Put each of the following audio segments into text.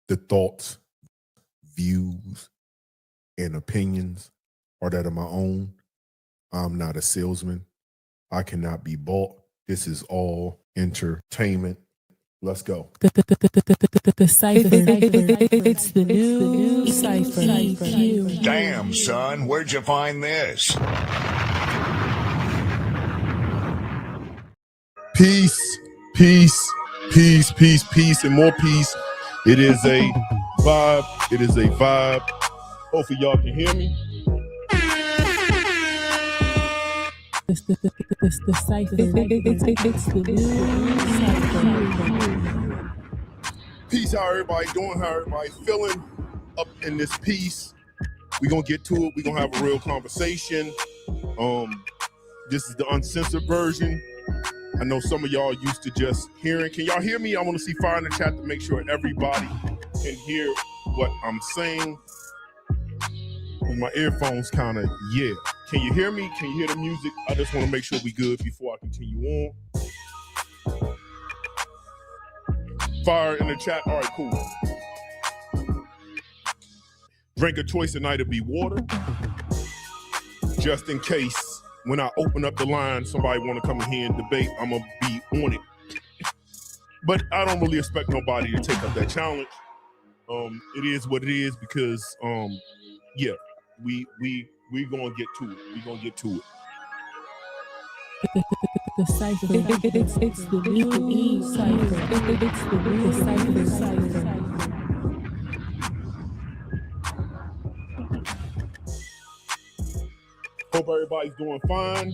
The thoughts, views, and opinions are that of my own. I'm not a salesman. I cannot be bought. This is all entertainment. Let's go. The cipher. It's the new cipher. Damn, son, where'd you find this? Peace, peace, peace, peace, peace, and more peace. It is a vibe. It is a vibe. Hopefully y'all can hear me. It's the cipher. It's the new cipher. Peace, how everybody doing? How everybody feeling up in this piece? We're gonna get to it. We're gonna have a real conversation. This is the uncensored version. I know some of y'all used to just hearing. Can y'all hear me? I want to see fire in the chat to make sure everybody can hear what I'm saying. My earphones kind of, yeah. Can you hear me? Can you hear the music? I just want to make sure we good before I continue on. Fire in the chat. All right, cool. Drink of choice tonight will be water. Just in case when I open up the line, somebody want to come in here and debate, I'm going to be on it. But I don't really expect nobody to take up that challenge. It is what it is because, yeah, we going to get to it. We going to get to it. The cipher. It's the new cipher. It's the new cipher. Hope everybody's doing fine.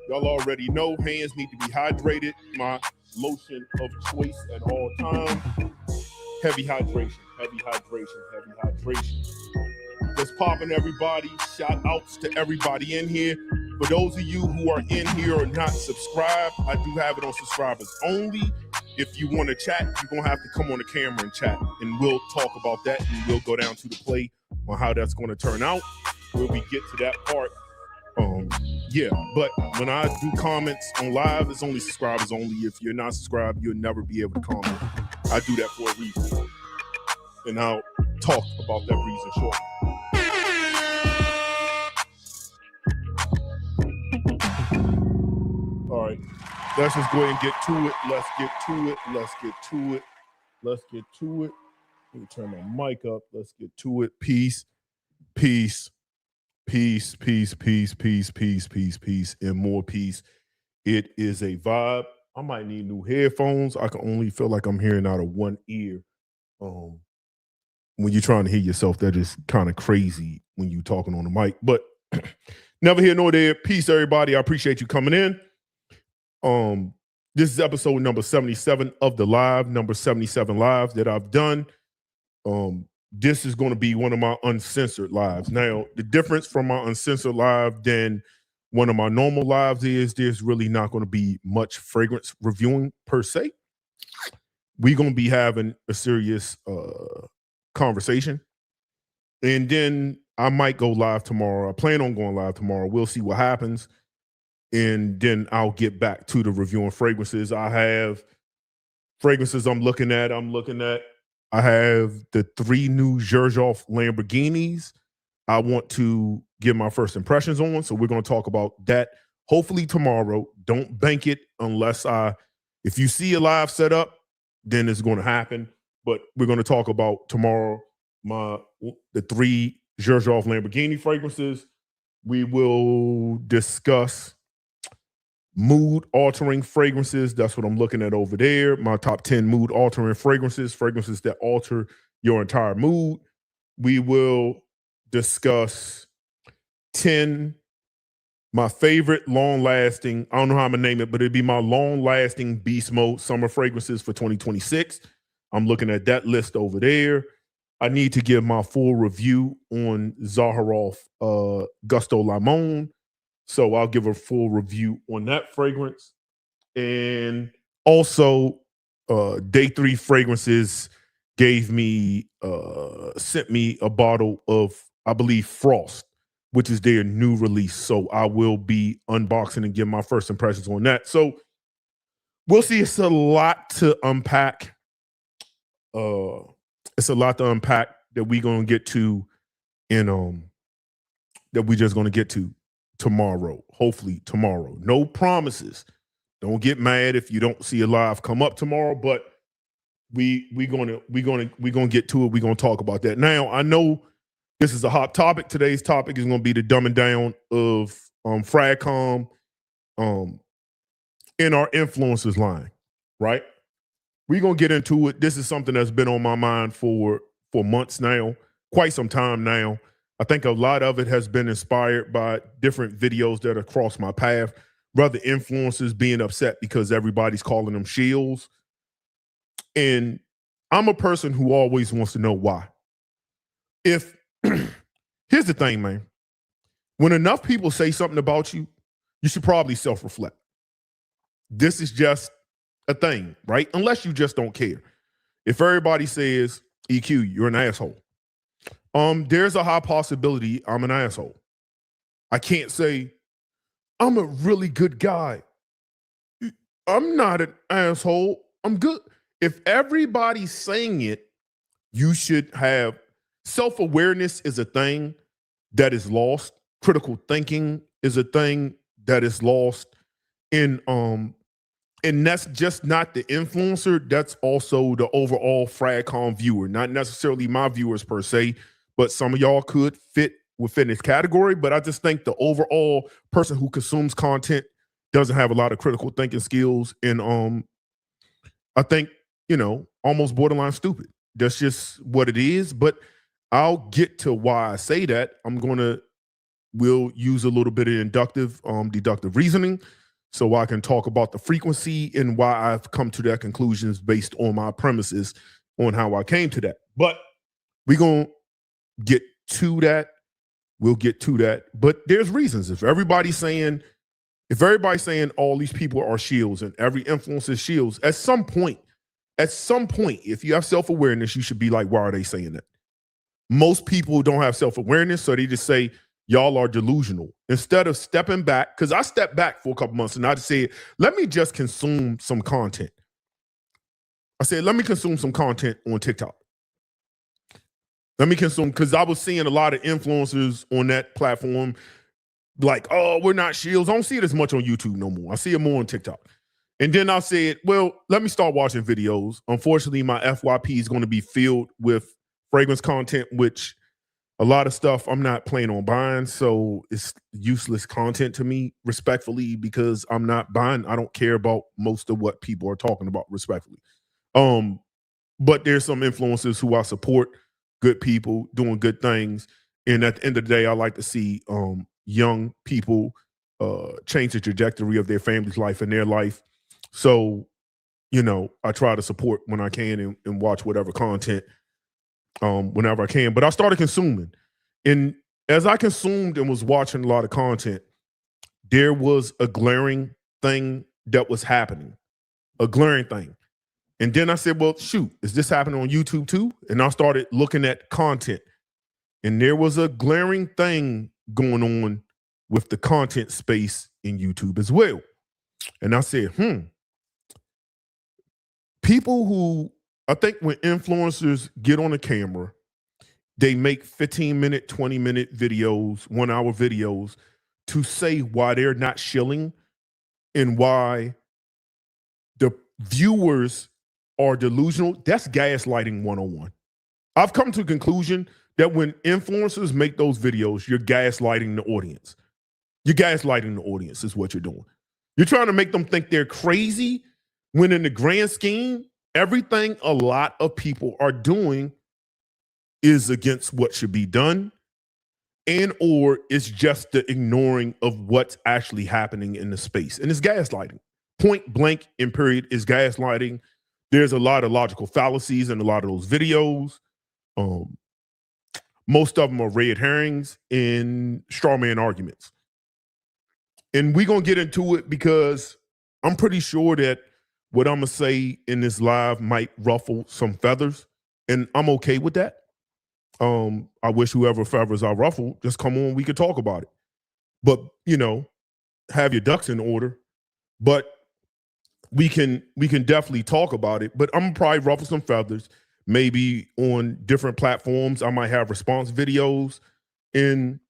Y'all already know hands need to be hydrated. My lotion of choice at all times. Heavy hydration, heavy hydration, heavy hydration. Just popping everybody. Shout outs to everybody in here. For those of you who are in here or not subscribed, I do have it on subscribers only. If you want to chat, you're going to have to come on the camera and chat. And we'll talk about that and we'll go down to the play on how that's going to turn out. When we get to that part. Yeah, but when I do comments on live, it's only subscribers only. If you're not subscribed, you'll never be able to comment. I do that for a reason. And I'll talk about that reason shortly. All right, let's just go ahead and get to it. Let's get to it. Let's get to it. Let's get to it. Let me turn my mic up. Let's get to it. Peace, peace. Peace, peace, peace, peace, peace, peace, peace, and more peace. It is a vibe. I might need new headphones. I can only feel like I'm hearing out of one ear. When you're trying to hear yourself, that is kind of crazy when you're talking on the mic. But never here nor there. Peace, everybody. I appreciate you coming in. This is episode number 77 of the live, number 77 lives that I've done. This is going to be one of my uncensored lives. Now, the difference from my uncensored live than one of my normal lives is there's really not going to be much fragrance reviewing per se. We're going to be having a serious conversation. And then I might go live tomorrow. I plan on going live tomorrow. We'll see what happens. And then I'll get back to the reviewing fragrances. I have fragrances I'm looking at. I have the 3 new Xerjoff Lamborghinis I want to give my first impressions on. So we're going to talk about that hopefully tomorrow. Don't bank it unless if you see a live set up, then it's going to happen. But we're going to talk about tomorrow the 3 Xerjoff Lamborghini fragrances. We will discuss mood-altering fragrances. That's what I'm looking at over there. My top 10 mood-altering fragrances that alter your entire mood. We will discuss 10, my favorite long-lasting, I don't know how I'm going to name it, but it'd be my long-lasting beast mode summer fragrances for 2026. I'm looking at that list over there. I need to give my full review on Zaharoff Gusto Limon. So I'll give a full review on that fragrance. And also, Day 3 Fragrances sent me a bottle of, I believe, Frost, which is their new release. So I will be unboxing and give my first impressions on that. So we'll see. It's a lot to unpack. it's a lot to unpack that we gonna get to in that we just gonna get to tomorrow. Hopefully tomorrow. No promises. Don't get mad if you don't see a live come up tomorrow, but we gonna get to it. We're gonna talk about that. Now, I know this is a hot topic. Today's topic is gonna be the dumbing down of fragcom in our influencers line, right? We're gonna get into it. This is something that's been on my mind for months now, quite some time now. I think a lot of it has been inspired by different videos that have crossed my path, rather influencers being upset because everybody's calling them shields. And I'm a person who always wants to know why. If here's the thing, man. When enough people say something about you, you should probably self-reflect. This is just a thing, right? Unless you just don't care. If everybody says, EQ, you're an asshole, there's a high possibility I'm an asshole. I can't say, I'm a really good guy. I'm not an asshole. I'm good. If everybody's saying it, you should have self-awareness is a thing that is lost. Critical thinking is a thing that is lost. And that's just not the influencer. That's also the overall fragcom viewer. Not necessarily my viewers per se, but some of y'all could fit within this category. But I just think the overall person who consumes content doesn't have a lot of critical thinking skills. And I think, almost borderline stupid. That's just what it is. But I'll get to why I say that. We'll use a little bit of deductive reasoning so I can talk about the frequency and why I've come to that conclusions based on my premises on how I came to that. But we're going to get to that. We'll get to that. But there's reasons. If everybody's saying all these people are shields and every influencer is shields, at some point, if you have self-awareness, you should be like, why are they saying that? Most people don't have self-awareness, so they just say, y'all are delusional. Instead of stepping back, because I stepped back for a couple months and I just said, let me just consume some content. I said, let me consume some content on TikTok. Let me consume, because I was seeing a lot of influencers on that platform like, oh, we're not shields. I don't see it as much on YouTube no more. I see it more on TikTok. And then I said, well, let me start watching videos. Unfortunately, my FYP is going to be filled with fragrance content, which a lot of stuff I'm not planning on buying. So it's useless content to me, respectfully, because I'm not buying. I don't care about most of what people are talking about, respectfully. But there's some influencers who I support, good people doing good things. And at the end of the day, I like to see young people change the trajectory of their family's life and their life. So, I try to support when I can and watch whatever content whenever I can. But I started consuming. And as I consumed and was watching a lot of content, there was a glaring thing that was happening. A glaring thing. And then I said, well, shoot, is this happening on YouTube too? And I started looking at content. And there was a glaring thing going on with the content space in YouTube as well. And I said, people who, I think when influencers get on a camera, they make 15-minute, 20-minute videos, 1-hour videos to say why they're not shilling and why the viewers are delusional. That's gaslighting 101. I've come to the conclusion that when influencers make those videos, you're gaslighting the audience. You're gaslighting the audience is what you're doing. You're trying to make them think they're crazy when in the grand scheme, everything a lot of people are doing is against what should be done, and or it's just the ignoring of what's actually happening in the space. And it's gaslighting. Point blank and period is gaslighting. There's a lot of logical fallacies in a lot of those videos. Most of them are red herrings and straw man arguments. And we're going to get into it because I'm pretty sure that what I'm going to say in this live might ruffle some feathers, and I'm okay with that. I wish whoever feathers I ruffle, just come on, we could talk about it. But, have your ducks in order. But we can definitely talk about it. But I'm gonna probably ruffle some feathers. maybe on different platforms, I might have response videos, and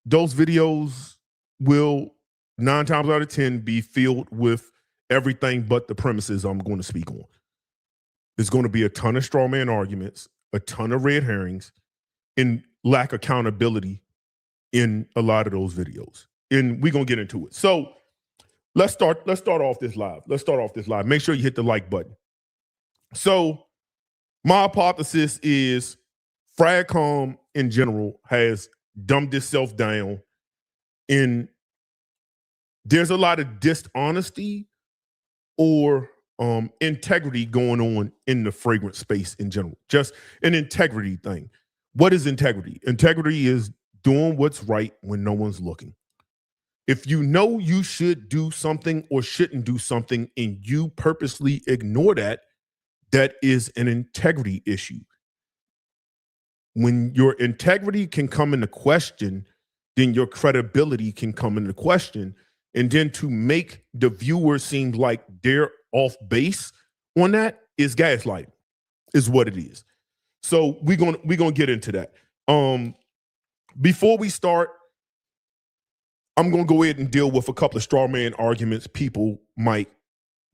those videos will 9 times out of 10 be filled with everything but the premises I'm going to speak on. There's going to be a ton of straw man arguments, a ton of red herrings, and lack accountability in a lot of those videos. And we're going to get into it. So let's start off this live. Make sure you hit the like button. So my hypothesis is fragcom in general has dumbed itself down, and there's a lot of dishonesty or integrity going on in the fragrance space in general. Just an integrity thing. What is integrity? Integrity is doing what's right when no one's looking. If you know you should do something or shouldn't do something and you purposely ignore that, that is an integrity issue. When your integrity can come into question, then your credibility can come into question. And then to make the viewer seem like they're off base on that is gaslighting, is what it is. So we're gonna get into that. Before we start, I'm gonna go ahead and deal with a couple of straw man arguments people might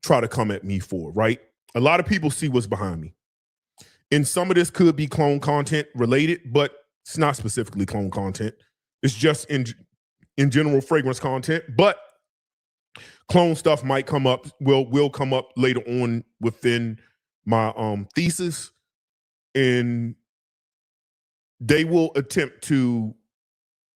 try to come at me for, right? A lot of people see what's behind me. And some of this could be clone content related, but it's not specifically clone content. It's just in general fragrance content, but clone stuff might come up, will come up later on within my thesis, and they will attempt to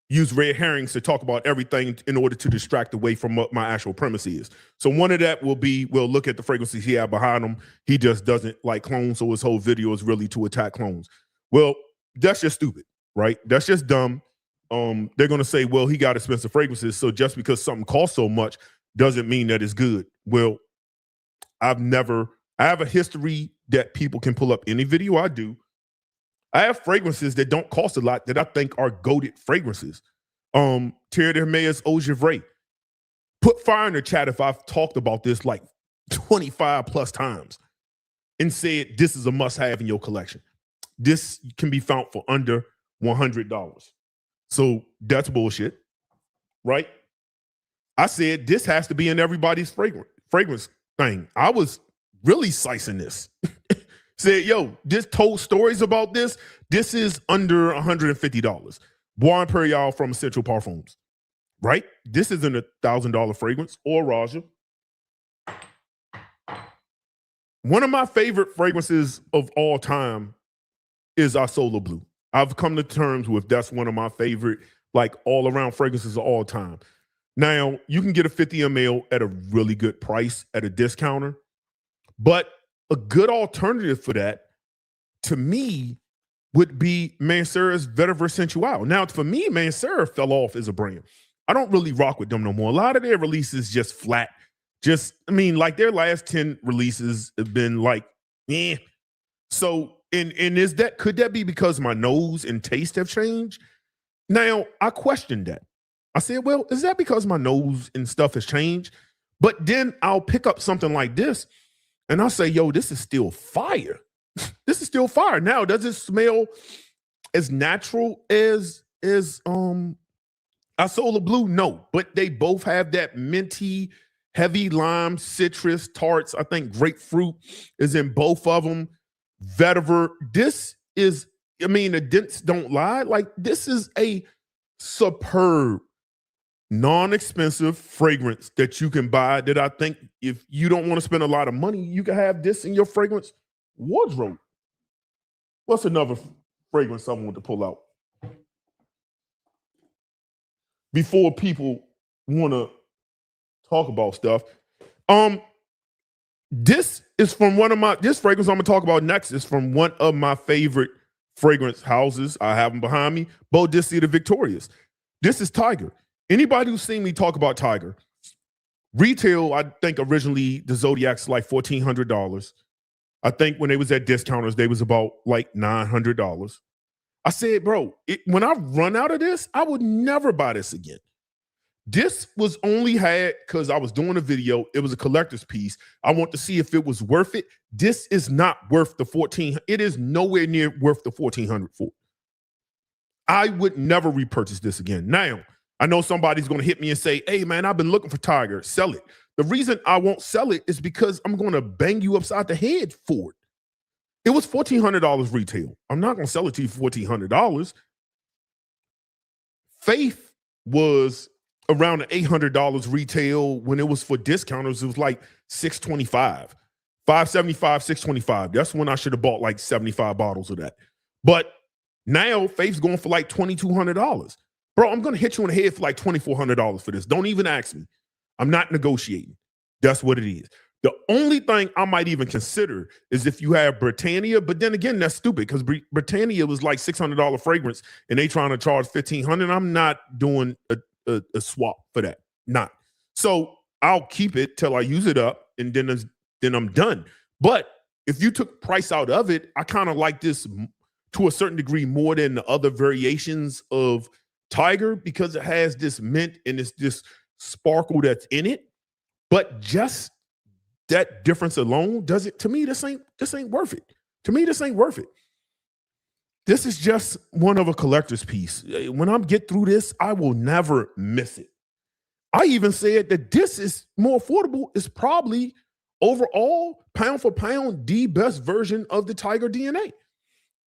use red herrings to talk about everything in order to distract away from what my actual premise is. So one of that will be, we'll look at the fragrances he had behind him. He just doesn't like clones, so his whole video is really to attack clones. Well, that's just stupid, right? That's just dumb. They're going to say, well, he got expensive fragrances, so just because something costs so much doesn't mean that it's good. Well, I have a history that people can pull up any video I do. I have fragrances that don't cost a lot that I think are goated fragrances. Thierry Hermé's Eau Givray. Put fire in the chat if I've talked about this like 25 plus times and said this is a must-have in your collection. This can be found for under $100. So that's bullshit, right? I said this has to be in everybody's fragrance thing. I was really slicing this. Said, yo, just told stories about this. This is under $150. Bois Imperial from Essential Parfums, right? This isn't $1,000 fragrance, or Raja. One of my favorite fragrances of all time is Isola Blue. I've come to terms with that's one of my favorite, like all around fragrances of all time. Now, you can get a 50 ml at a really good price at a discounter, but a good alternative for that, to me, would be Mancera's Vetiver Sensual. Now, for me, Mancera fell off as a brand. I don't really rock with them no more. A lot of their releases just flat. Like their last 10 releases have been like, eh. So, could that be because my nose and taste have changed? Now, I questioned that. I said, well, is that because my nose and stuff has changed? But then I'll pick up something like this, and I'll say, yo, this is still fire. This is still fire. Now, does it smell as natural as Isola Blue? No, but they both have that minty, heavy lime, citrus, tarts. I think grapefruit is in both of them. Vetiver. This is, the dents don't lie. Like, this is a superb, non-expensive fragrance that you can buy, that I think if you don't want to spend a lot of money, you can have this in your fragrance wardrobe. What's another fragrance I want to pull out before people want to talk about stuff? This is from this fragrance I'm going to talk about next is from one of my favorite fragrance houses. I have them behind me, Boudicca de Victorious. This is Tiger. Anybody who's seen me talk about Tiger, retail, I think originally the Zodiac's like $1,400. I think when they was at discounters, they was about like $900. I said, bro, when I run out of this, I would never buy this again. This was only had because I was doing a video. It was a collector's piece. I want to see if it was worth it. This is not worth the 14. It is nowhere near worth the 1400 for. I would never repurchase this again. Now, I know somebody's going to hit me and say, hey, man, I've been looking for Tiger. Sell it. The reason I won't sell it is because I'm going to bang you upside the head for it. It was $1,400 retail. I'm not going to sell it to you for $1,400. Faith was around the $800 retail. When it was for discounters, it was like $625, $575, $625. That's when I should have bought like 75 bottles of that. But now Faith's going for like $2,200. Bro, I'm going to hit you in the head for like $2,400 for this. Don't even ask me. I'm not negotiating. That's what it is. The only thing I might even consider is if you have Britannia, but then again, that's stupid because Britannia was like $600 fragrance and they trying to charge $1,500. I'm not doing a swap for that. Not. So I'll keep it till I use it up and then I'm done. But if you took price out of it, I kind of like this to a certain degree more than the other variations of Tiger because it has this mint and it's this sparkle that's in it. But just that difference alone does it to me. This ain't worth it. To me, this ain't worth it. This is just one of a collector's piece. When I get through this, I will never miss it. I even said that this is more affordable. It's probably overall, pound for pound, the best version of the Tiger DNA.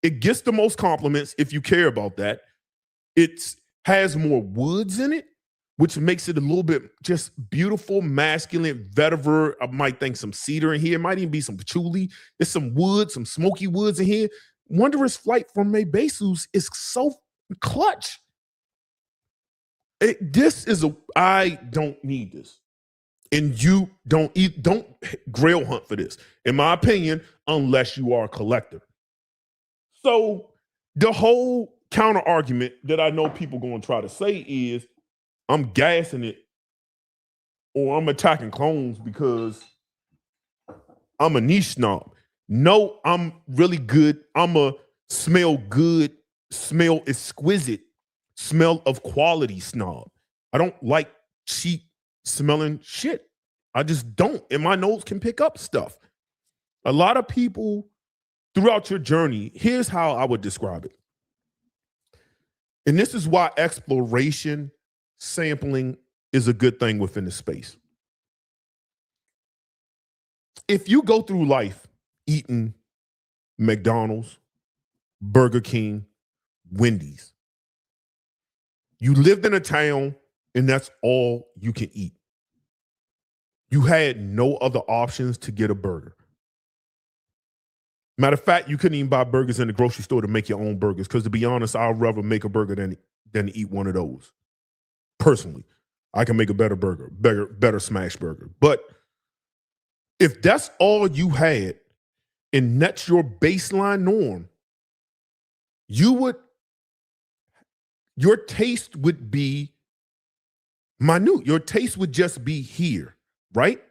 It gets the most compliments if you care about that. It has more woods in it, which makes it a little bit just beautiful, masculine, vetiver. I might think some cedar in here. It might even be some patchouli. There's some wood, some smoky woods in here. Wondrous Flight from Maybesus is so clutch. I don't need this. And you don't grail hunt for this, in my opinion, unless you are a collector. So the whole counter argument that I know people going to try to say is I'm gassing it or I'm attacking clones because I'm a niche snob. No, I'm really good. I'm a smell good, smell exquisite, smell of quality snob. I don't like cheap smelling shit. I just don't. And my nose can pick up stuff. A lot of people throughout your journey, here's how I would describe it. And this is why exploration, sampling is a good thing within the space. If you go through life eating McDonald's, Burger King, Wendy's, you lived in a town and that's all you can eat. You had no other options to get a burger. Matter of fact, you couldn't even buy burgers in the grocery store to make your own burgers because, to be honest, I'd rather make a burger than eat one of those. Personally, I can make a better burger, better smash burger. But if that's all you had and that's your baseline norm, your taste would be minute. Your taste would just be here, right?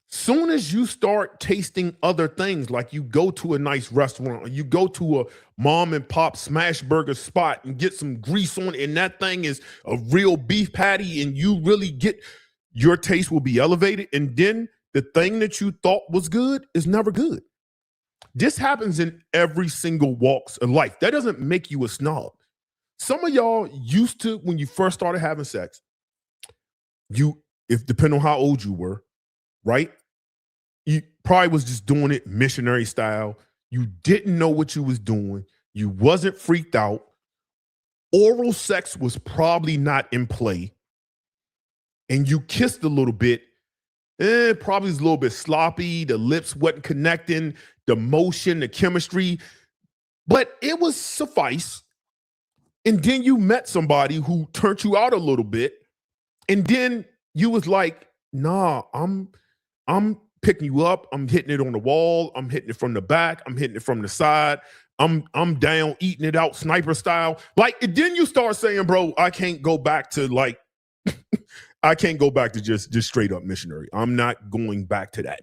Soon as you start tasting other things, like you go to a nice restaurant or you go to a mom and pop smash burger spot and get some grease on it, and that thing is a real beef patty, and you really get, your taste will be elevated. And then the thing that you thought was good is never good. This happens in every single walks of life. That doesn't make you a snob. Some of y'all used to, when you first started having sex, depending on how old you were, right? You probably was just doing it missionary style. You didn't know what you was doing. You wasn't freaked out. Oral sex was probably not in play. And you kissed a little bit. Probably was a little bit sloppy. The lips wasn't connecting. The motion, the chemistry. But it was suffice. And then you met somebody who turned you out a little bit. And then you was like, nah, I'm picking you up. I'm hitting it on the wall. I'm hitting it from the back. I'm hitting it from the side. I'm down, eating it out sniper style. Like, and then you start saying, bro, I can't go back to like, I can't go back to just straight up missionary. I'm not going back to that.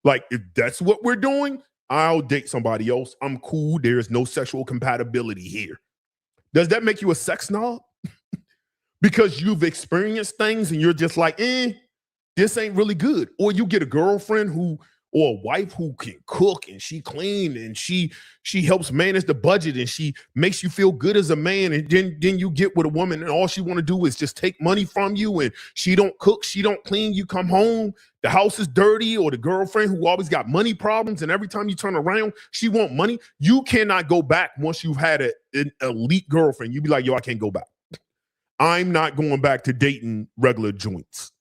Like, if that's what we're doing, I'll date somebody else. I'm cool. There's no sexual compatibility here. Does that make you a sex snob? because you've experienced things and you're just like, this ain't really good. Or you get a girlfriend or a wife who can cook and she clean and she helps manage the budget and she makes you feel good as a man. And then you get with a woman and all she want to do is just take money from you, and she don't cook, she don't clean. You come home, the house is dirty. Or the girlfriend who always got money problems, and every time you turn around, she want money. You cannot go back once you've had an elite girlfriend. You be like, yo, I can't go back. I'm not going back to dating regular joints.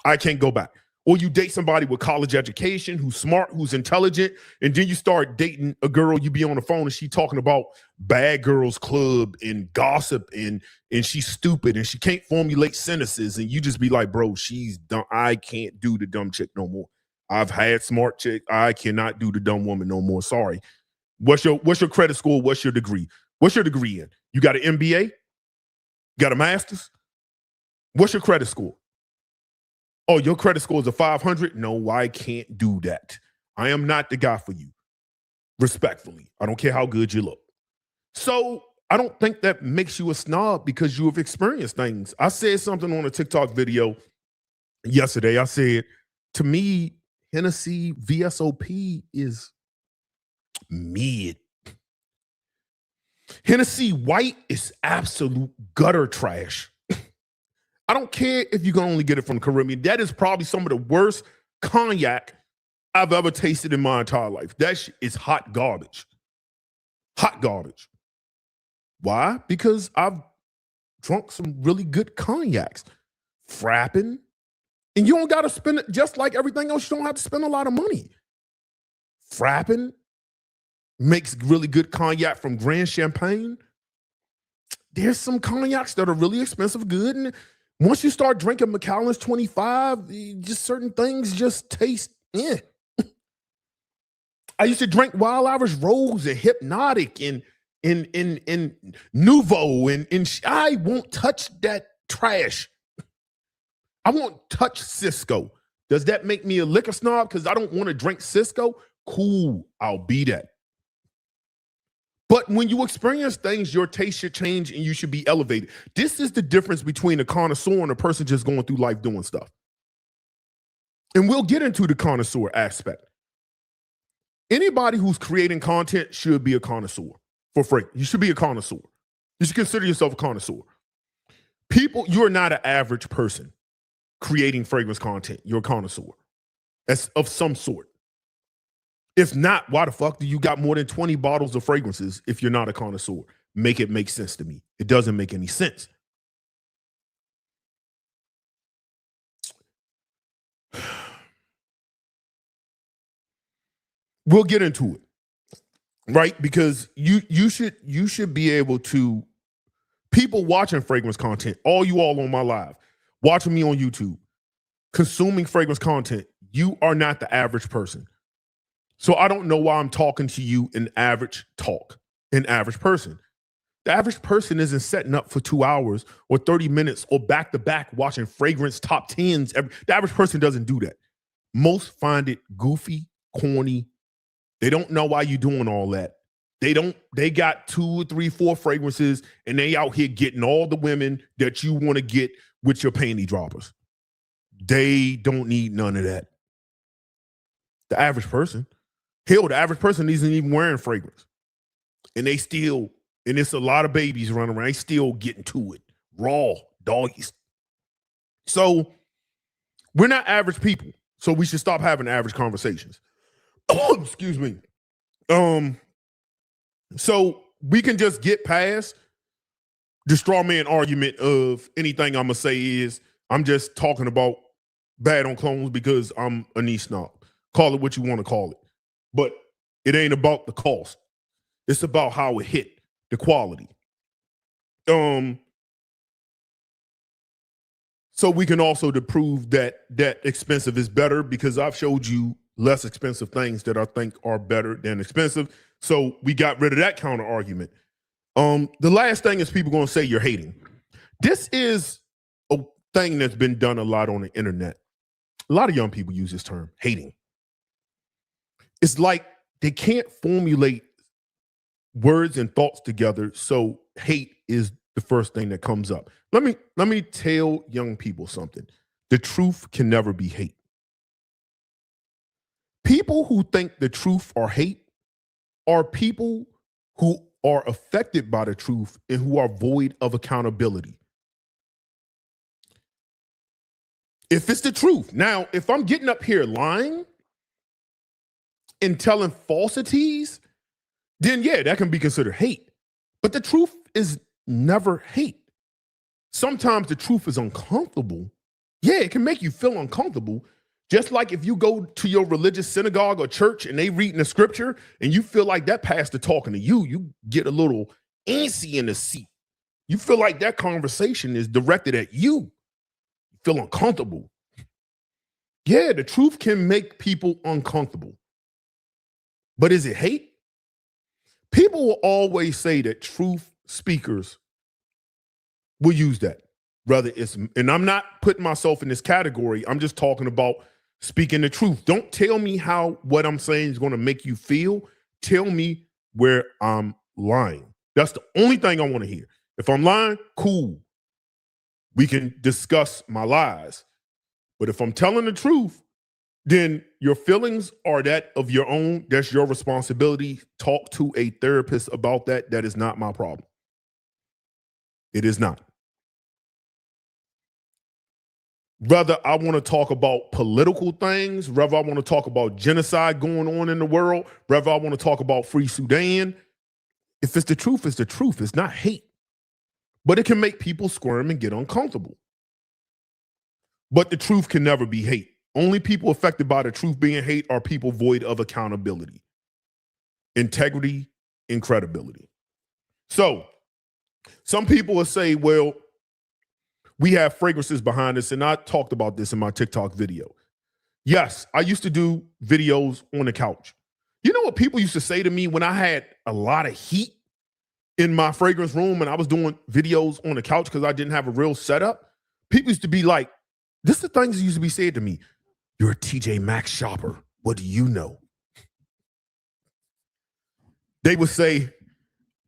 I can't go back. Or you date somebody with college education who's smart, who's intelligent, and then you start dating a girl, you be on the phone and she talking about Bad Girls Club and gossip, and she's stupid and she can't formulate sentences, and you just be like, bro, she's dumb. I can't do the dumb chick no more. I've had smart chick. I cannot do the dumb woman no more. Sorry. What's your credit score? What's your degree? What's your degree in? You got an MBA? You got a master's? What's your credit score? Oh, your credit score is a 500? No, I can't do that. I am not the guy for you. Respectfully. I don't care how good you look. So I don't think that makes you a snob because you have experienced things. I said something on a TikTok video yesterday. I said, to me, Hennessy VSOP is mid. Hennessy White is absolute gutter trash. I don't care if you can only get it from the Caribbean. That is probably some of the worst cognac I've ever tasted in my entire life. That is hot garbage. Hot garbage. Why? Because I've drunk some really good cognacs. Frapping. And you don't got to spend it, just like everything else, you don't have to spend a lot of money. Frapping makes really good cognac from Grand Champagne. There's some cognacs that are really expensive, good, and once you start drinking Macallan's 25, just certain things just taste, I used to drink Wild Irish Rose and Hypnotic and Nouveau, and I won't touch that trash. I won't touch Cisco. Does that make me a liquor snob because I don't want to drink Cisco? Cool, I'll be that. But when you experience things, your taste should change and you should be elevated. This is the difference between a connoisseur and a person just going through life doing stuff. And we'll get into the connoisseur aspect. Anybody who's creating content should be a connoisseur for free. You should be a connoisseur. You should consider yourself a connoisseur. You're not an average person creating fragrance content. You're a connoisseur. That's of some sort. If not, why the fuck do you got more than 20 bottles of fragrances if you're not a connoisseur? Make it make sense to me. It doesn't make any sense. We'll get into it, right? Because you should be able to, people watching fragrance content, all on my live, watching me on YouTube, consuming fragrance content, you are not the average person. So I don't know why I'm talking to you in average person. The average person isn't setting up for 2 hours or 30 minutes or back to back watching fragrance top 10s. The average person doesn't do that. Most find it goofy, corny. They don't know why you're doing all that. They got 2 or 3, 4 fragrances and they out here getting all the women that you want to get with your panty droppers. They don't need none of that. The average person. Hell, the average person isn't even wearing fragrance. And it's a lot of babies running around. They still getting to it. Raw doggies. So we're not average people. So we should stop having average conversations. Excuse me. So we can just get past the straw man argument of anything I'm going to say is I'm just talking about bad on clones because I'm a niche snob. Call it what you want to call it. But it ain't about the cost. It's about how it hit, the quality. So we can also prove that expensive is better because I've showed you less expensive things that I think are better than expensive. So we got rid of that counter argument. The last thing is people going to say you're hating. This is a thing that's been done a lot on the internet. A lot of young people use this term, hating. It's like they can't formulate words and thoughts together, so hate is the first thing that comes up. Let me tell young people something. The truth can never be hate. People who think the truth are hate are people who are affected by the truth and who are void of accountability. If it's the truth. Now, if I'm getting up here lying and telling falsities, then yeah, that can be considered hate. But the truth is never hate. Sometimes the truth is uncomfortable. Yeah, it can make you feel uncomfortable. Just like if you go to your religious synagogue or church and they reading the scripture and you feel like that pastor talking to you, you get a little antsy in the seat. You feel like that conversation is directed at you. You feel uncomfortable. Yeah, the truth can make people uncomfortable. But is it hate? People will always say that truth speakers will use that. Whether it's, and I'm not putting myself in this category, I'm just talking about speaking the truth. Don't tell me how what I'm saying is going to make you feel. Tell me where I'm lying. That's the only thing I want to hear. If I'm lying, cool. We can discuss my lies. But if I'm telling the truth, then your feelings are that of your own. That's your responsibility. Talk to a therapist about that. That is not my problem. It is not. Whether I want to talk about political things, whether I want to talk about genocide going on in the world, whether I want to talk about free Sudan, if it's the truth, it's the truth. It's not hate. But it can make people squirm and get uncomfortable. But the truth can never be hate. Only people affected by the truth being hate are people void of accountability, integrity, and credibility. So some people will say, well, we have fragrances behind us, and I talked about this in my TikTok video. Yes, I used to do videos on the couch. You know what people used to say to me when I had a lot of heat in my fragrance room and I was doing videos on the couch because I didn't have a real setup? People used to be like, this is the things that used to be said to me. You're a TJ Maxx shopper. What do you know? They would say,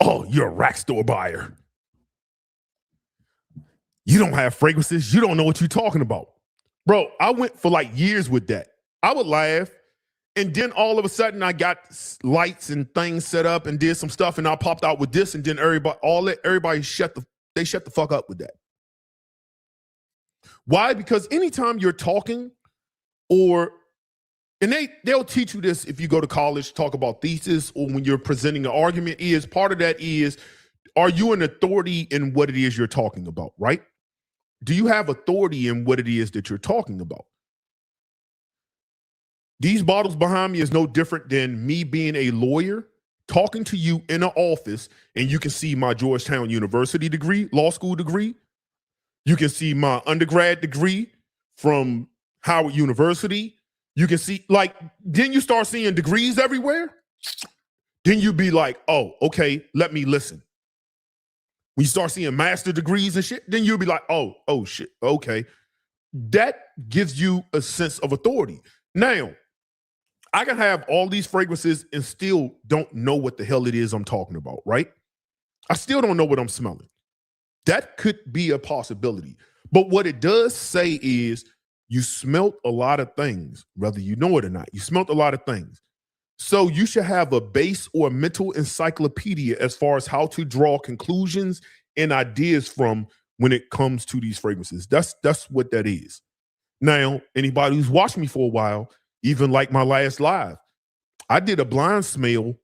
oh, you're a rack store buyer. You don't have fragrances. You don't know what you're talking about. Bro, I went for like years with that. I would laugh. And then all of a sudden I got lights and things set up and did some stuff. And I popped out with this. And then everybody shut the fuck up with that. Why? Because anytime you're talking and they'll teach you this if you go to college, talk about thesis, or when you're presenting an argument, is part of that is, are you an authority in what it is you're talking about, right? Do you have authority in what it is that you're talking about? These bottles behind me is no different than me being a lawyer talking to you in an office, and you can see my Georgetown University degree, law school degree. You can see my undergrad degree from Howard University. You can see, like, then you start seeing degrees everywhere. Then you be like, oh, okay, let me listen. When you start seeing master degrees and shit, then you'll be like, oh shit, okay. That gives you a sense of authority. Now, I can have all these fragrances and still don't know what the hell it is I'm talking about, right? I still don't know what I'm smelling. That could be a possibility. But what it does say is you smelt a lot of things, whether you know it or not. You smelt a lot of things. So you should have a base or a mental encyclopedia as far as how to draw conclusions and ideas from when it comes to these fragrances. That's what that is. Now, anybody who's watched me for a while, even like my last live, I did a blind smell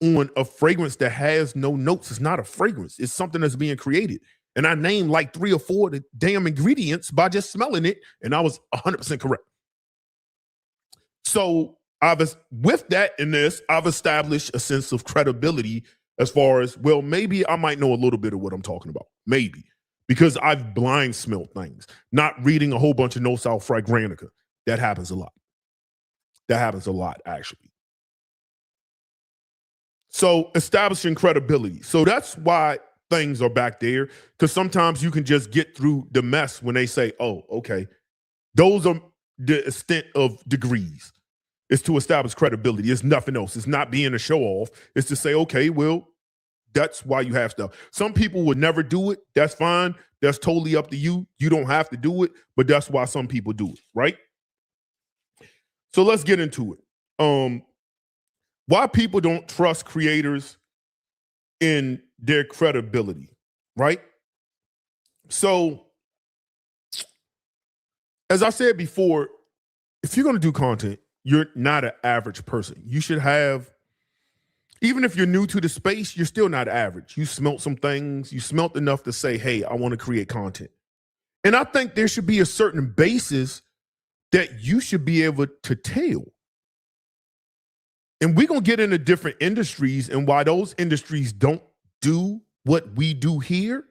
on a fragrance that has no notes. It's not a fragrance. It's something that's being created. And I named like 3 or 4 of the damn ingredients by just smelling it, and I was 100% correct. So with that in this, I've established a sense of credibility as far as, well, maybe I might know a little bit of what I'm talking about. Maybe. Because I've blind smelled things, not reading a whole bunch of notes out Fragrantica. That happens a lot. That happens a lot, actually. So establishing credibility. So that's why things are back there, because sometimes you can just get through the mess when they say, oh, okay, those are the extent of degrees. It's to establish credibility. It's nothing else. It's not being a show off. It's to say, okay, well, That's why you have stuff. Some people would never do it. That's fine. That's totally up to you. You don't have to do it, but that's why some people do it, right? So let's get into it. Why people don't trust creators in their credibility, right? So, as I said before, if you're going to do content, you're not an average person. You should have, even if you're new to the space, you're still not average. You smelt some things. You smelt enough to say, hey, I want to create content. And I think there should be a certain basis that you should be able to tell. And we're going to get into different industries and why those industries don't do what we do here.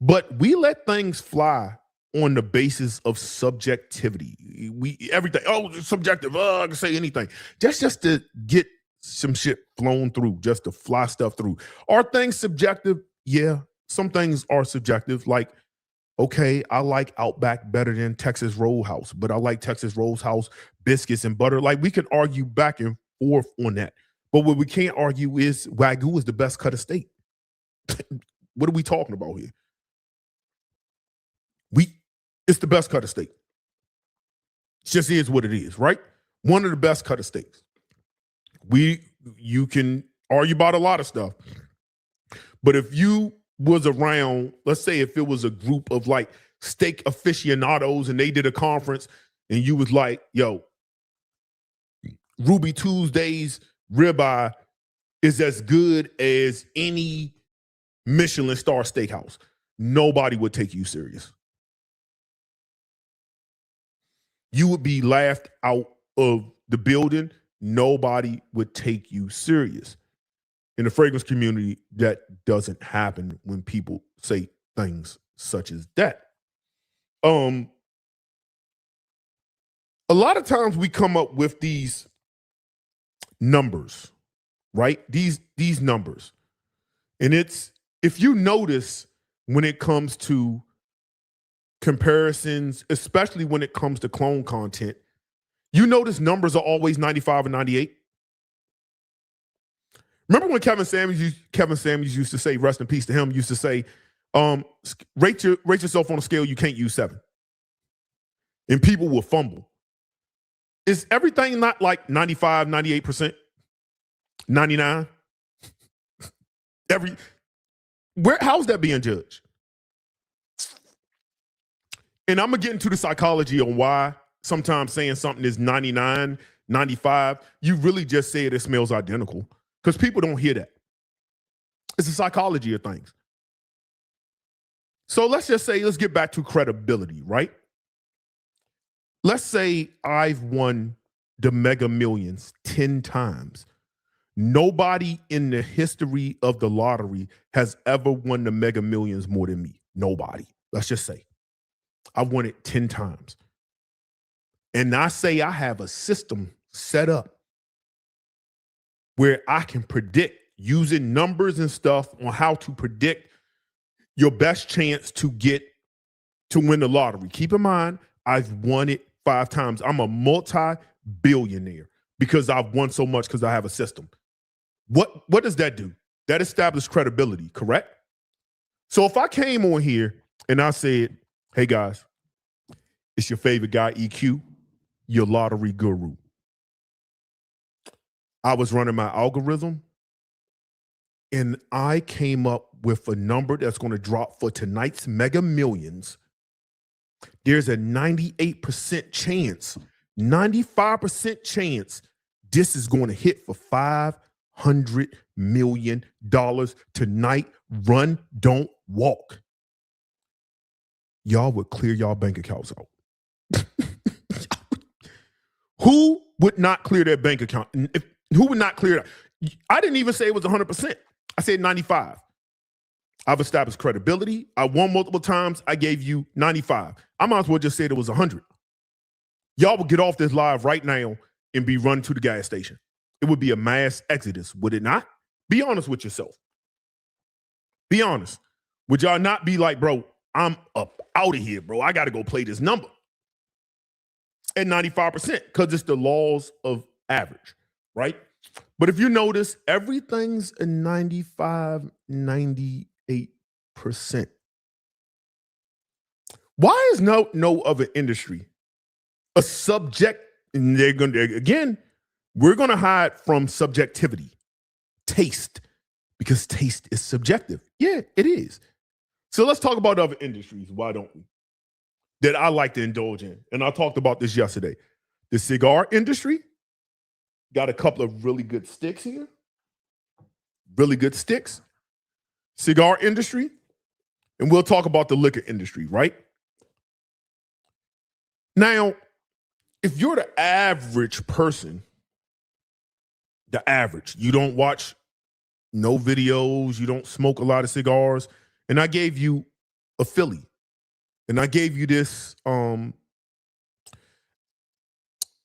But we let things fly on the basis of subjectivity. Everything, it's subjective. I can say anything. Just to get some shit flown through, just to fly stuff through. Are things subjective? Yeah, some things are subjective. Like, okay, I like Outback better than Texas Roadhouse, but I like Texas Roadhouse biscuits and butter. Like, we can argue back and forth on that. But what we can't argue is Wagyu is the best cut of steak. What are we talking about here? It's the best cut of steak. It just is what it is, right? One of the best cut of steaks. You can argue about a lot of stuff. But if you was around, let's say if it was a group of like steak aficionados and they did a conference and you was like, yo, Ruby Tuesday's ribeye is as good as any Michelin star steakhouse, nobody would take you serious. You would be laughed out of the building. Nobody would take you serious. In the fragrance community, that doesn't happen when people say things such as that. A lot of times we come up with these numbers, right? These numbers. And it's, if you notice when it comes to comparisons, especially when it comes to clone content, you notice numbers are always 95 and 98. Remember when Kevin Samuels used to say, rest in peace to him, used to say, rate yourself on a scale you can't use 7. And people will fumble. Is everything not like 95, 98%? 99? How's that being judged? And I'm going to get into the psychology on why sometimes saying something is 99, 95, you really just say it smells identical because people don't hear that. It's the psychology of things. So let's get back to credibility, right? Let's say I've won the Mega Millions 10 times. Nobody in the history of the lottery has ever won the Mega Millions more than me. Nobody. Let's just say. I've won it 10 times. And I say I have a system set up where I can predict using numbers and stuff on how to predict your best chance to win the lottery. Keep in mind, I've won it 5 times. I'm a multi-billionaire because I've won so much because I have a system. What does that do? That establishes credibility, correct? So if I came on here and I said, hey guys, it's your favorite guy, EQ, your lottery guru. I was running my algorithm and I came up with a number that's going to drop for tonight's Mega Millions. There's a 98% chance, 95% chance this is going to hit for $500 million tonight. Run, don't walk. Y'all would clear y'all bank accounts out. Who would not clear their bank account? Who would not clear it? I didn't even say it was 100%. I said 95. I've established credibility. I won multiple times. I gave you 95. I might as well just say it was 100. Y'all would get off this live right now and be run to the gas station. It would be a mass exodus, would it not? Be honest with yourself. Be honest. Would y'all not be like, bro, I'm up out of here, bro. I got to go play this number at 95% because it's the laws of average, right? But if you notice, everything's a 95, 98%. Why is no other industry a subject? And they're going to, again, we're going to hide from subjectivity, taste, because taste is subjective. Yeah, it is. So let's talk about other industries. Why don't we? That I like to indulge in. And I talked about this yesterday. The cigar industry got a couple of really good sticks here. Really good sticks. Cigar industry. And we'll talk about the liquor industry, right? Now, if you're the average person, the average, you don't watch no videos, you don't smoke a lot of cigars, and I gave you a Philly, and I gave you this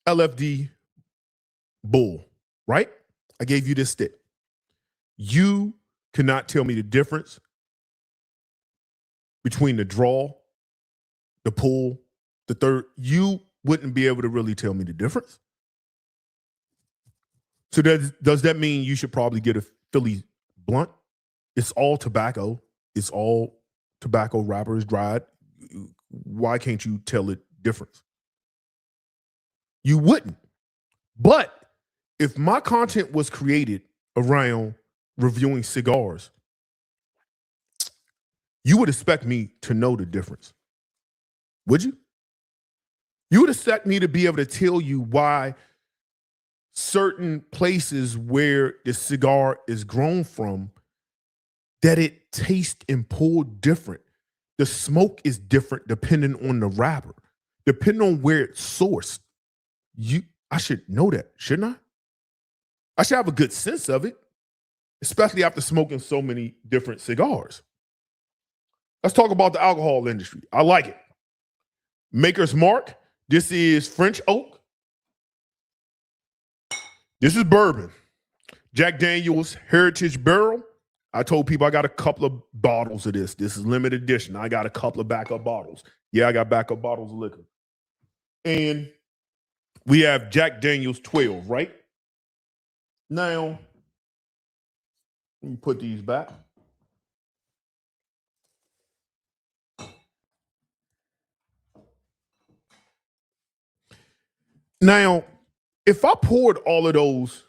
LFD bull, right? I gave you this stick. You cannot tell me the difference between the draw, the pull, the third. You wouldn't be able to really tell me the difference. So does that mean you should probably get a Philly blunt? It's all tobacco. It's all tobacco wrappers, dried. Why can't you tell the difference? You wouldn't. But if my content was created around reviewing cigars, you would expect me to know the difference. Would you? You would expect me to be able to tell you why certain places where the cigar is grown from, that it tastes and pull different. The smoke is different depending on the wrapper, depending on where it's sourced. I should know that, shouldn't I? I should have a good sense of it, especially after smoking so many different cigars. Let's talk about the alcohol industry. I like it. Maker's Mark. This is French oak. This is bourbon. Jack Daniel's Heritage Barrel. I told people I got a couple of bottles of this. This is limited edition. I got a couple of backup bottles. Yeah, I got backup bottles of liquor. And we have Jack Daniel's 12, right? Now, let me put these back. Now, if I poured all of those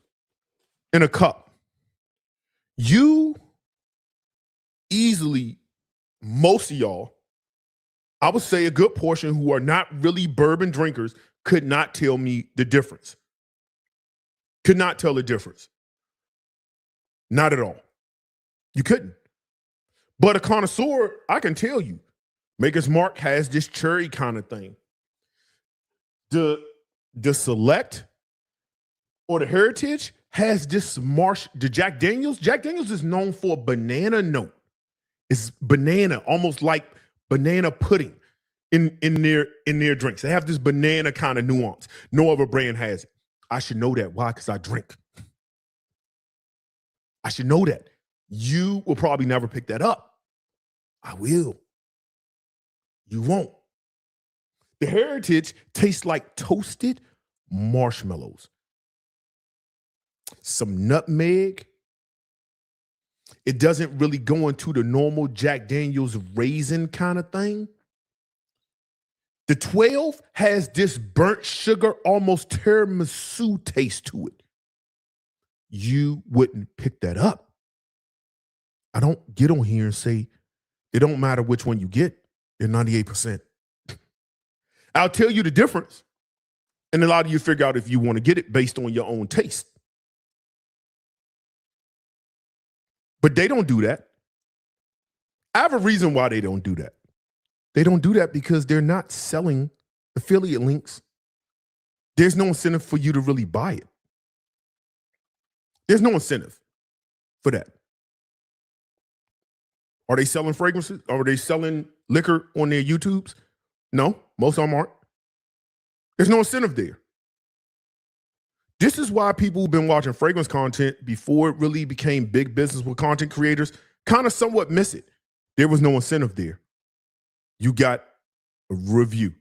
in a cup, you easily, most of y'all, I would say a good portion who are not really bourbon drinkers, could not tell me the difference. Could not tell the difference. Not at all. You couldn't. But a connoisseur, I can tell you, Maker's Mark has this cherry kind of thing. The Select or the Heritage has this the Jack Daniels. Jack Daniels is known for a banana note. It's banana, almost like banana pudding in their drinks. They have this banana kind of nuance. No other brand has it. I should know that. Why? Because I drink. I should know that. You will probably never pick that up. I will. You won't. The Heritage tastes like toasted marshmallows. Some nutmeg. It doesn't really go into the normal Jack Daniel's raisin kind of thing. The 12 has this burnt sugar, almost tiramisu taste to it. You wouldn't pick that up. I don't get on here and say it don't matter which one you get. They're 98%. I'll tell you the difference and allow you to figure out if you want to get it based on your own taste. But they don't do that. I have a reason why they don't do that. They don't do that because they're not selling affiliate links. There's no incentive for you to really buy it. There's no incentive for that. Are they selling fragrances? Are they selling liquor on their YouTubes? No, most of them aren't. There's no incentive there. This is why people who've been watching fragrance content before it really became big business with content creators kind of somewhat miss it. There was no incentive there. You got a review.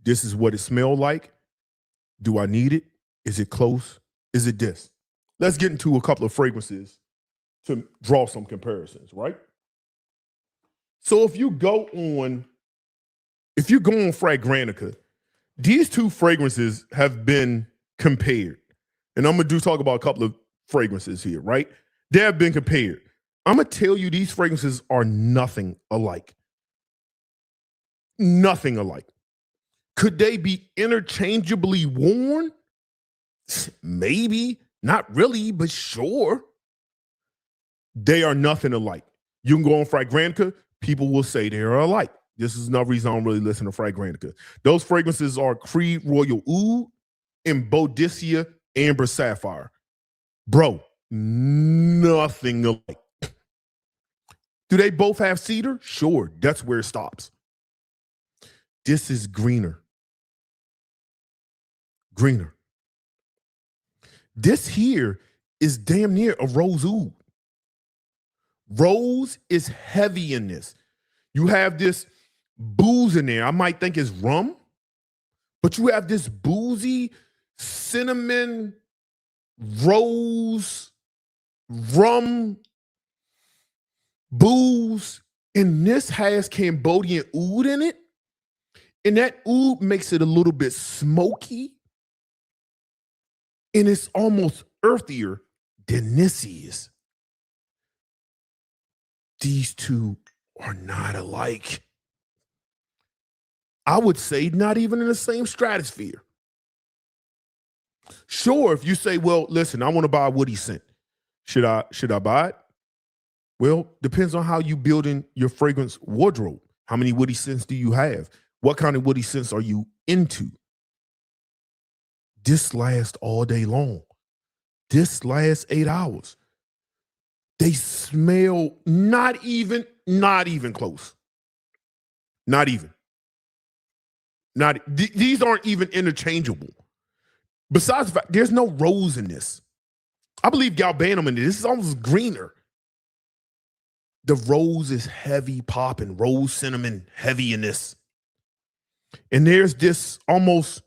This is what it smelled like. Do I need it? Is it close? Is it this? let's get into a couple of fragrances to draw some comparisons, right? So if you go on Fragrantica, these two fragrances have been compared. And I'm gonna talk about a couple of fragrances here, right? They have been compared. I'm gonna tell you these fragrances are nothing alike. Nothing alike. Could they be interchangeably worn? Maybe. Not really, but sure. They are nothing alike. You can go on Fragrantica, people will say they are alike. This is another reason I don't really listen to Fragrantica. Those fragrances are Creed Royal Oud and Boudicca Amber Sapphire. Bro, nothing alike. Do they both have cedar? Sure, that's where it stops. This is greener. Greener. This here is damn near a rose oud. Rose is heavy in this. You have this booze in there. I might think it's rum, but you have this boozy cinnamon, rose, rum, booze, and this has Cambodian oud in it. And that oud makes it a little bit smoky. And it's almost earthier than this is. These two are not alike. I would say not even in the same stratosphere. Sure, if you say, well, listen, I want to buy a woody scent. Should I buy it? Well, depends on how you building your fragrance wardrobe. How many woody scents do you have? What kind of woody scents are you into? This lasts all day long. This lasts 8 hours. They smell not even close. Not even. These aren't even interchangeable. Besides the fact, there's no rose in this. I believe galbanum in this. This is almost greener. The rose is heavy popping, rose cinnamon heavy in this. And there's this almost,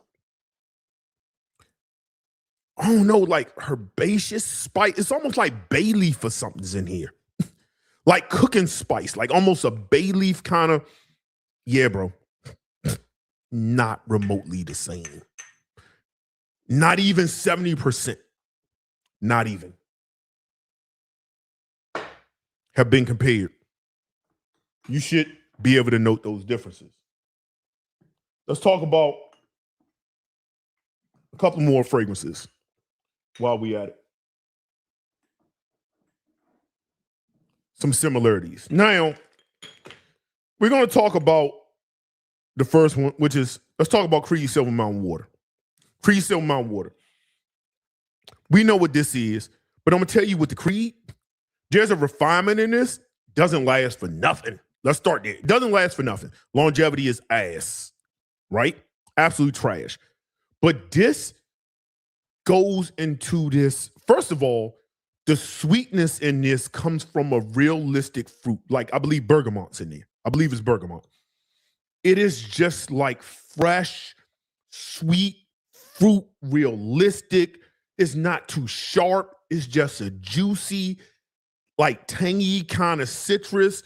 I don't know, like herbaceous spice. It's almost like bay leaf or something's in here. Like cooking spice, like almost a bay leaf kind of. Yeah, bro. Not remotely the same. Not even 70%. Not even. Have been compared. You should be able to note those differences. Let's talk about a couple more fragrances while we at it. Some similarities. Now, we're going to talk about the first one, which is, let's talk about Creed Silver Mountain Water. Creed Silver Mountain Water. We know what this is, but I'm going to tell you what the Creed, there's a refinement in this, doesn't last for nothing. Let's start there. It doesn't last for nothing. Longevity is ass, right? Absolute trash. But this goes into this, first of all, the sweetness in this comes from a realistic fruit. Like, I believe bergamont's in there. I believe it's bergamot. It is just like fresh, sweet fruit, realistic. It's not too sharp. It's just a juicy, like tangy kind of citrus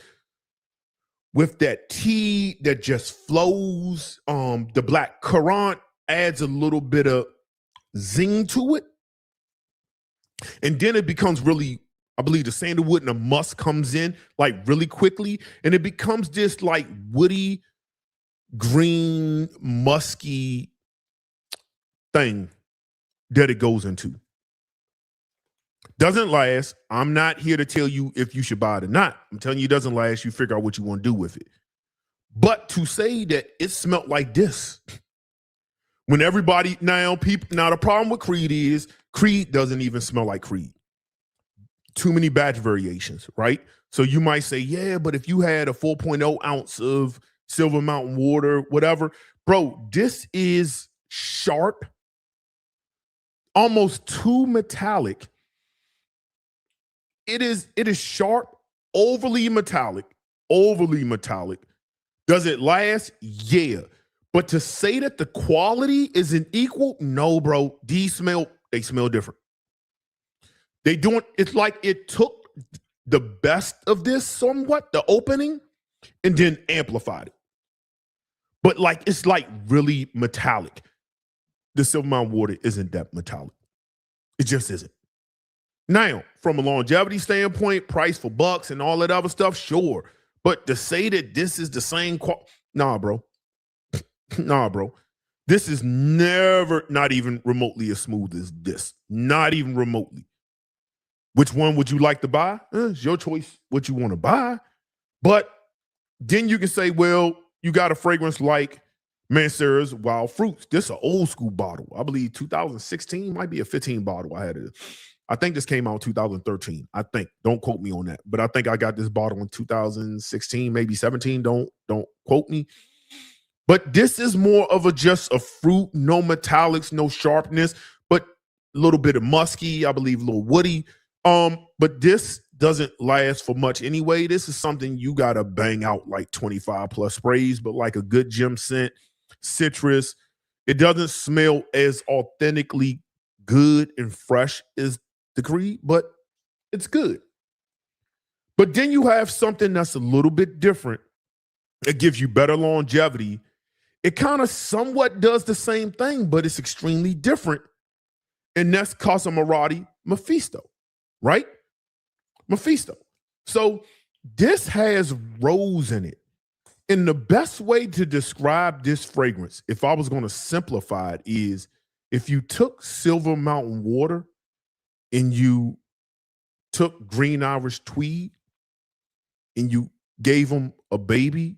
with that tea that just flows. The black currant adds a little bit of zing to it. And then it becomes really, I believe the sandalwood and the musk comes in like really quickly. And it becomes this like woody, green, musky thing that it goes into. Doesn't last. I'm not here to tell you if you should buy it or not. I'm telling you it doesn't last. You figure out what you want to do with it. But to say that it smelled like this, when everybody now the problem with Creed is Creed doesn't even smell like Creed. Too many batch variations, right? So you might say, yeah, but if you had a 4.0 ounce of Silver Mountain Water, whatever, bro, this is sharp, almost too metallic. It is sharp, overly metallic. Does it last? Yeah. But to say that the quality isn't equal, no, bro. They smell different. It's like it took the best of this somewhat, the opening, and then amplified it. But like it's like really metallic. The Silver Mountain Water isn't that metallic. It just isn't. Now, from a longevity standpoint, price for bucks and all that other stuff, sure. But to say that this is the same nah, bro. Nah, bro. This is never, not even remotely as smooth as this. Not even remotely. Which one would you like to buy? It's your choice what you want to buy. But then you can say, well, you got a fragrance like Mancera's Wild Fruits. This is an old school bottle. I believe 2016 might be a 15 bottle. I think this came out in 2013. I think. Don't quote me on that. But I think I got this bottle in 2016, maybe 17. Don't quote me. But this is more of just a fruit, no metallics, no sharpness, but a little bit of musky, I believe a little woody. But this doesn't last for much anyway. This is something you gotta bang out like 25 plus sprays, but like a good gem scent, citrus. It doesn't smell as authentically good and fresh as the Creed, but it's good. But then you have something that's a little bit different. It gives you better longevity. It kind of somewhat does the same thing, but it's extremely different. And that's Casa Marati Mephisto, right? Mephisto. So this has rose in it. And the best way to describe this fragrance, if I was going to simplify it, is if you took Silver Mountain Water and you took Green Irish Tweed and you gave them a baby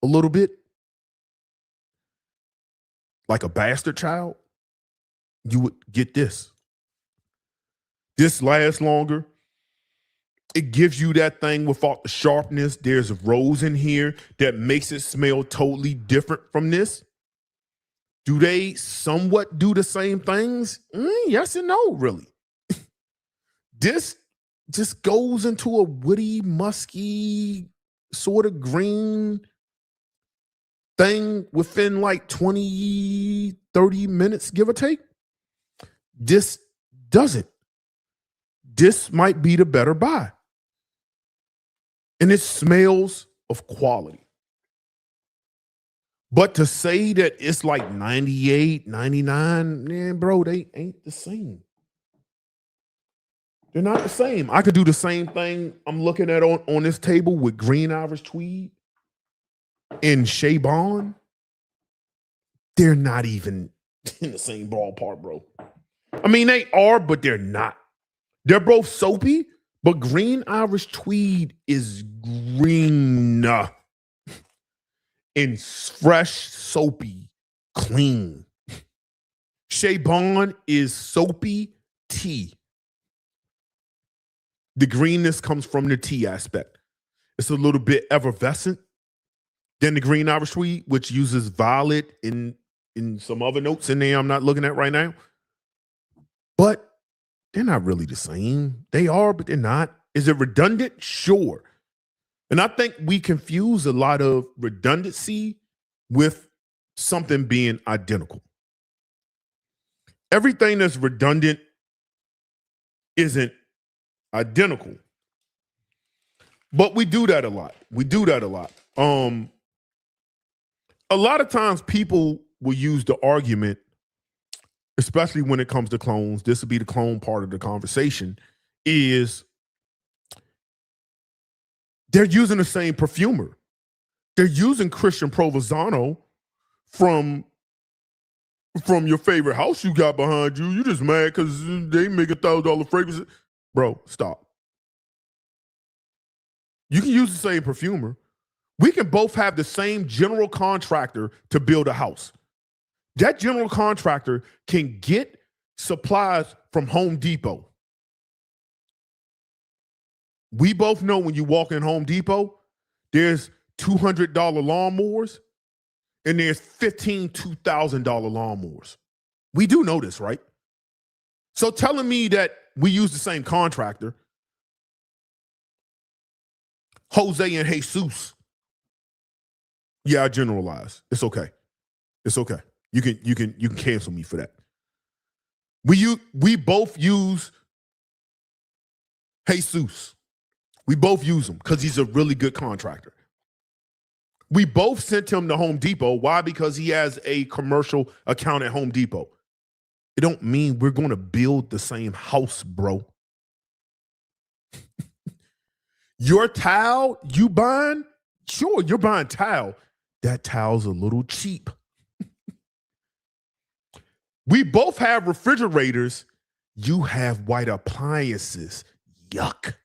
a little bit, like a bastard child, you would get this. This lasts longer. It gives you that thing without the sharpness. There's a rose in here that makes it smell totally different from this. Do they somewhat do the same things? Yes and no, really. This just goes into a woody, musky, sort of green thing within like 20, 30 minutes, give or take. This doesn't. This might be the better buy. And it smells of quality. But to say that it's like 98, 99, man, bro, they ain't the same. They're not the same. I could do the same thing I'm looking at on this table with Green Irish Tweed and Shea Bond. They're not even in the same ballpark, bro. I mean, they are, but they're not. They're both soapy, but Green Irish Tweed is green and fresh, soapy, clean. Shea Bond is soapy tea. The greenness comes from the tea aspect. It's a little bit effervescent than the Green Irish Tweed, which uses violet in some other notes in there I'm not looking at right now. But they're not really the same. They are, but they're not. Is it redundant? Sure. And I think we confuse a lot of redundancy with something being identical. Everything that's redundant isn't identical. But we do that a lot. A lot of times people will use the argument, especially when it comes to clones, this will be the clone part of the conversation, is they're using the same perfumer. They're using Christian Provenzano from your favorite house you got behind you. You just mad because they make $1,000 fragrances. Bro, stop. You can use the same perfumer. We can both have the same general contractor to build a house. That general contractor can get supplies from Home Depot. We both know when you walk in Home Depot, there's $200 lawnmowers and there's $2,000 lawnmowers. We do know this, right? So telling me that we use the same contractor, Jose and Jesus. Yeah, I generalize. It's okay. It's okay. You can cancel me for that. We both use Jesus. We both use him because he's a really good contractor. We both sent him to Home Depot. Why? Because he has a commercial account at Home Depot. It don't mean we're going to build the same house, bro. Your towel you buying, sure, you're buying towel. That towel's a little cheap. We both have refrigerators. You have white appliances. Yuck.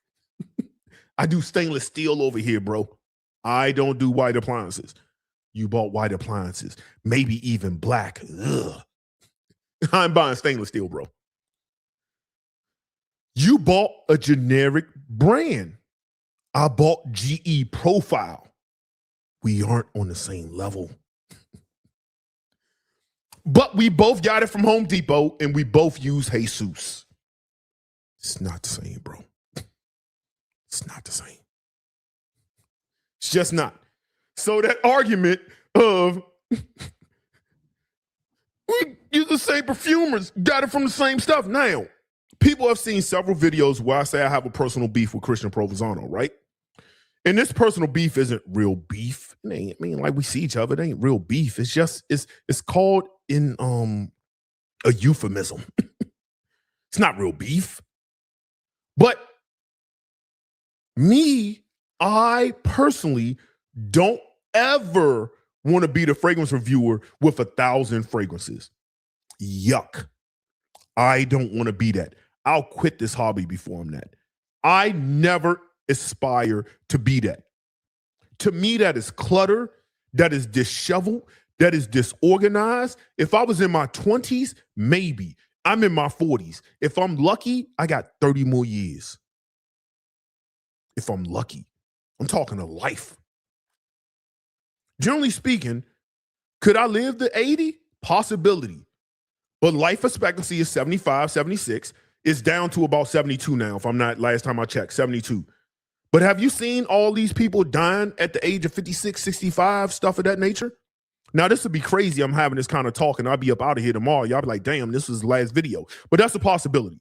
I do stainless steel over here, bro. I don't do white appliances. You bought white appliances, maybe even black. Ugh. I'm buying stainless steel, bro. You bought a generic brand. I bought GE Profile. We aren't on the same level. But we both got it from Home Depot and we both use Jesus. It's not the same, bro. It's not the same. It's just not. So that argument of we use the same perfumers, got it from the same stuff. Now, people have seen several videos where I say I have a personal beef with Christian Provenzano, right? And this personal beef isn't real beef. It ain't, I mean, like we see each other, it ain't real beef. It's just, it's called in a euphemism. It's not real beef. But me, I personally don't ever want to be the fragrance reviewer with 1,000 fragrances. Yuck. I don't want to be that. I'll quit this hobby before I'm that. I never aspire to be that. To me, that is clutter, that is disheveled, that is disorganized. If I was in my 20s, maybe. I'm in my 40s. If I'm lucky, I got 30 more years. If I'm lucky. I'm talking a life. Generally speaking, could I live to 80? Possibility. But life expectancy is 75, 76. It's down to about 72 now, if I'm not, last time I checked, 72. But have you seen all these people dying at the age of 56, 65, stuff of that nature? Now, this would be crazy. I'm having this kind of talk and I'll be up out of here tomorrow. Y'all be like, damn, this was the last video. But that's a possibility.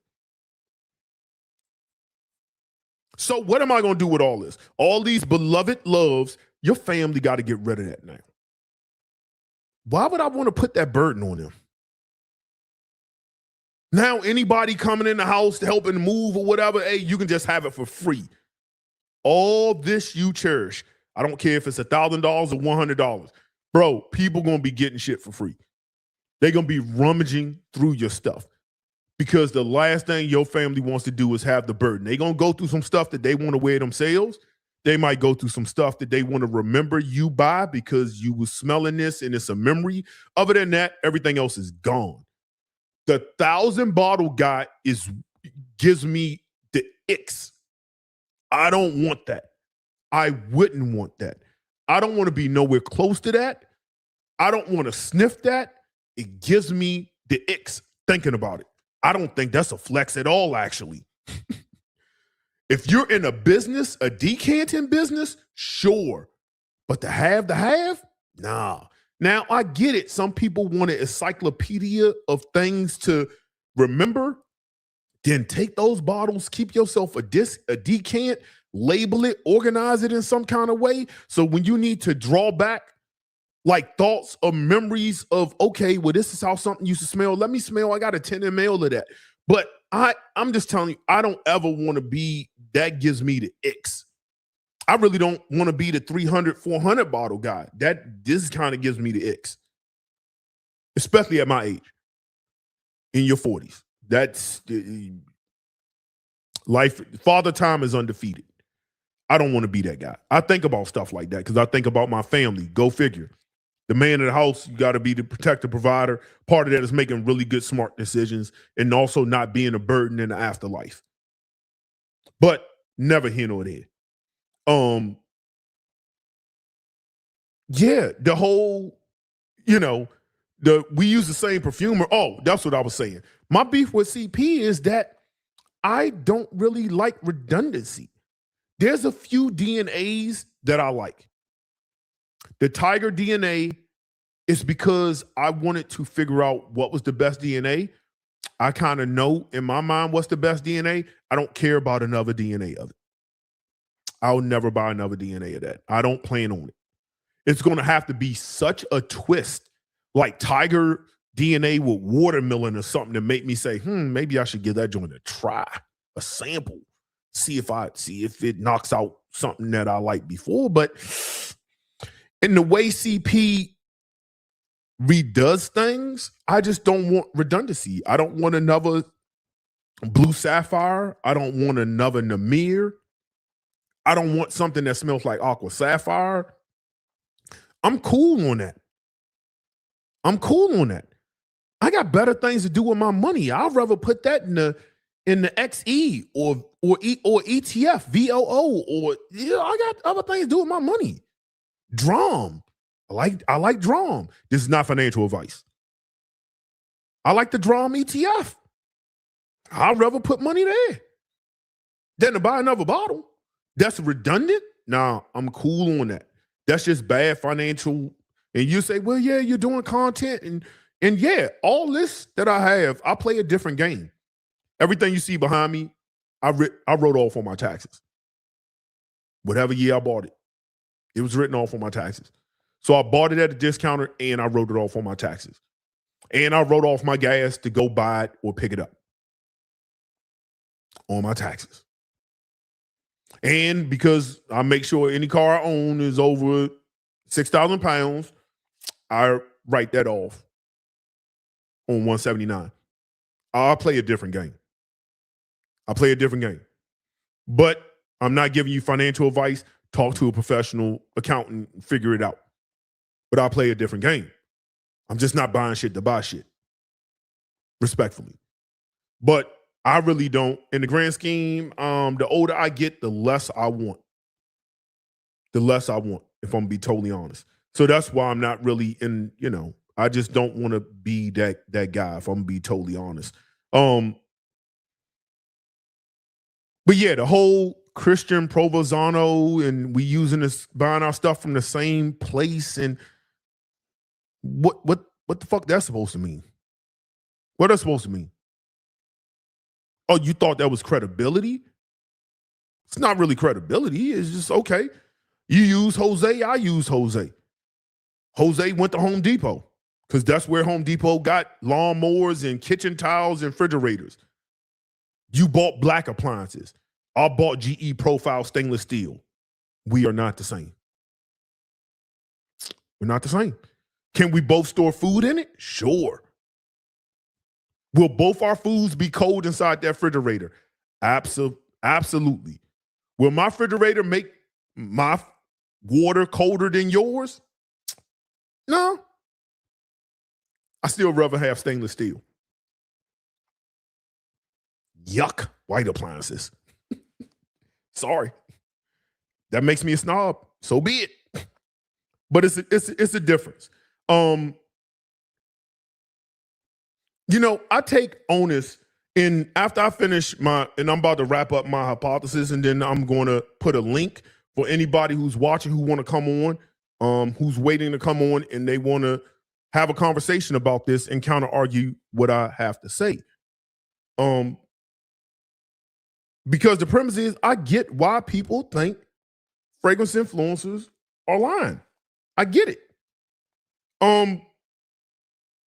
So what am I going to do with all this? All these beloved loves, your family got to get rid of that now. Why would I want to put that burden on them? Now, anybody coming in the house to helping move or whatever, hey, you can just have it for free. All this you cherish. I don't care if it's $1,000 or $100. Bro, people going to be getting shit for free. They're going to be rummaging through your stuff because the last thing your family wants to do is have the burden. They're going to go through some stuff that they want to wear themselves. They might go through some stuff that they want to remember you by because you was smelling this and it's a memory. Other than that, everything else is gone. The 1,000 bottle guy gives me the icks. I don't want that. I wouldn't want that. I don't want to be nowhere close to that. I don't want to sniff that. It gives me the icks thinking about it. I don't think that's a flex at all, actually. If you're in a business, a decanting business, sure. But to have, nah. Now, I get it. Some people want an encyclopedia of things to remember. Then take those bottles, keep yourself a decant, label it, organize it in some kind of way. So when you need to draw back like thoughts or memories of, okay, well, this is how something used to smell. Let me smell. I got a 10 ml of that. But I'm just telling you, I don't ever want to be, that gives me the icks. I really don't want to be the 300, 400 bottle guy. This kind of gives me the icks, especially at my age, in your 40s. That's life. Father Time is undefeated. I don't want to be that guy. I think about stuff like that because I think about my family. Go figure. The man in the house, you got to be the protector, provider. Part of that is making really good, smart decisions and also not being a burden in the afterlife. But never here nor there. Yeah, the whole, we use the same perfumer. Oh, that's what I was saying. My beef with CP is that I don't really like redundancy. There's a few DNAs that I like. The Tiger DNA is because I wanted to figure out what was the best DNA. I kind of know in my mind what's the best DNA. I don't care about another DNA of it. I'll never buy another DNA of that. I don't plan on it. It's going to have to be such a twist, like tiger DNA with watermelon or something, to make me say, maybe I should give that joint a try, a sample, see if it knocks out something that I liked before. But in the way CP redoes things, I just don't want redundancy. I don't want another Blue Sapphire. I don't want another Namir. I don't want something that smells like Aqua Sapphire. I'm cool on that. I got better things to do with my money. I'd rather put that in the XE or ETF, VOO, or I got other things to do with my money. Drum. I like Drum. This is not financial advice. I like the Drum ETF. I'd rather put money there than to buy another bottle. That's redundant. Nah, I'm cool on that. That's just bad financial. And you say, well, yeah, you're doing content. And yeah, all this that I have, I play a different game. Everything you see behind me, I wrote off on my taxes. Whatever year I bought it, it was written off on my taxes. So I bought it at a discounter and I wrote it off on my taxes. And I wrote off my gas to go buy it or pick it up on my taxes. And because I make sure any car I own is over 6,000 pounds, I write that off on 179. I'll play a different game. But I'm not giving you financial advice. Talk to a professional accountant and figure it out. But I'll play a different game. I'm just not buying shit to buy shit. Respectfully. But I really don't. In the grand scheme, the older I get, the less I want. If I'm going to be totally honest. So that's why I'm not really in, I just don't want to be that guy, if I'm going to be totally honest. But yeah, the whole Christian Provenzano and we using this, buying our stuff from the same place, and what the fuck that's supposed to mean? What that's supposed to mean? Oh, you thought that was credibility? It's not really credibility. It's just, okay, you use Jose, I use Jose. Jose went to Home Depot because that's where Home Depot got lawnmowers and kitchen tiles and refrigerators. You bought black appliances. I bought GE Profile stainless steel. We are not the same. We're not the same. Can we both store food in it? Sure. Will both our foods be cold inside that refrigerator? Absolutely. Will my refrigerator make my water colder than yours? No. I still rather have stainless steel. Yuck, white appliances. Sorry. That makes me a snob. So be it. But it's a difference. I take onus in after I finish and I'm about to wrap up my hypothesis, and then I'm going to put a link for anybody who's watching, who want to come on, who's waiting to come on, and they want to have a conversation about this and counter argue what I have to say. Because the premise is, I get why people think fragrance influencers are lying. I get it.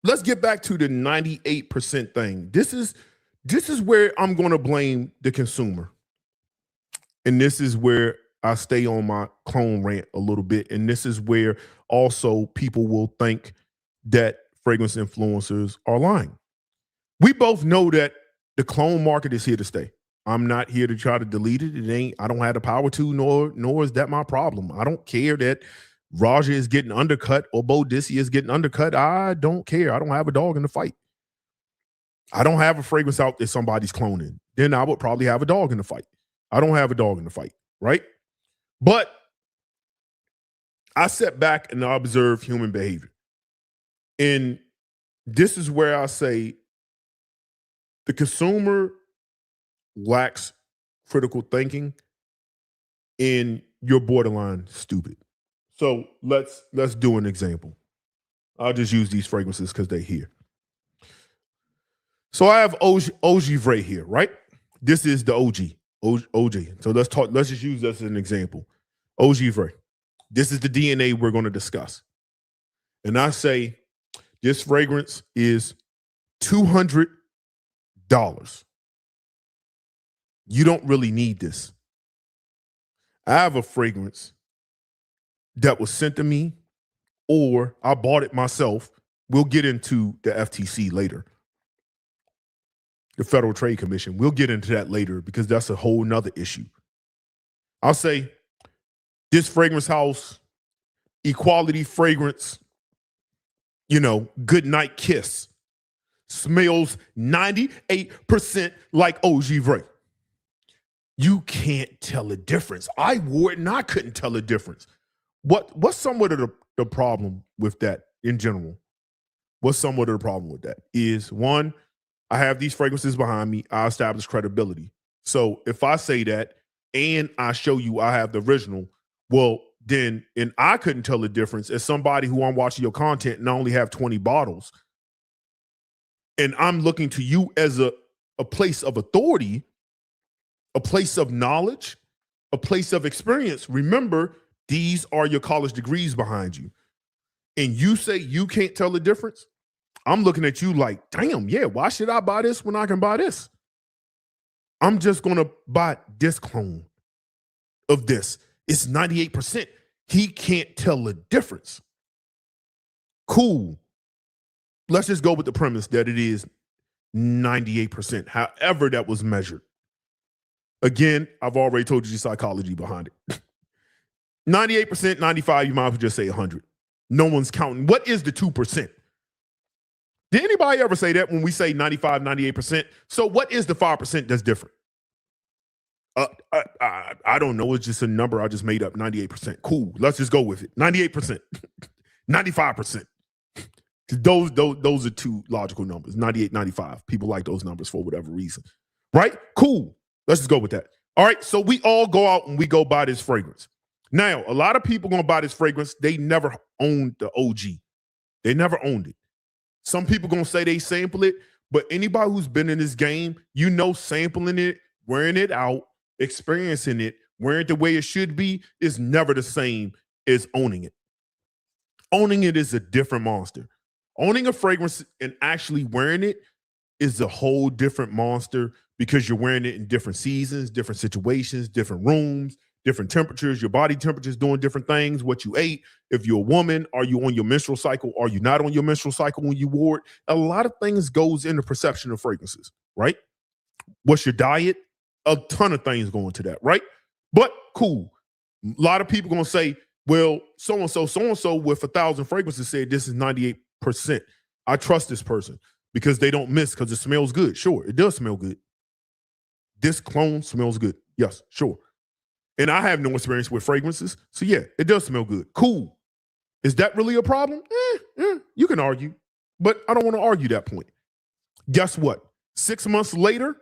Let's get back to the 98% thing. This is where I'm going to blame the consumer. And this is where I stay on my clone rant a little bit. And this is where also people will think that fragrance influencers are lying. We both know that the clone market is here to stay. I'm not here to try to delete it. I don't have the power to, nor is that my problem. I don't care that Raja is getting undercut or Bo Dissy is getting undercut. I don't care. I don't have a dog in the fight. I don't have a fragrance out that somebody's cloning. Then I would probably have a dog in the fight. I don't have a dog in the fight, right? But I sit back and I observe human behavior. And this is where I say the consumer lacks critical thinking and you're borderline stupid. So let's do an example. I'll just use these fragrances because they're here. So I have Ogivray here, right? This is the OG. So let's just use this as an example. Ogivray. This is the DNA we're going to discuss. And I say this fragrance is $200. You don't really need this. I have a fragrance that was sent to me, or I bought it myself. We'll get into the FTC later. The Federal Trade Commission. We'll get into that later because that's a whole nother issue. I'll say this fragrance house, equality fragrance, good night kiss, smells 98% like Ogivray. You can't tell a difference. I wore it and I couldn't tell a difference. What's somewhat of the problem with that in general? What's somewhat of the problem with that is, one, I have these fragrances behind me. I establish credibility. So if I say that and I show you I have the original, well, then, and I couldn't tell the difference as somebody who I'm watching your content and I only have 20 bottles, and I'm looking to you as a place of authority, a place of knowledge, a place of experience. Remember, these are your college degrees behind you. And you say you can't tell the difference? I'm looking at you like, damn, yeah, why should I buy this when I can buy this? I'm just going to buy this clone of this. It's 98%. He can't tell the difference. Cool. Let's just go with the premise that it is 98%, however that was measured. Again, I've already told you the psychology behind it. 98%, 95, you might as well just say 100. No one's counting. What is the 2%? Did anybody ever say that when we say 95, 98%? So what is the 5% that's different? I don't know. It's just a number I just made up, 98%. Cool. Let's just go with it. 98%, 95%. Those are two logical numbers, 98, 95. People like those numbers for whatever reason, right? Cool. Let's just go with that. All right, so we all go out and we go buy this fragrance. Now, a lot of people going to buy this fragrance, they never owned the OG. They never owned it. Some people going to say they sample it, but anybody who's been in this game, sampling it, wearing it out, experiencing it, wearing it the way it should be is never the same as owning it. Owning it is a different monster. Owning a fragrance and actually wearing it is a whole different monster because you're wearing it in different seasons, different situations, different rooms, different temperatures. Your body temperature is doing different things. What you ate. If you're a woman, are you on your menstrual cycle? Are you not on your menstrual cycle when you wore it? A lot of things goes into perception of fragrances, right? What's your diet? A ton of things go into that, right? But cool. A lot of people going to say, well, so-and-so with 1,000 fragrances said this is 98%. I trust this person because they don't miss because it smells good. Sure, it does smell good. This clone smells good. Yes, sure. And I have no experience with fragrances. So yeah, it does smell good. Cool. Is that really a problem? You can argue, but I don't want to argue that point. Guess what? 6 months later,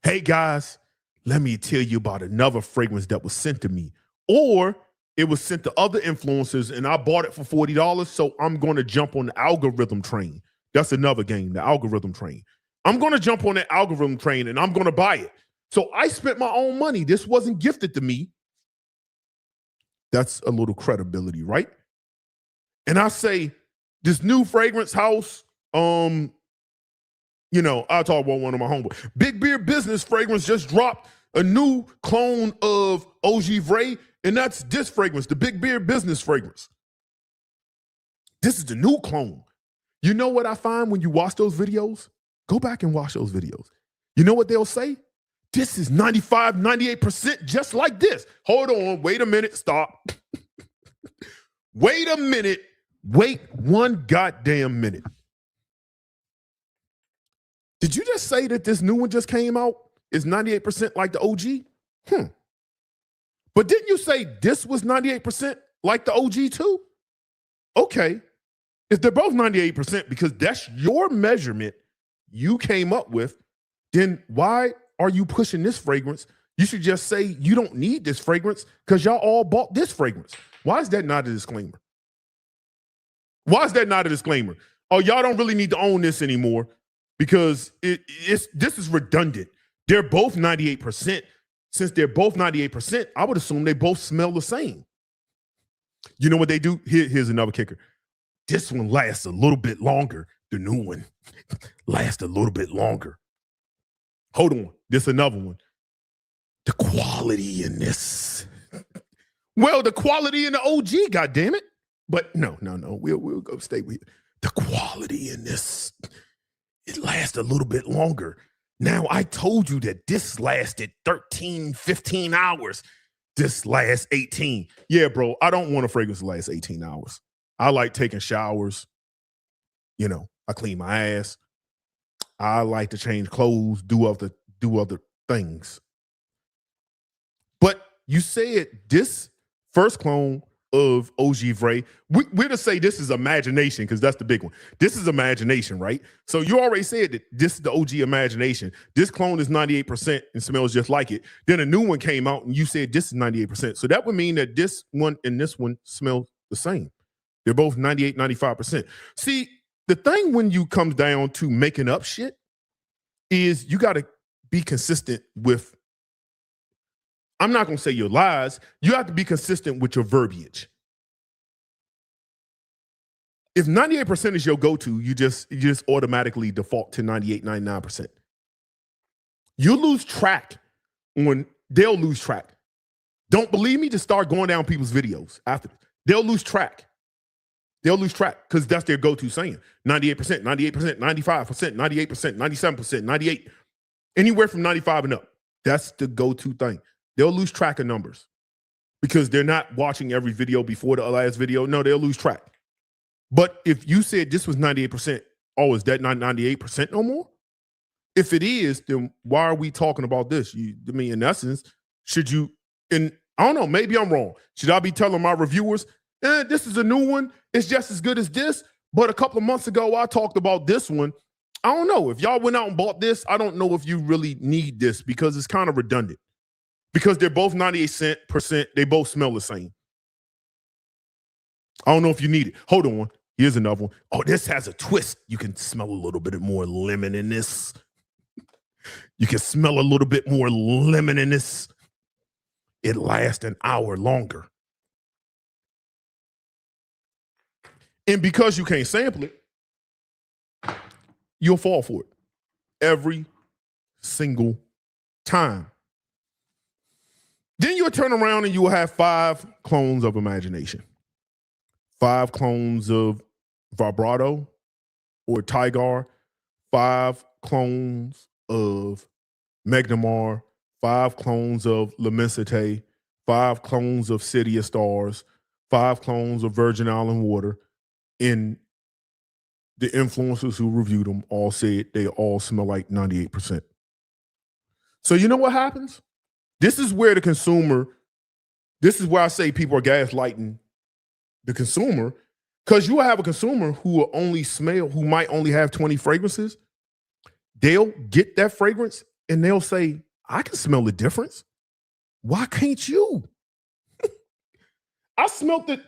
hey guys, let me tell you about another fragrance that was sent to me. Or it was sent to other influencers and I bought it for $40. So I'm going to jump on the algorithm train. That's another game, the algorithm train. I'm going to jump on that algorithm train and I'm going to buy it. So I spent my own money. This wasn't gifted to me. That's a little credibility, right? And I say, this new fragrance house, I'll talk about one of my homeboys. Big Beer Business Fragrance just dropped a new clone of Ogivray, and that's this fragrance, the Big Beer Business Fragrance. This is the new clone. You know what I find when you watch those videos? Go back and watch those videos. You know what they'll say? This is 95, 98% just like this. Hold on. Wait a minute. Stop. Wait a minute. Wait one goddamn minute. Did you just say that this new one just came out is 98% like the OG? But didn't you say this was 98% like the OG too? Okay. If they're both 98% because that's your measurement you came up with, then why are you pushing this fragrance? You should just say you don't need this fragrance because y'all all bought this fragrance. Why is that not a disclaimer? Why is that not a disclaimer? Oh, y'all don't really need to own this anymore. because this is redundant. They're both 98%. Since they're both 98%, I would assume they both smell the same. You know what they do? Here's another kicker. This one lasts a little bit longer. The new one lasts a little bit longer. Hold on. This another one. The quality in this. Well, the quality in the OG, goddammit. But no. We'll go stay with the quality in this. It lasts a little bit longer. Now, I told you that this lasted 13, 15 hours. This lasts 18. Yeah, bro, I don't want a fragrance to last 18 hours. I like taking showers. You know, I clean my ass. I like to change clothes, do other things. But you said this first clone of OG Vray, we're to say this is imagination because that's the big one. This is imagination, right? So you already said that this is the OG imagination. This clone is 98% and smells just like it. Then a new one came out and you said this is 98%. So that would mean that this one and this one smell the same. They're both 98, 95%. See, the thing when you come down to making up shit is you got to be consistent with, I'm not going to say your lies. You have to be consistent with your verbiage. If 98% is your go-to, you just automatically default to 98, 99%. You lose track when they'll lose track. Don't believe me? Just start going down people's videos after. They'll lose track. They'll lose track because that's their go-to saying. 98%, 98%, 95%, 98%, 97%, 98. Anywhere from 95 and up. That's the go-to thing. They'll lose track of numbers because they're not watching every video before the last video. No, they'll lose track. But if you said this was 98%, oh, is that not 98% no more? If it is, then why are we talking about this? I mean, in essence, should you, and I don't know, maybe I'm wrong. Should I be telling my reviewers, this is a new one, it's just as good as this, but a couple of months ago, I talked about this one. I don't know. If y'all went out and bought this, I don't know if you really need this because it's kind of redundant. Because they're both 98%, they both smell the same. I don't know if you need it. Hold on. Here's another one. Oh, this has a twist. You can smell a little bit more lemon in this. You can smell a little bit more lemon in this. It lasts an hour longer. And because you can't sample it, you'll fall for it every single time. Then you'll turn around and you will have 5 clones of imagination. 5 clones of vibrato or Tigar. 5 clones of Magnamar. 5 clones of Lemensité. 5 clones of City of Stars. 5 clones of Virgin Island Water. And the influencers who reviewed them all said they all smell like 98%. So you know what happens? This is where the consumer, this is where I say people are gaslighting the consumer, because you will have a consumer who will only smell, who might only have 20 fragrances. They'll get that fragrance and they'll say, I can smell the difference. Why can't you? I smelled it.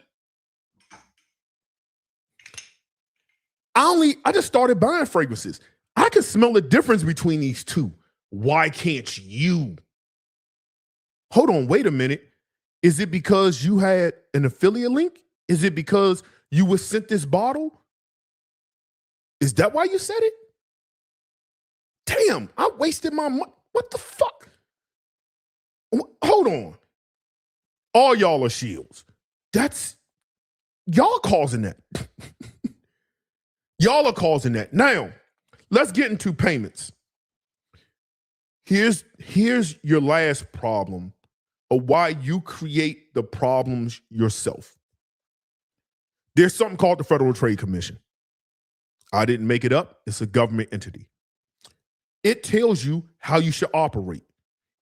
I just started buying fragrances. I can smell the difference between these two. Why can't you? Hold on, wait a minute. Is it because you had an affiliate link? Is it because you were sent this bottle? Is that why you said it? Damn, I wasted my money. What the fuck? Hold on. All y'all are shields. That's, y'all causing that. Y'all are causing that. Now, let's get into payments. Here's your last problem of why you create the problems yourself. There's something called the Federal Trade Commission. I didn't make it up. It's a government entity. It tells you how you should operate.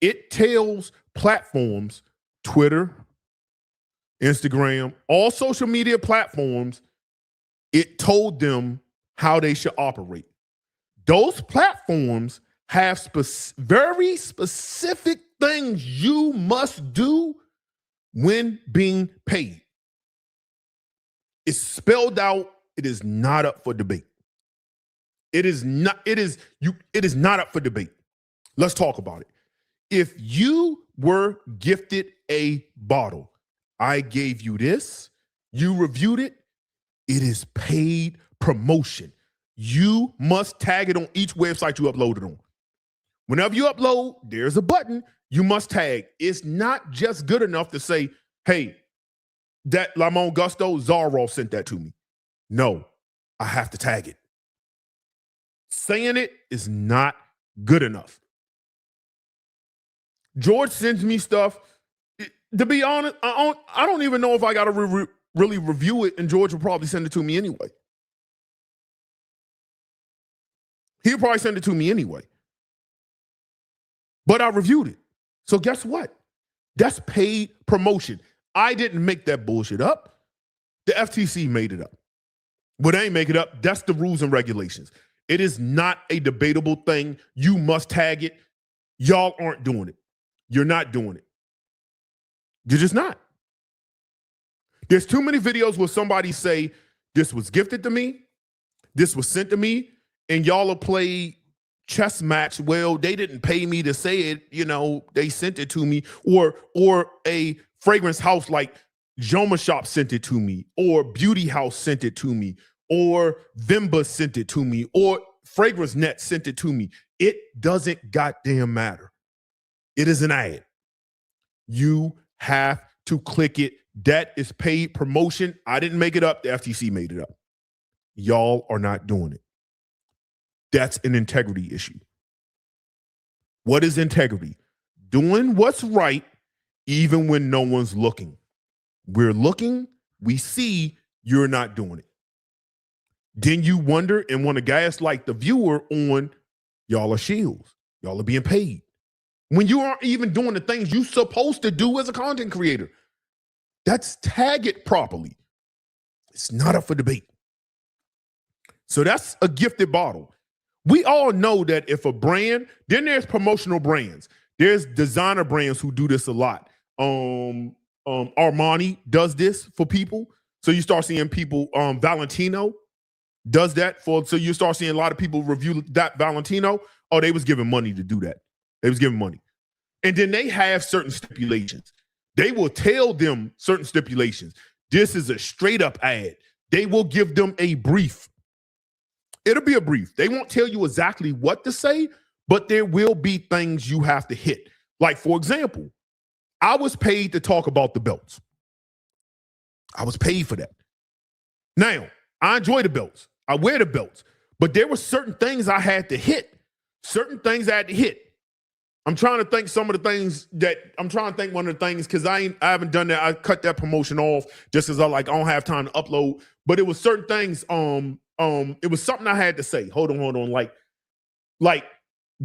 It tells platforms, Twitter, Instagram, all social media platforms, it told them how they should operate. Those platforms have very specific things you must do when being paid. It's spelled out. It is not up for debate. It is not up for debate. Let's talk about it. If you were gifted a bottle, I gave you this, you reviewed it, it is paid promotion. You must tag it on each website you upload it on. Whenever you upload, there's a button you must tag. It's not just good enough to say, hey, that Lamont Gusto, Zaro sent that to me. No, I have to tag it. Saying it is not good enough. George sends me stuff. To be honest, I don't even know if I got to really review it, and George will probably send it to me anyway. He'll probably send it to me anyway. But I reviewed it. So guess what? That's paid promotion. I didn't make that bullshit up. The FTC made it up. But they ain't make it up. That's the rules and regulations. It is not a debatable thing. You must tag it. Y'all aren't doing it. You're not doing it. You're just not. There's too many videos where somebody say, this was gifted to me, this was sent to me, and y'all will play chess match. Well, they didn't pay me to say it, they sent it to me. Or a fragrance house like Joma Shop sent it to me, or Beauty House sent it to me, or Vimba sent it to me, or Fragrance Net sent it to me. It doesn't goddamn matter. It is an ad. You have to click it. That is paid promotion. I didn't make it up. The FTC made it up. Y'all are not doing it. That's an integrity issue. What is integrity? Doing what's right even when no one's looking. We're looking, we see you're not doing it. Then you wonder and want to gaslight the viewer on y'all are shields. Y'all are being paid. When you aren't even doing the things you're supposed to do as a content creator. That's tag it properly. It's not up for debate. So that's a gifted bottle. We all know that if a brand, then there's promotional brands. There's designer brands who do this a lot. Armani does this for people. So you start seeing people, Valentino does that so you start seeing a lot of people review that Valentino. Oh, they was giving money to do that. They was giving money. And then they have certain stipulations. They will tell them certain stipulations. This is a straight up ad. They will give them a brief. It'll be a brief. They won't tell you exactly what to say, but there will be things you have to hit. Like, for example, I was paid to talk about the belts. I was paid for that. Now, I enjoy the belts. I wear the belts. But there were certain things I had to hit. Certain things I had to hit. I'm trying to think one of the things, because I haven't done that. I cut that promotion off just because I don't have time to upload. But it was certain things, it was something I had to say. Hold on. Like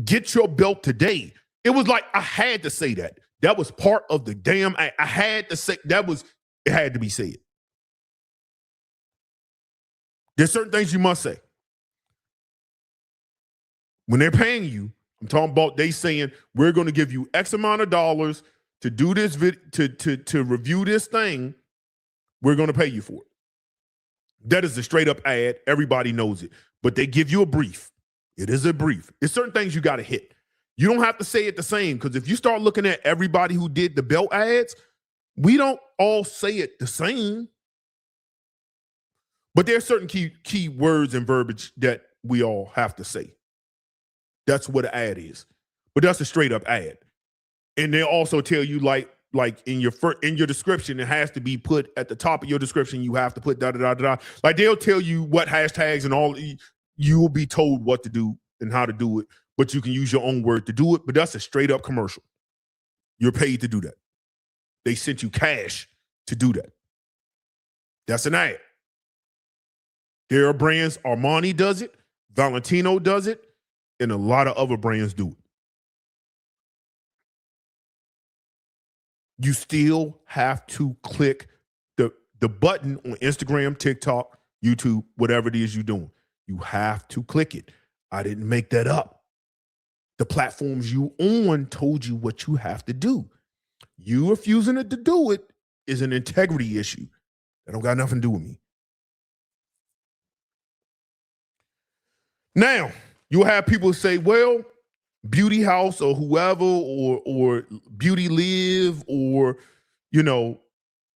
get your belt today. It was like I had to say that. That was part of the damn act. I had to say it had to be said. There's certain things you must say. When they're paying you, I'm talking about they saying, we're going to give you X amount of dollars to do this, to review this thing. We're going to pay you for it. That is a straight up ad. Everybody knows it. But they give you a brief. It is a brief. It's certain things you got to hit. You don't have to say it the same, because if you start looking at everybody who did the belt ads, we don't all say it the same. But there's certain key words and verbiage that we all have to say. That's what an ad is. But that's a straight up ad. And they'll also tell you like in your description, it has to be put at the top of your description. You have to put da-da-da-da-da. Like they'll tell you what hashtags and all. You will be told what to do and how to do it, but you can use your own word to do it. But that's a straight up commercial. You're paid to do that. They sent you cash to do that. That's an ad. There are brands, Armani does it, Valentino does it, and a lot of other brands do it. You still have to click the button on Instagram, TikTok, YouTube, whatever it is you're doing. You have to click it. I didn't make that up. The platforms you on told you what you have to do. You refusing to do it is an integrity issue. That don't got nothing to do with me. Now, you'll have people say, well, Beauty House or whoever, or Beauty Live, or,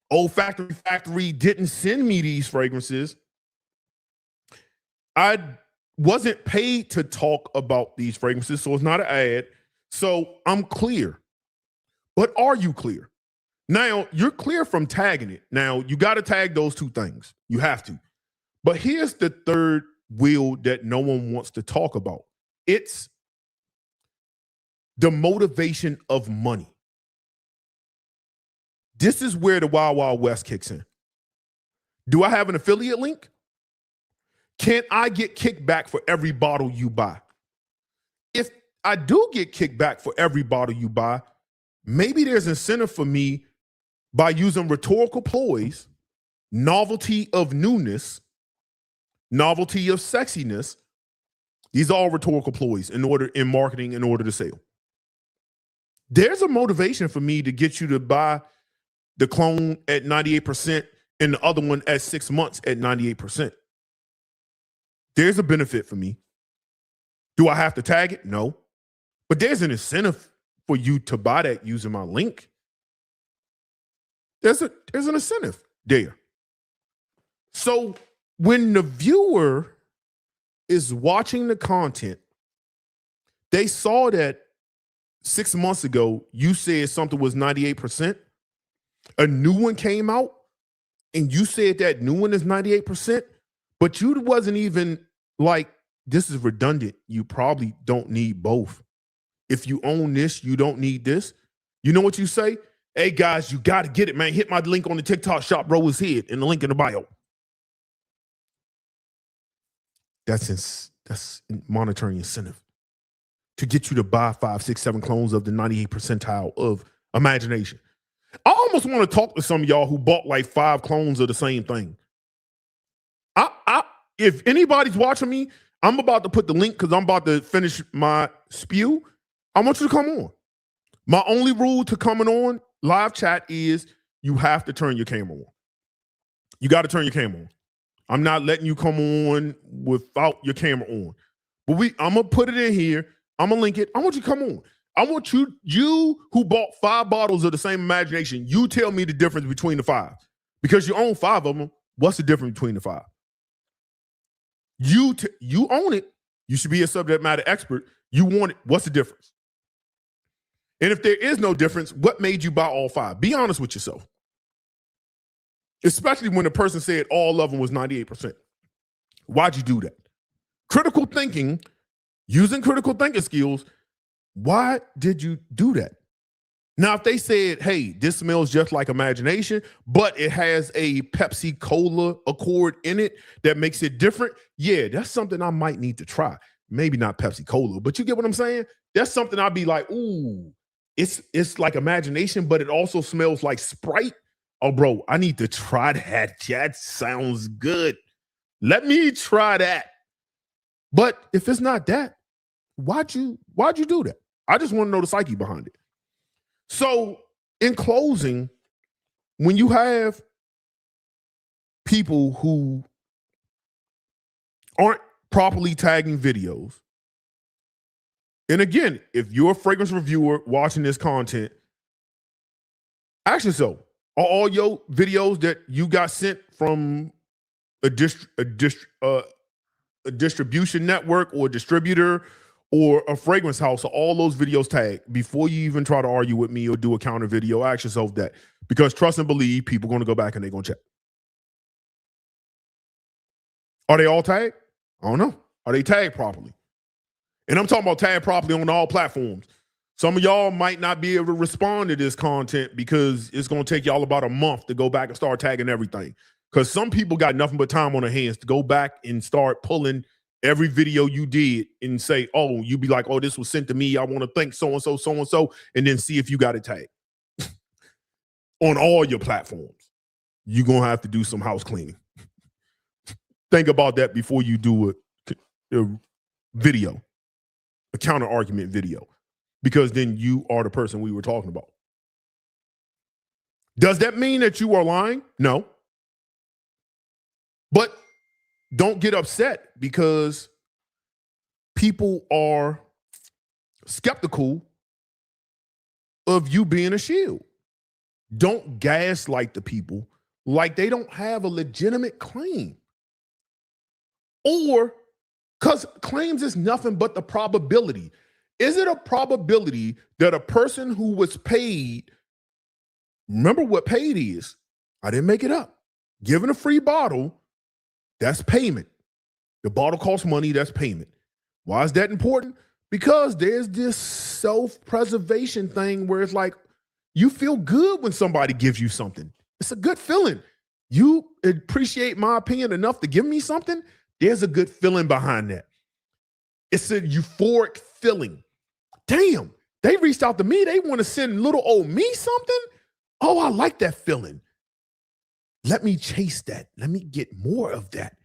Old Factory didn't send me these fragrances. I wasn't paid to talk about these fragrances, so it's not an ad. So I'm clear. But are you clear? Now, you're clear from tagging it. Now, you got to tag those two things. You have to. But here's the third wheel that no one wants to talk about. It's the motivation of money. This is where the Wild Wild West kicks in. Do I have an affiliate link? Can I get kickback for every bottle you buy? If I do get kickback for every bottle you buy, maybe there's incentive for me by using rhetorical ploys, novelty of newness, novelty of sexiness. These are all rhetorical ploys in marketing in order to sell. There's a motivation for me to get you to buy the clone at 98% and the other one at 6 months at 98%. There's a benefit for me. Do I have to tag it? No. But there's an incentive for you to buy that using my link. There's an incentive there. So when the viewer is watching the content, they saw that 6 months ago you said something was 98%. A new one came out and you said that new one is 98%, but you wasn't even like, this is redundant. You probably don't need both. If you own this, you don't need this. You know what you say? Hey guys, you got to get it, man. Hit my link on the TikTok shop, bro. Is here in the link in the bio. That's monetary incentive to get you to buy 5, 6, 7 clones of the 98th percentile of imagination. I almost want to talk to some of y'all who bought like 5 clones of the same thing. If anybody's watching me, I'm about to put the link because I'm about to finish my spew. I want you to come on. My only rule to coming on live chat is you have to turn your camera on. You got to turn your camera on. I'm not letting you come on without your camera on. But I'm going to put it in here. I'm going to link it. I want you to come on. I want you who bought 5 bottles of the same imagination, you tell me the difference between the 5. Because you own 5 of them. What's the difference between the 5? You own it. You should be a subject matter expert. You want it. What's the difference? And if there is no difference, what made you buy all 5? Be honest with yourself. Especially when the person said all of them was 98%. Why'd you do that? Critical thinking, using critical thinking skills, why did you do that? Now, if they said, hey, this smells just like imagination, but it has a Pepsi Cola accord in it that makes it different, yeah, that's something I might need to try. Maybe not Pepsi Cola, but you get what I'm saying? That's something I'd be like, ooh, it's like imagination, but it also smells like Sprite. Oh, bro, I need to try that. That sounds good. Let me try that. But if it's not that, why'd you do that? I just want to know the psyche behind it. So in closing, when you have people who aren't properly tagging videos, and again, if you're a fragrance reviewer watching this content, ask yourself, are all your videos that you got sent from a distribution network or distributor or a fragrance house, are all those videos tagged? Before you even try to argue with me or do a counter video, ask yourself that. Because trust and believe, people are going to go back and they're going to check. Are they all tagged? I don't know. Are they tagged properly? And I'm talking about tagged properly on all platforms. Some of y'all might not be able to respond to this content because it's going to take y'all about a month to go back and start tagging everything. Because some people got nothing but time on their hands to go back and start pulling every video you did and say, oh, you be like, oh, this was sent to me. I want to thank so-and-so, and then see if you got it tagged. On all your platforms, you're going to have to do some house cleaning. Think about that before you do a video, a counter argument video, because then you are the person we were talking about. Does that mean that you are lying? No. But don't get upset because people are skeptical of you being a shield. Don't gaslight the people like they don't have a legitimate claim. Or because claims is nothing but the probability. Is it a probability that a person who was paid, remember what paid is? I didn't make it up. Given a free bottle, that's payment. The bottle costs money, that's payment. Why is that important? Because there's this self-preservation thing where it's like, you feel good when somebody gives you something. It's a good feeling. You appreciate my opinion enough to give me something. There's a good feeling behind that. It's a euphoric feeling. Damn, they reached out to me. They want to send little old me something. Oh, I like that feeling. Let me chase that. Let me get more of that.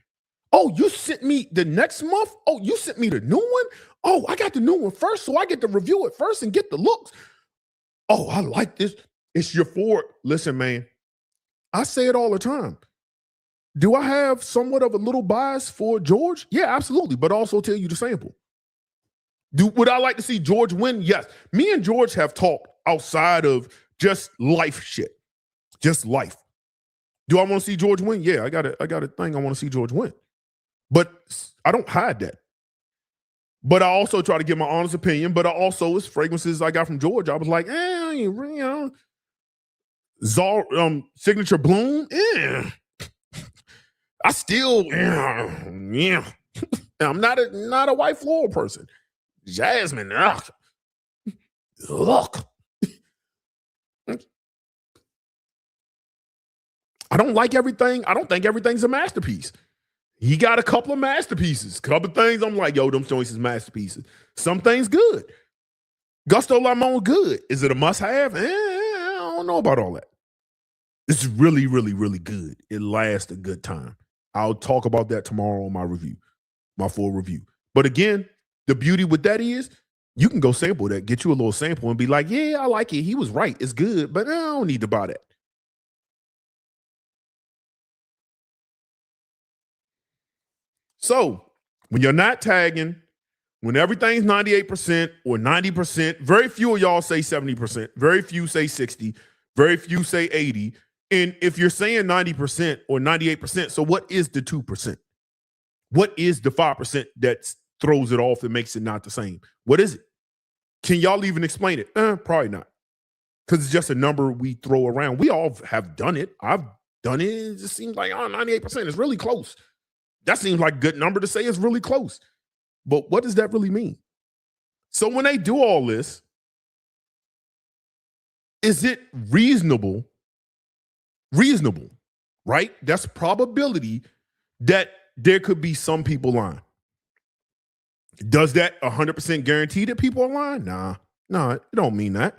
Oh, you sent me the next month? Oh, you sent me the new one? Oh, I got the new one first, so I get to review it first and get the looks. Oh, I like this. It's euphoric. Listen, man, I say it all the time. Do I have somewhat of a little bias for George? Yeah, absolutely, but also tell you the sample. Would I like to see George win? Yes. Me and George have talked outside of just life shit. Just life. Do I want to see George win? Yeah, I got a thing I want to see George win. But I don't hide that. But I also try to give my honest opinion. But I also, it's fragrances I got from George. I was like, Signature Bloom, I still, yeah. I'm not a white floral person. Jasmine, ugh. I don't like everything. I don't think everything's a masterpiece. He got a couple of masterpieces. Couple of things I'm like, yo, them joints is masterpieces. Some things good. Gusto Limon good. Is it a must-have? I don't know about all that. It's really, really, really good. It lasts a good time. I'll talk about that tomorrow on my review, my full review. But again, the beauty with that is you can go sample that, get you a little sample and be like, yeah, I like it. He was right. It's good, but I don't need to buy that. So when you're not tagging, when everything's 98% or 90%, very few of y'all say 70%, very few say 60, very few say 80. And if you're saying 90% or 98%, so what is the 2%? What is the 5% that throws it off and makes it not the same? What is it? Can y'all even explain it? Probably not. Because it's just a number we throw around. We all have done it. I've done it. It just seems like, 98% is really close. That seems like a good number to say it's really close. But what does that really mean? So when they do all this, is it reasonable? Reasonable, right? That's probability that there could be some people lying. Does that 100% guarantee that people are lying? Nah, it don't mean that.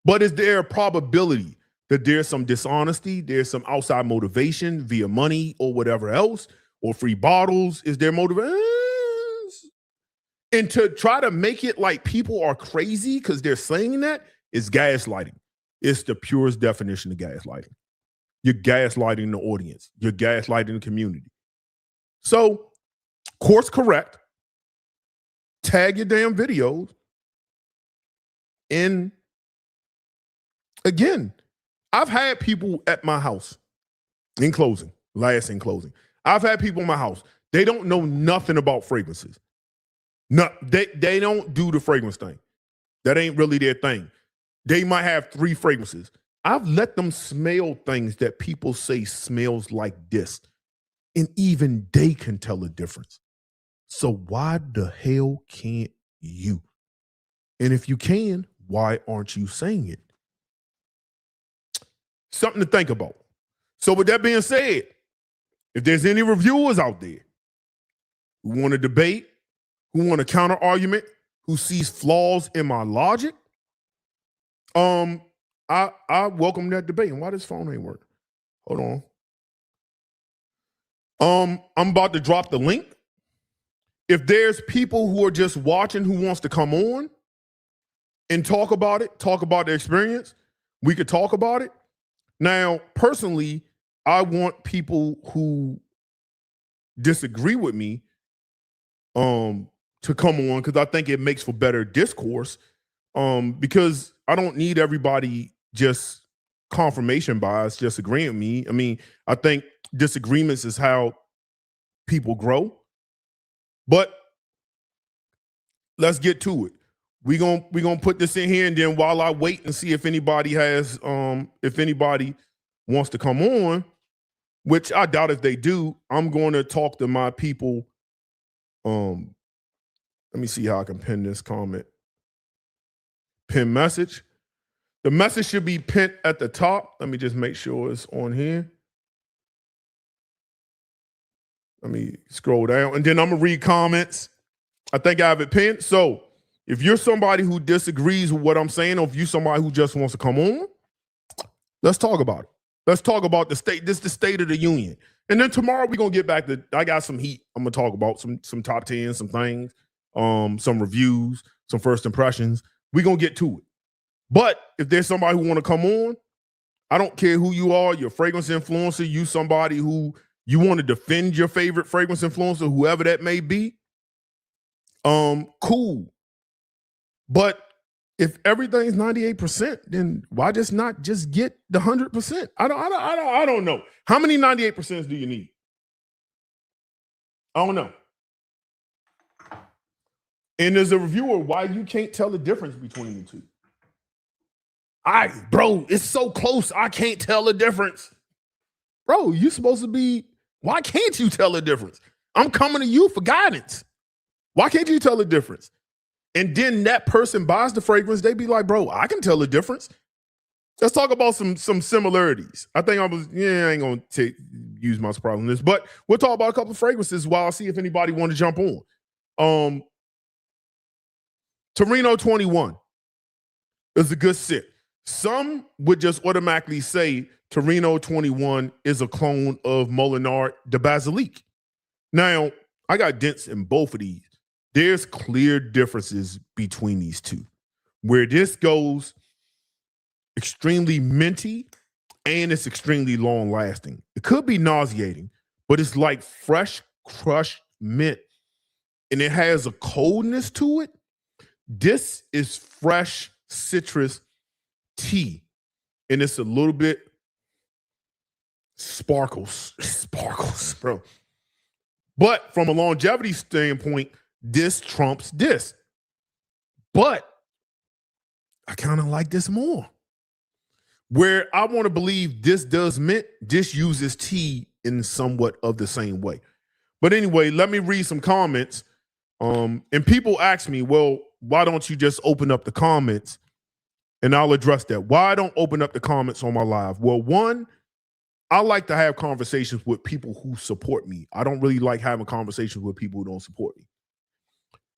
But is there a probability that there's some dishonesty, there's some outside motivation via money or whatever else, or free bottles? Is there motivation? And to try to make it like people are crazy because they're saying that is gaslighting. It's the purest definition of gaslighting. You're gaslighting the audience. You're gaslighting the community. So, course correct. Tag your damn videos. And again, I've had people at my house in closing. I've had people in my house. They don't know nothing about fragrances. No, they don't do the fragrance thing. That ain't really their thing. They might have 3 fragrances. I've let them smell things that people say smells like this. And even they can tell the difference. So why the hell can't you? And if you can, why aren't you saying it? Something to think about. So with that being said, if there's any reviewers out there who want to debate, who want a counter argument, who sees flaws in my logic, I welcome that debate. And why this phone ain't working? Hold on. I'm about to drop the link. If there's people who are just watching who wants to come on and talk about it, talk about their experience, we could talk about it. Now, personally, I want people who disagree with me to to come on because I think it makes for better discourse. Because I don't need everybody just confirmation bias, just agreeing with me. I mean, I think disagreements is how people grow. But let's get to it. We're gonna put this in here, and then while I wait and see if anybody wants to come on, which I doubt if they do, I'm going to talk to my people. Let me see how I can pin this comment. Pin message. The message should be pinned at the top. Let me just make sure it's on here. Let me scroll down, and then I'm gonna read comments. I think I have it pinned. So if you're somebody who disagrees with what I'm saying, or if you're somebody who just wants to come on, let's talk about it. Let's talk about the state. This is the state of the union. And then tomorrow we're gonna get back to, I got some heat. I'm gonna talk about some top 10, some things, some reviews, some first impressions. We're gonna get to it. But if there's somebody who want to come on, I don't care who you are, you're a fragrance influencer, you somebody who you want to defend your favorite fragrance influencer, whoever that may be, cool. But if everything's 98%, then why just not just get the 100%? I don't know. How many 98% do you need? I don't know. And there's a reviewer why you can't tell the difference between the two. Bro, it's so close. I can't tell the difference. Bro, you're supposed to be, why can't you tell the difference? I'm coming to you for guidance. Why can't you tell the difference? And then that person buys the fragrance, they be like, bro, I can tell the difference. Let's talk about some similarities. I think I ain't gonna use my surprise on this, but we'll talk about a couple of fragrances while I see if anybody want to jump on. Torino 21 is a good sit. Some would just automatically say Torino 21 is a clone of Molinard de Basilique. Now, I got dents in both of these. There's clear differences between these two. Where this goes extremely minty and it's extremely long lasting. It could be nauseating, but it's like fresh crushed mint and it has a coldness to it. This is fresh citrus tea and it's a little bit sparkles, bro. But from a longevity standpoint, this trumps this. But I kind of like this more. Where I want to believe this does mint, this uses tea in somewhat of the same way. But anyway, let me read some comments. And people ask me, well, why don't you just open up the comments? And I'll address that. Why I don't open up the comments on my live? Well, one, I like to have conversations with people who support me. I don't really like having conversations with people who don't support me.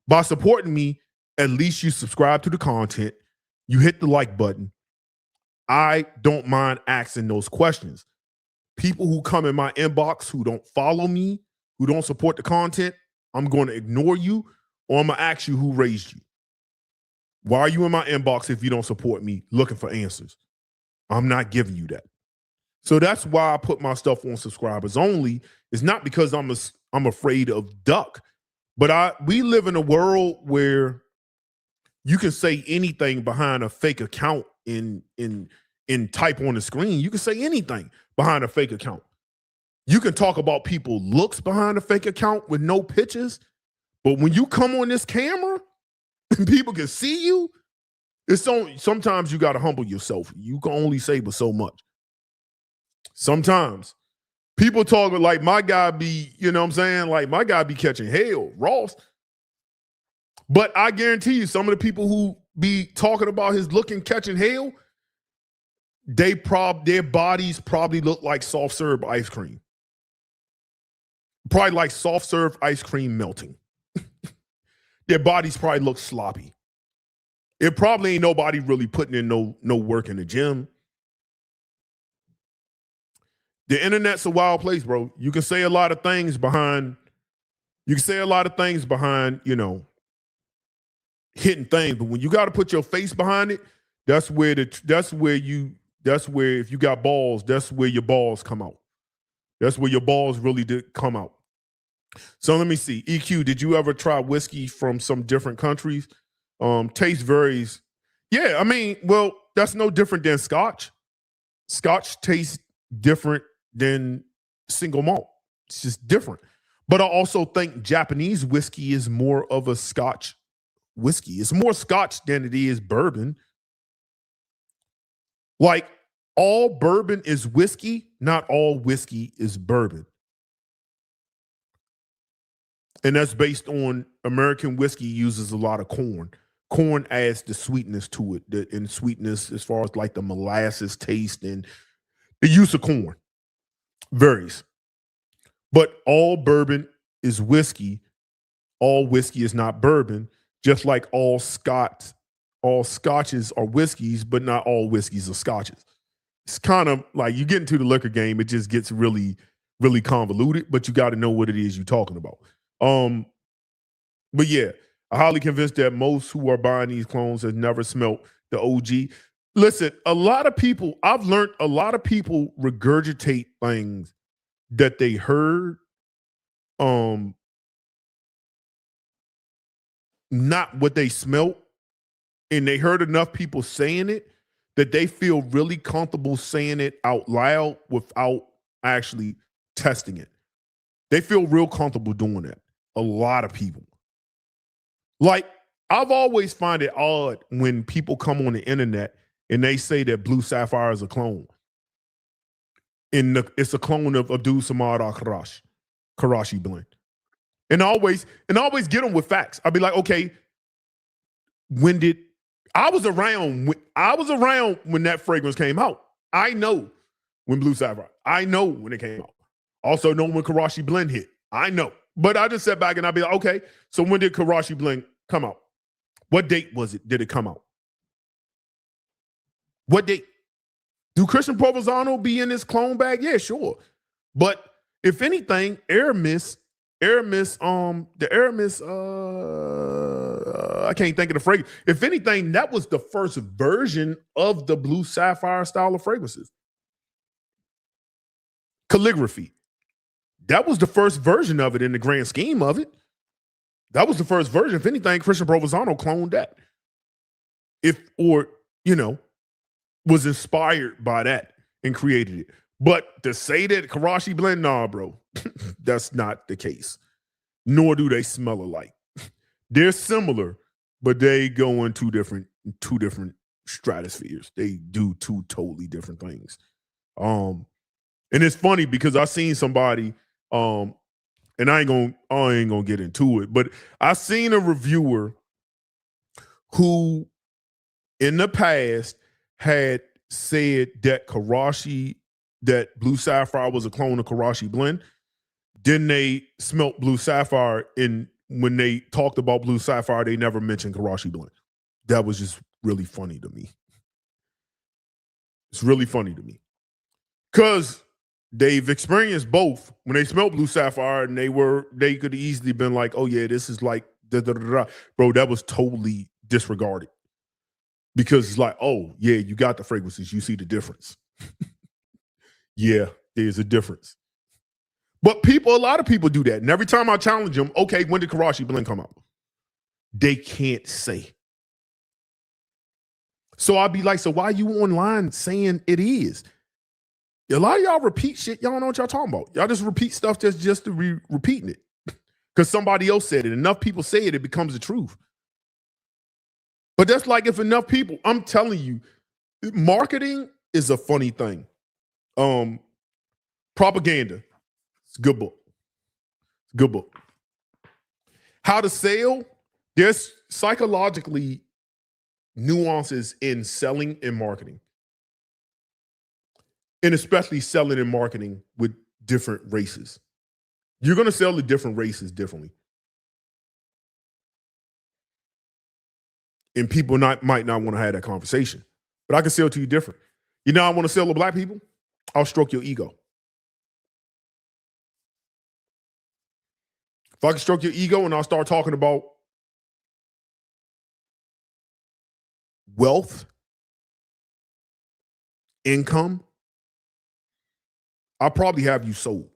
By supporting me, at least you subscribe to the content, you hit the like button. I don't mind asking those questions. People who come in my inbox who don't follow me, who don't support the content, I'm going to ignore you or I'm going to ask you who raised you. Why are you in my inbox if you don't support me looking for answers? I'm not giving you that. So that's why I put my stuff on subscribers only. It's not because I'm afraid of duck, but we live in a world where you can say anything behind a fake account in type on the screen. You can say anything behind a fake account. You can talk about people's looks behind a fake account with no pictures, but when you come on this camera and people can see you, sometimes you got to humble yourself. You can only say but so much. Sometimes people talk like my guy be, you know what I'm saying? Like my guy be catching hell, Ross. But I guarantee you, some of the people who be talking about his look and catching hell, their bodies probably look like soft serve ice cream. Probably like soft serve ice cream melting. Their bodies probably look sloppy. It probably ain't nobody really putting in no work in the gym. The internet's a wild place, bro. You can say a lot of things behind, you know, hitting things, but when you got to put your face behind it, that's where if you got balls, that's where your balls come out. That's where your balls really did come out. So let me see. EQ, did you ever try whiskey from some different countries? Taste varies. Yeah, I mean, well, that's no different than Scotch. Scotch tastes different than single malt. It's just different. But I also think Japanese whiskey is more of a Scotch whiskey. It's more Scotch than it is bourbon. Like all bourbon is whiskey, not all whiskey is bourbon. And that's based on American whiskey uses a lot of corn. Corn adds the sweetness to it, and sweetness as far as like the molasses taste and the use of corn varies. But all bourbon is whiskey. All whiskey is not bourbon, just like all scotches are whiskeys, but not all whiskeys are scotches. It's kind of like you get into the liquor game, it just gets really, really convoluted, but you got to know what it is you're talking about. But yeah, I'm highly convinced that most who are buying these clones have never smelt the OG. Listen, a lot of people, I've learned a lot of people regurgitate things that they heard, not what they smelt, and they heard enough people saying it that they feel really comfortable saying it out loud without actually testing it. They feel real comfortable doing that. A lot of people. Like, I've always find it odd when people come on the internet and they say that Blue Sapphire is a clone. It's a clone of Abdul Samad Karashi blend. And I always get them with facts. I'll be like, okay, I was around when that fragrance came out. I know when Blue Sapphire. I know when it came out. Also know when Karashi blend hit. I know. But I just sat back and I'd be like, okay, so when did Karashi blend come out? What date was it? Did it come out? What date? Do Christian Provenzano be in this clone bag? Yeah, sure. But if anything, Aramis, I can't think of the fragrance. If anything, that was the first version of the Blue Sapphire style of fragrances. Calligraphy. That was the first version of it in the grand scheme of it. That was the first version. If anything, Christian Provenzano cloned that. Was inspired by that and created it. But to say that Karashi blend, nah, bro, that's not the case. Nor do they smell alike. They're similar, but they go in two different stratospheres. They do two totally different things. And it's funny because I seen somebody, and I ain't gonna get into it, but I seen a reviewer who in the past had said that that Blue Sapphire was a clone of Karashi blend. Then they smelt Blue Sapphire, and when they talked about Blue Sapphire, they never mentioned Karashi blend. That was just really funny to me. It's really funny to me. Because they've experienced both. When they smelled Blue Sapphire, and they could easily been like, oh yeah, this is like da-da-da-da. Bro, that was totally disregarded. Because it's like, oh yeah, you got the fragrances, you see the difference. Yeah, there's a difference. But a lot of people do that. And every time I challenge them, okay, when did Karashi blend come out? They can't say. So I'd be like, so why you online saying it is? A lot of y'all repeat shit. Y'all don't know what y'all talking about. Y'all just repeat stuff just to be repeating it. Because somebody else said it. Enough people say it, it becomes the truth. But that's like if enough people, I'm telling you, marketing is a funny thing. Propaganda. It's a good book. Good book. How to sell. There's psychologically nuances in selling and marketing. And especially selling and marketing with different races. You're going to sell to different races differently. And people might not want to have that conversation. But I can sell to you different. You know, I want to sell to black people. I'll stroke your ego. If I can stroke your ego and I'll start talking about wealth, income, I'll probably have you sold.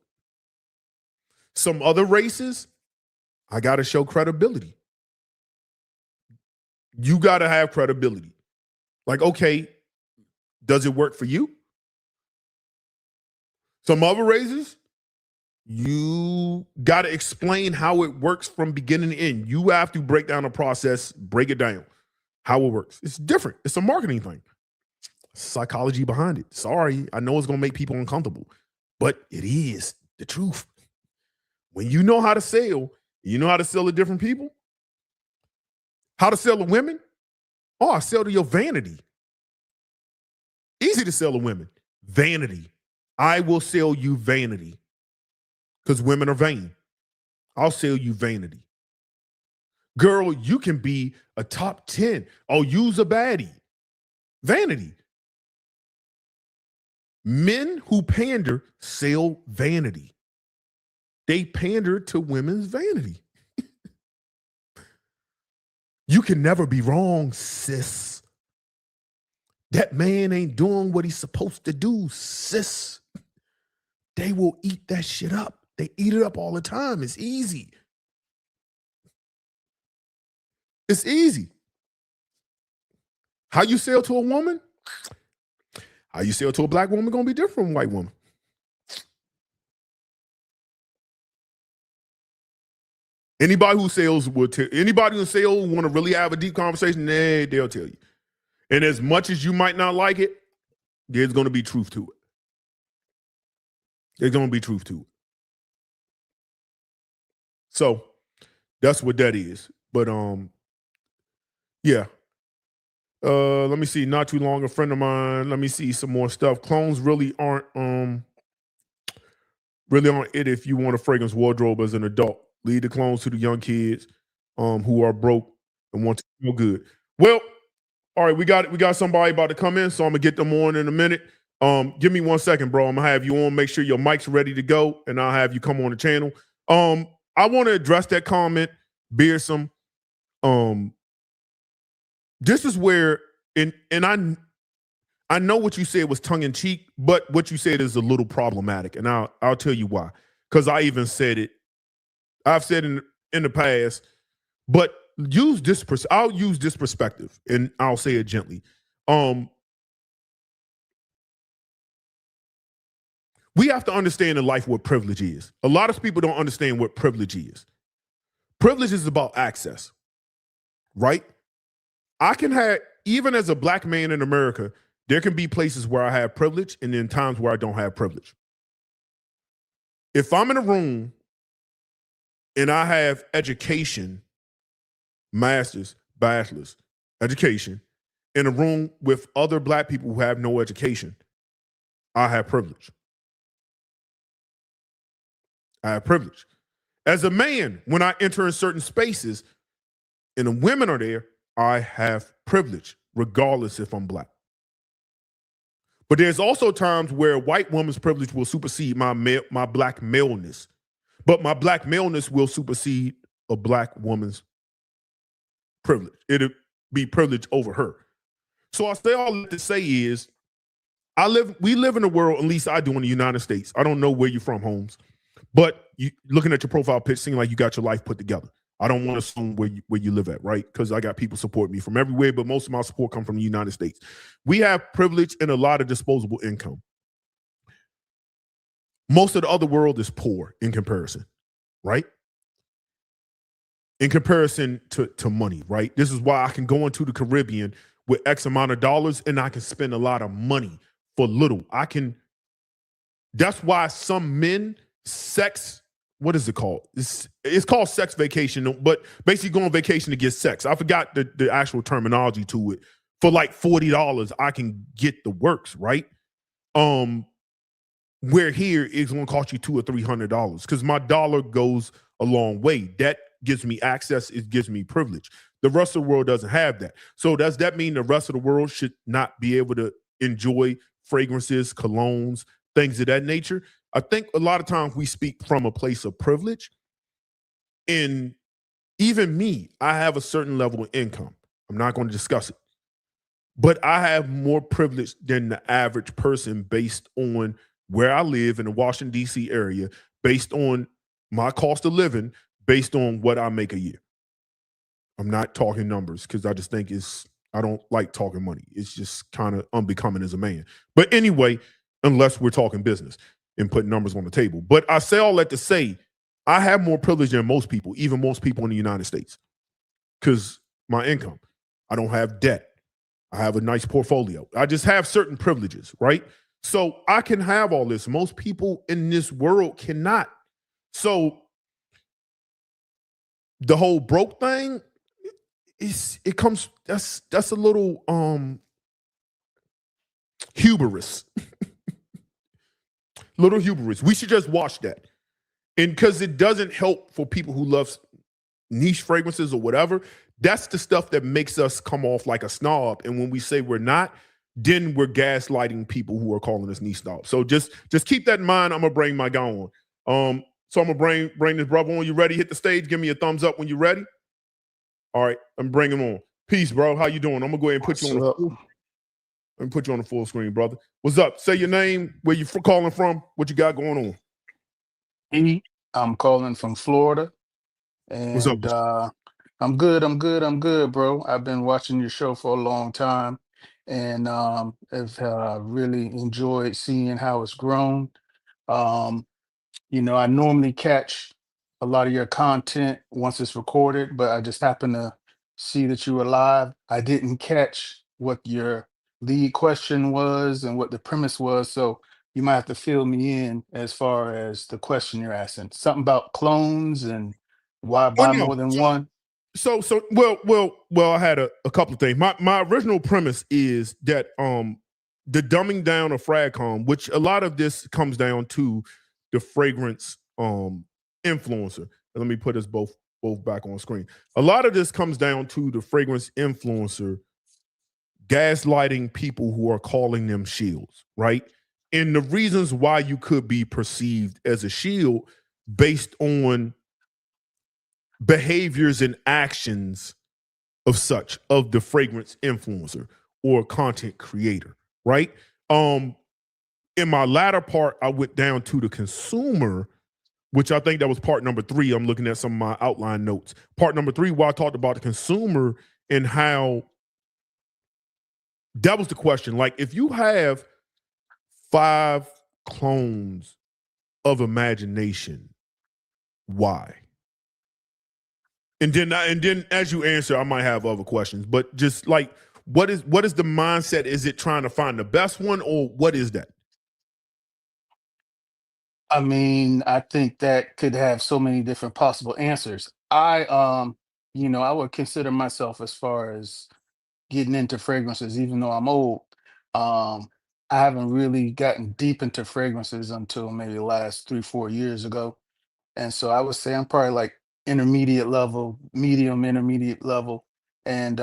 Some other races, I got to show credibility. You got to have credibility. Like, okay, does it work for you? Some other races, you got to explain how it works from beginning to end. You have to break down the process, break it down, how it works. It's different. It's a marketing thing. Psychology behind it. Sorry, I know it's going to make people uncomfortable, but it is the truth. When you know how to sell, you know how to sell to different people, how to sell to women. Oh, I sell to your vanity. Easy to sell to women. Vanity. I will sell you vanity because women are vain. I'll sell you vanity. Girl, you can be a top 10. I'll use a baddie. Vanity. Men who pander sell vanity. They pander to women's vanity. You can never be wrong, sis. That man ain't doing what he's supposed to do, sis. They will eat that shit up. They eat it up all the time. It's easy. It's easy. How you sell to a woman? How you sell to a black woman gonna be different from a white woman. Anybody who sells will tell. Anybody who sells want to really have a deep conversation, they'll tell you. And as much as you might not like it, there's going to be truth to it. There's going to be truth to it. So that's what that is. But yeah. Let me see. Not too long, a friend of mine. Let me see some more stuff. Clones really aren't it if you want a fragrance wardrobe as an adult. Lead the clones to the young kids who are broke and want to feel good. Well, all right, we got somebody about to come in, so I'm gonna get them on in a minute. Give me 1 second, bro. I'm gonna have you on. Make sure your mic's ready to go, and I'll have you come on the channel. I want to address that comment, Beersome. This is where, and I know what you said was tongue in cheek, but what you said is a little problematic, and I'll tell you why. Because I even said it. I've said in the past, but I'll use this perspective, and I'll say it gently. We have to understand in life what privilege is. A lot of people don't understand what privilege is. Privilege is about access, right? I can have, even as a black man in America, there can be places where I have privilege and then times where I don't have privilege. If I'm in a room and I have education, master's, bachelor's, education, in a room with other black people who have no education, I have privilege. I have privilege. As a man, when I enter in certain spaces and the women are there, I have privilege, regardless if I'm black. But there's also times where a white woman's privilege will supersede my black maleness. But my black maleness will supersede a black woman's privilege. It'll be privilege over her. So I say all that to say is, we live in a world, at least I do in the United States. I don't know where you're from, Holmes, but looking at your profile pitch, seems like you got your life put together. I don't want to assume where you live at, right? Because I got people support me from everywhere, but most of my support come from the United States. We have privilege and a lot of disposable income. Most of the other world is poor in comparison, right? In comparison to money, right? This is why I can go into the Caribbean with X amount of dollars and I can spend a lot of money for little. That's why some men what is it called? It's called sex vacation, but basically go on vacation to get sex. I forgot the actual terminology to it. For like $40, I can get the works, right? Where here it's going to cost you $200 or $300 because my dollar goes a long way. That gives me access. It gives me privilege. The rest of the world doesn't have that. So does that mean the rest of the world should not be able to enjoy fragrances, colognes, things of that nature? I think a lot of times we speak from a place of privilege. And even me, I have a certain level of income. I'm not going to discuss it. But I have more privilege than the average person based on where I live in the Washington, D.C. area, based on my cost of living based on what I make a year. I'm not talking numbers because I just think I don't like talking money. It's just kind of unbecoming as a man. But anyway, unless we're talking business and putting numbers on the table. But I say all that to say, I have more privilege than most people, even most people in the United States, because my income, I don't have debt. I have a nice portfolio. I just have certain privileges, right? So I can have all this. Most people in this world cannot. So the whole broke thing, it comes, that's a little hubris. Little hubris. We should just watch that. And because it doesn't help for people who love niche fragrances or whatever, that's the stuff that makes us come off like a snob. And when we say we're not, then we're gaslighting people who are calling us niche snobs. So just keep that in mind. I'm gonna bring my guy on. So I'm gonna bring this brother on. You ready? Hit the stage. Give me a thumbs up when you're ready. All right, I'm bringing him on. Peace, bro. How you doing? I'm gonna go ahead and put you on the full, let me put you on the full screen, brother. What's up? Say your name, where you calling from, what you got going on. I'm calling from Florida, What's up? and I'm good, bro. I've been watching your show for a long time, and have really enjoyed seeing how it's grown. Um, I normally catch a lot of your content once it's recorded, but I just happened to see that you were live. I didn't catch what your lead question was and what the premise was, so you might have to fill me in as far as the question you're asking. Something about clones and why Oh buy no. more than one. So well, I had a couple of things. My original premise is that the dumbing down of fragcom, which a lot of this comes down to the fragrance influencer. And let me put us both back on screen. A lot of this comes down to the fragrance influencer gaslighting people who are calling them shields, right? And the reasons why you could be perceived as a shield based on behaviors and actions of the fragrance influencer or content creator, right? In my latter part, I went down to the consumer, which I think that was part number 3. I'm looking at some of my outline notes. Part number 3, where I talked about the consumer and how that was the question. Like, if you have 5 clones of imagination, why? And then as you answer, I might have other questions, but just like, what is the mindset? Is it trying to find the best one, or what is that? I mean, I think that could have so many different possible answers. I would consider myself, as far as getting into fragrances, even though I'm old. Um, I haven't really gotten deep into fragrances until maybe the last 3, 4 years ago. And so I would say I'm probably like intermediate level, medium intermediate level. And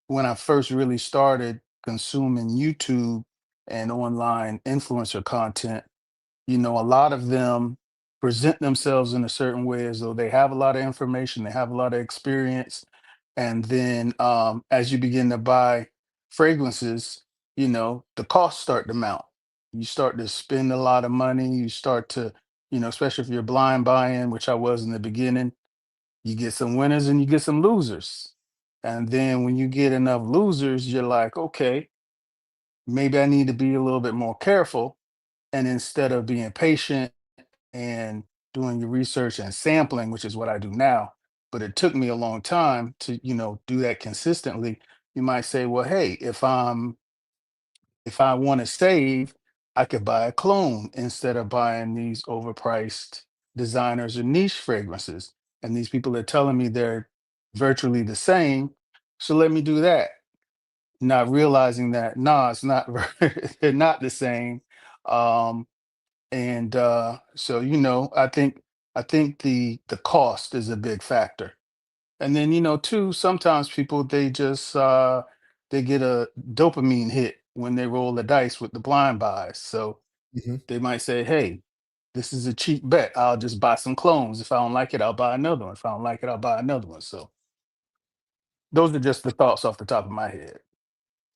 when I first really started consuming YouTube and online influencer content, a lot of them present themselves in a certain way, as though they have a lot of information, they have a lot of experience. And then as you begin to buy fragrances, the costs start to mount. You start to spend a lot of money. You start to, especially if you're blind buying, which I was in the beginning, you get some winners and you get some losers. And then when you get enough losers, you're like, okay, maybe I need to be a little bit more careful. And instead of being patient and doing your research and sampling, which is what I do now, but it took me a long time to, do that consistently. You might say, well, hey, if I want to save, I could buy a clone instead of buying these overpriced designers or niche fragrances. And these people are telling me they're virtually the same. So let me do that. Not realizing that, nah, it's not, they're not the same. Um, and so I think the cost is a big factor. And then too, sometimes people, they get a dopamine hit when they roll the dice with the blind buys. So Mhm. they might say, hey, this is a cheap bet, I'll just buy some clones. If I don't like it, I'll buy another one. If I don't like it, I'll buy another one. So those are just the thoughts off the top of my head.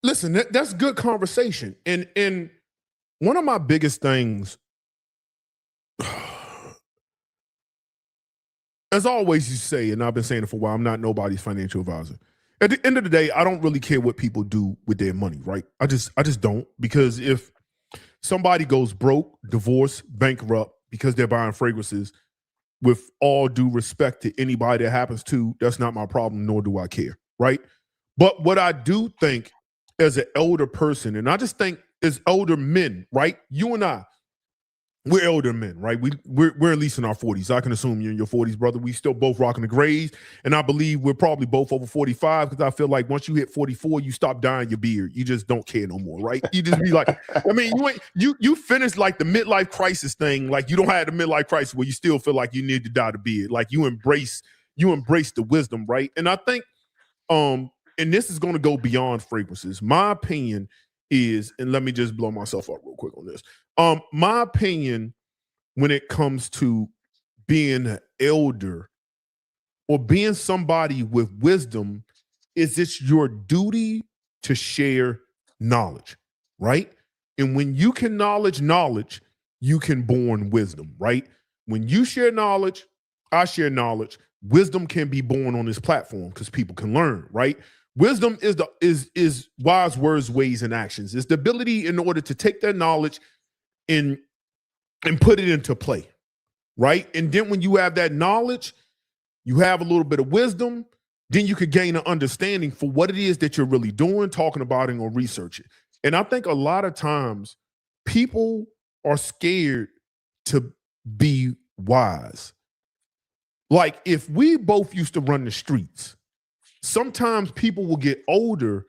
Listen, that's good conversation. And one of my biggest things as always you say, and I've been saying it for a while, I'm not nobody's financial advisor. At the end of the day, I don't really care what people do with their money, right? I just don't, because if somebody goes broke, divorced, bankrupt because they're buying fragrances, with all due respect to anybody that happens to, that's not my problem, nor do I care, right? But what I do think as an elder person, and I just think as elder men, right? You and I, we're elder men, right? We're at least in our 40s. I can assume you're in your 40s, brother. We still both rocking the grays. And I believe we're probably both over 45, because I feel like once you hit 44, you stop dyeing your beard. You just don't care no more, right? You just be like, I mean, you finished like the midlife crisis thing. Like, you don't have the midlife crisis where you still feel like you need to dye the beard. Like, you embrace the wisdom, right? And I think and this is going to go beyond fragrances. My opinion is, and let me just blow myself up real quick on this. My opinion when it comes to being an elder or being somebody with wisdom is it's your duty to share knowledge, right? And when you can knowledge, you can born wisdom, right? When you share knowledge, I share knowledge, wisdom can be born on this platform because people can learn, right? Wisdom is wise words, ways, and actions. It's the ability in order to take that knowledge and put it into play, right? And then when you have that knowledge, you have a little bit of wisdom, then you could gain an understanding for what it is that you're really doing, talking about it, or researching. And I think a lot of times people are scared to be wise. Like, if we both used to run the streets, sometimes people will get older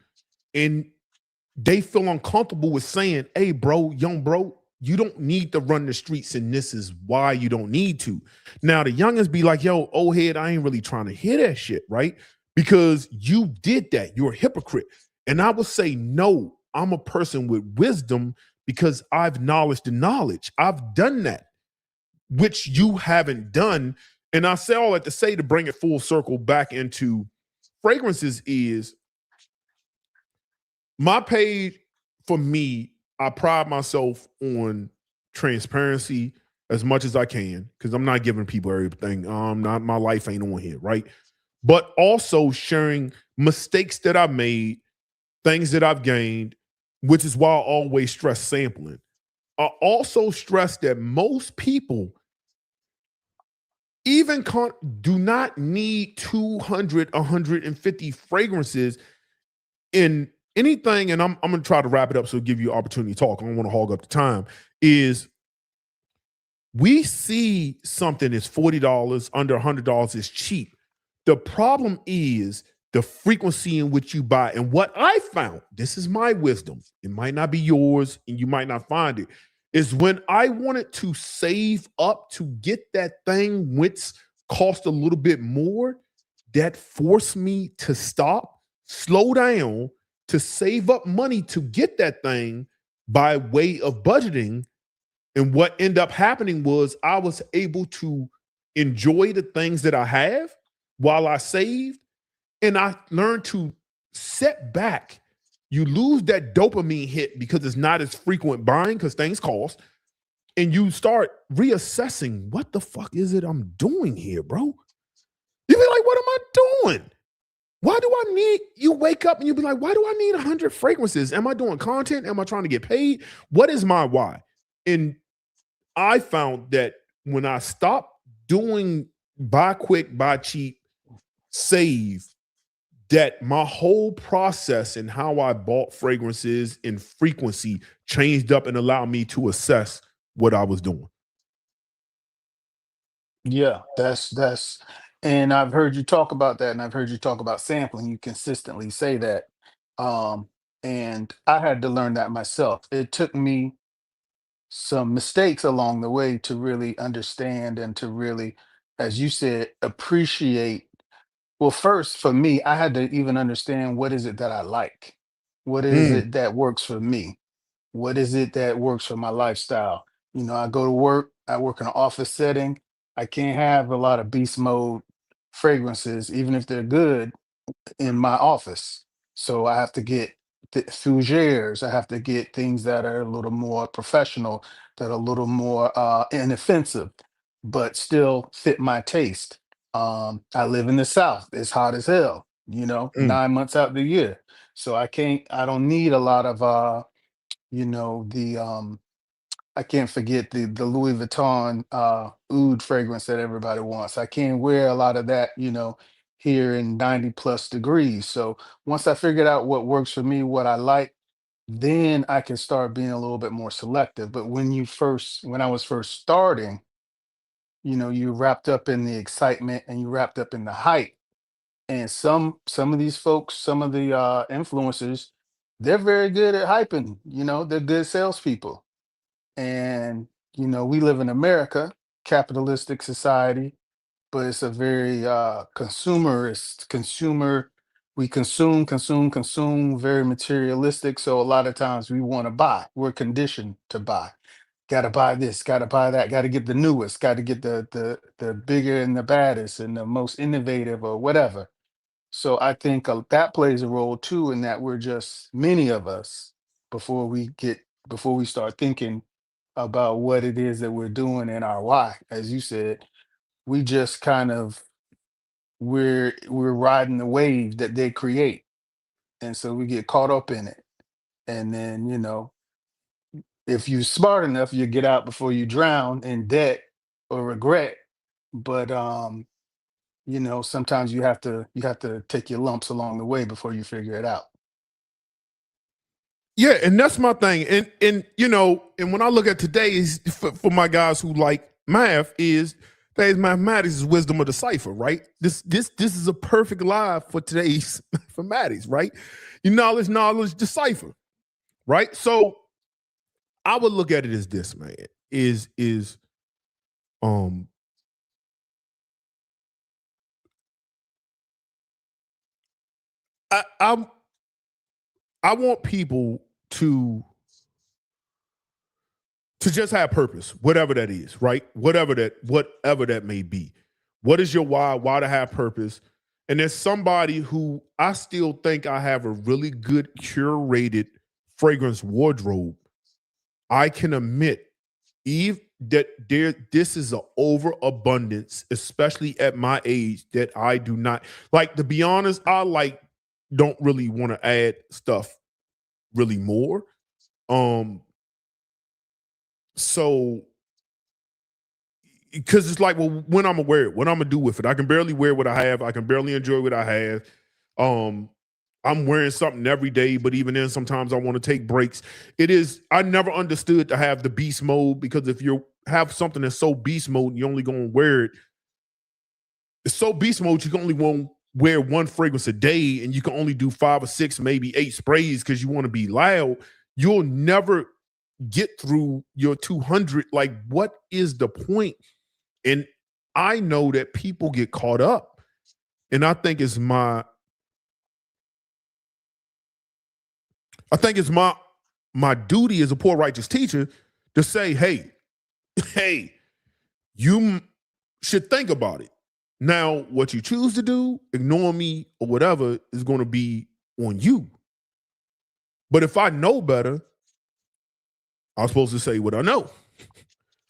and they feel uncomfortable with saying, hey, bro, young bro, you don't need to run the streets, and this is why you don't need to. Now, the youngins be like, yo, old head, I ain't really trying to hear that shit, right? Because you did that. You're a hypocrite. And I would say, no, I'm a person with wisdom because I've knowledge to knowledge. I've done that, which you haven't done. And I say all that to say, to bring it full circle back into fragrances, is my page, for me, I pride myself on transparency as much as I can, because I'm not giving people everything. Not, my life ain't on here, right? But also sharing mistakes that I made, things that I've gained, which is why I always stress sampling. I also stress that most people even do not need 200, 150 fragrances in anything. And I'm going to try to wrap it up so give you an opportunity to talk. I don't want to hog up the time. Is we see something that's $40, under $100 is cheap. The problem is the frequency in which you buy. And what I found, this is my wisdom, it might not be yours and you might not find it, is when I wanted to save up to get that thing which cost a little bit more, that forced me to stop, slow down, to save up money to get that thing by way of budgeting. And what ended up happening was I was able to enjoy the things that I have while I saved. And I learned to set back. You lose that dopamine hit because it's not as frequent buying because things cost. And you start reassessing, what the fuck is it I'm doing here, bro? You be like, what am I doing? Why do I need, you wake up and you be like, why do I need 100 fragrances? Am I doing content? Am I trying to get paid? What is my why? And I found that when I stopped doing buy quick, buy cheap, save, that my whole process and how I bought fragrances and frequency changed up and allowed me to assess what I was doing. Yeah, that's, and I've heard you talk about that, and I've heard you talk about sampling. You consistently say that. Um, and I had to learn that myself. It took me some mistakes along the way to really understand and to really, as you said, appreciate. Well, first, for me, I had to even understand, what is it that I like? What is Mm, it that works for me? What is it that works for my lifestyle? I go to work, I work in an office setting. I can't have a lot of beast mode fragrances, even if they're good, in my office. So I have to get fougères. I have to get things that are a little more professional, that are a little more inoffensive, but still fit my taste. I live in the South. It's hot as hell, 9 months out the year. So I don't need a lot of the I can't forget the Louis Vuitton oud fragrance that everybody wants. I can't wear a lot of that, here in 90 plus degrees. So once I figured out what works for me, what I like, then I can start being a little bit more selective. But when I was first starting, you wrapped up in the excitement and you wrapped up in the hype. And some of these folks, some of the influencers, they're very good at hyping. They're good salespeople. And we live in America, capitalistic society, but it's a very consumerist consumer. We consume, very materialistic. So a lot of times we want to buy. We're conditioned to buy. Got to buy this, got to buy that, got to get the newest, got to get the bigger and the baddest and the most innovative or whatever. So I think that plays a role too, in that we're just many of us before we start thinking about what it is that we're doing and our why. As you said, we just kind of we're riding the wave that they create, and so we get caught up in it. And then if you're smart enough, you get out before you drown in debt or regret. But sometimes you have to take your lumps along the way before you figure it out. Yeah, and that's my thing. And when I look at today's for my guys who like math, is today's mathematics is wisdom of the cipher, right? This is a perfect live for today's mathematics, right? Your knowledge, decipher, right? So I would look at it as this, man. Is um I'm I want people to just have purpose, whatever that is, right? Whatever that may be. What is your why? Why to have purpose? And there's somebody who I still think I have a really good curated fragrance wardrobe. I can admit, Eve, that this is an overabundance, especially at my age, that I do not like. To be honest, don't really want to add stuff really more. So because it's like, well, when I'm gonna wear it, what I'm gonna do with it? I can barely wear what I have. I can barely enjoy what I have. Um, I'm wearing something every day, but even then, sometimes I want to take breaks. I never understood to have the beast mode, because if you have something that's so beast mode and you're only gonna wear it, it's so beast mode, you can only want wear one fragrance a day, and you can only do 5 or 6, maybe 8 sprays because you want to be loud. You'll never get through your 200. Like, what is the point? And I know that people get caught up, and I think it's my duty as a poor righteous teacher to say, hey, you should think about it. Now, what you choose to do, ignore me or whatever, is going to be on you. But if I know better, I'm supposed to say what I know.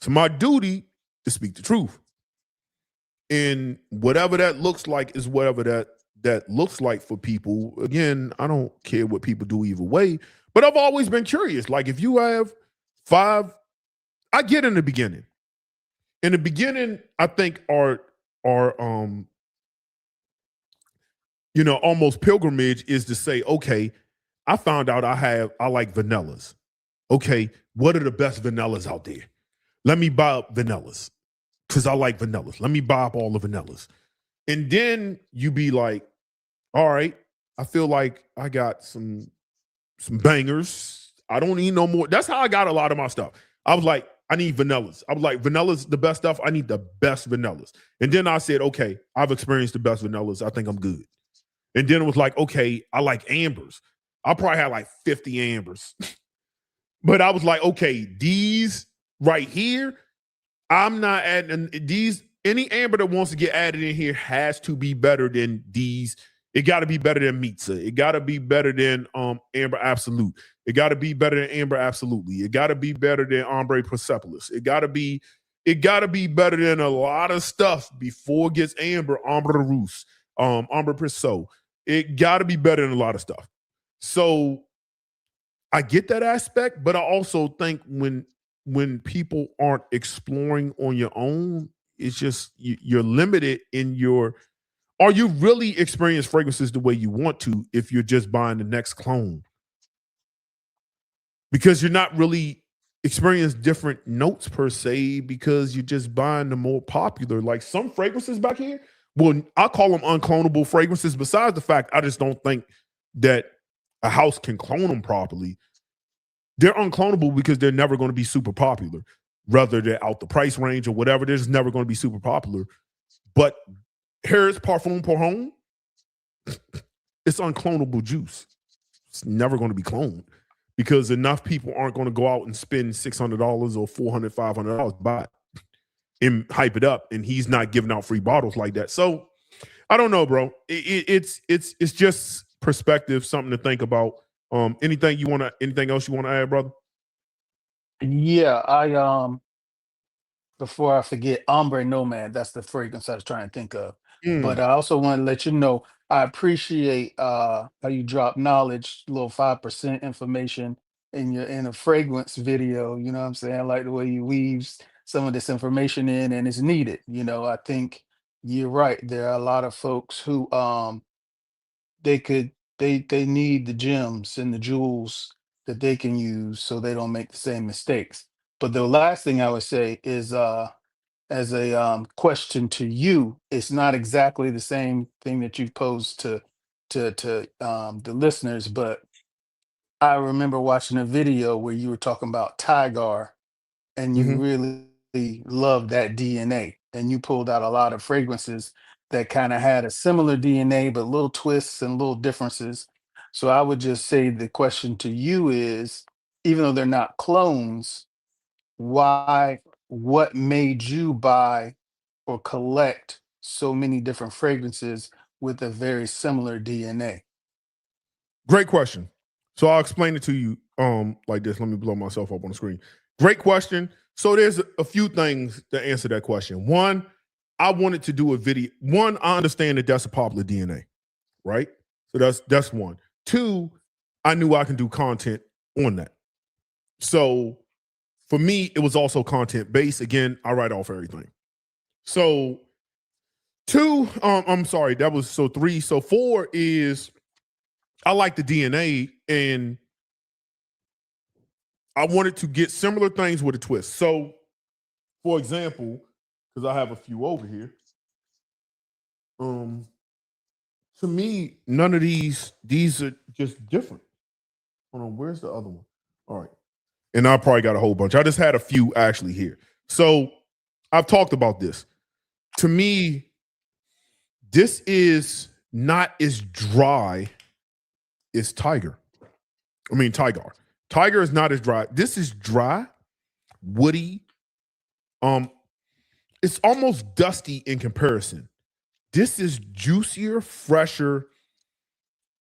So my duty to speak the truth. And whatever that looks like is whatever that looks like for people. Again, I don't care what people do either way, but I've always been curious. Like, if you have 5, I get in the beginning. In the beginning, I think our almost pilgrimage is to say, okay, I found out I like vanillas. Okay, what are the best vanillas out there? Let me buy up vanillas, because I like vanillas. Let me buy up all the vanillas. And then you be like, all right, I feel like I got some bangers. I don't need no more. That's how I got a lot of my stuff. I was like, I need vanillas. I was like, vanillas, the best stuff. I need the best vanillas. And then I said, okay, I've experienced the best vanillas. I think I'm good. And then it was like, okay, I like ambers. I probably had like 50 ambers. But I was like, okay, these right here, I'm not adding these. Any amber that wants to get added in here has to be better than these. It got to be better than Mitza. It got to be better than Amber Absolute. It got to be better than Amber Absolutely. It got to be better than Ombre Persepolis. It got to be it got to be better than a lot of stuff before it gets amber rousse, amber presso. It got to be better than a lot of stuff. So I get that aspect, but I also think when people aren't exploring on your own, it's just you're limited in your. Are you really experience fragrances the way you want to if you're just buying the next clone? Because you're not really experience different notes per se because you're just buying the more popular. Like some fragrances back here, well, I call them unclonable fragrances. Besides the fact I just don't think that a house can clone them properly. They're unclonable because they're never going to be super popular. Whether they're out the price range or whatever, they're just never going to be super popular. But Harris Parfum Pour Homme, it's unclonable juice. It's never going to be cloned because enough people aren't going to go out and spend $600 or $400, $500 to buy it and hype it up. And he's not giving out free bottles like that. So I don't know, bro. It's just perspective, something to think about. Anything else you want to add, brother? Yeah, before I forget, Ombre Nomad, that's the fragrance I was trying to think of. But I also want to let you know I appreciate how you drop knowledge, little 5% information in a fragrance video. You know what I'm saying? I like the way you weaves some of this information in and it's needed. I think you're right. There are a lot of folks who they could they need the gems and the jewels that they can use so they don't make the same mistakes. But the last thing I would say is as a question to you, it's not exactly the same thing that you posed to the listeners, but I remember watching a video where you were talking about Tygar and you Mm-hmm. really loved that DNA and you pulled out a lot of fragrances that kind of had a similar DNA but little twists and little differences. So I would just say the question to you is, even though they're not clones, why what made you buy or collect so many different fragrances with a very similar DNA? Great question. So I'll explain it to you like this. Let me blow myself up on the screen. Great question. So there's a few things to answer that question. One, I wanted to do a video. One, I understand that that's a popular DNA, right? So that's one. Two, I knew I can do content on that. So for me, it was also content based. Again, I write off everything. So two, I'm sorry, that was so three. So four is I like the DNA and I wanted to get similar things with a twist. So, for example, because I have a few over here, to me, none of these are just different. Hold on, where's the other one? All right. And I probably got a whole bunch. I just had a few actually here. So I've talked about this. To me, this is not as dry as Tygar. Tiger is not as dry. This is dry, woody. It's almost dusty in comparison. This is juicier, fresher,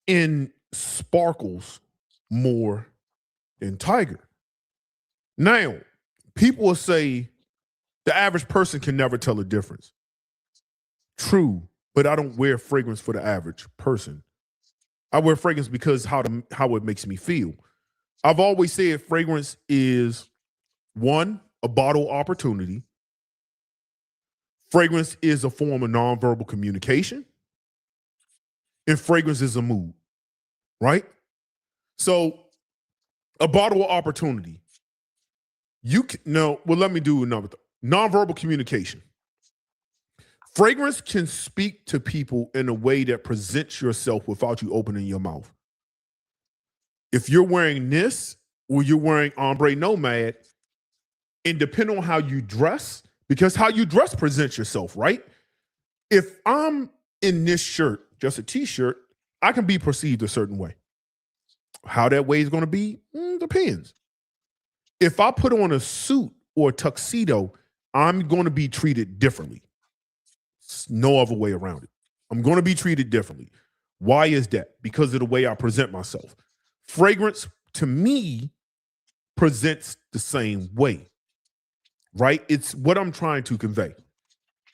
and sparkles more than Tiger. Now, people will say the average person can never tell the difference. True, but I don't wear fragrance for the average person. I wear fragrance because how it makes me feel. I've always said fragrance is one, a bottle opportunity. Fragrance is a form of nonverbal communication. And fragrance is a mood, right? So a bottle of opportunity. Let me do another thing. Nonverbal communication. Fragrance can speak to people in a way that presents yourself without you opening your mouth. If you're wearing this or you're wearing Ombre Nomad, and depending on how you dress, because how you dress presents yourself, right? If I'm in this shirt, just a t-shirt, I can be perceived a certain way. How that way is going to be depends. If I put on a suit or a tuxedo, I'm going to be treated differently. There's no other way around it. I'm going to be treated differently. Why is that? Because of the way I present myself. Fragrance, to me, presents the same way. right? It's what I'm trying to convey.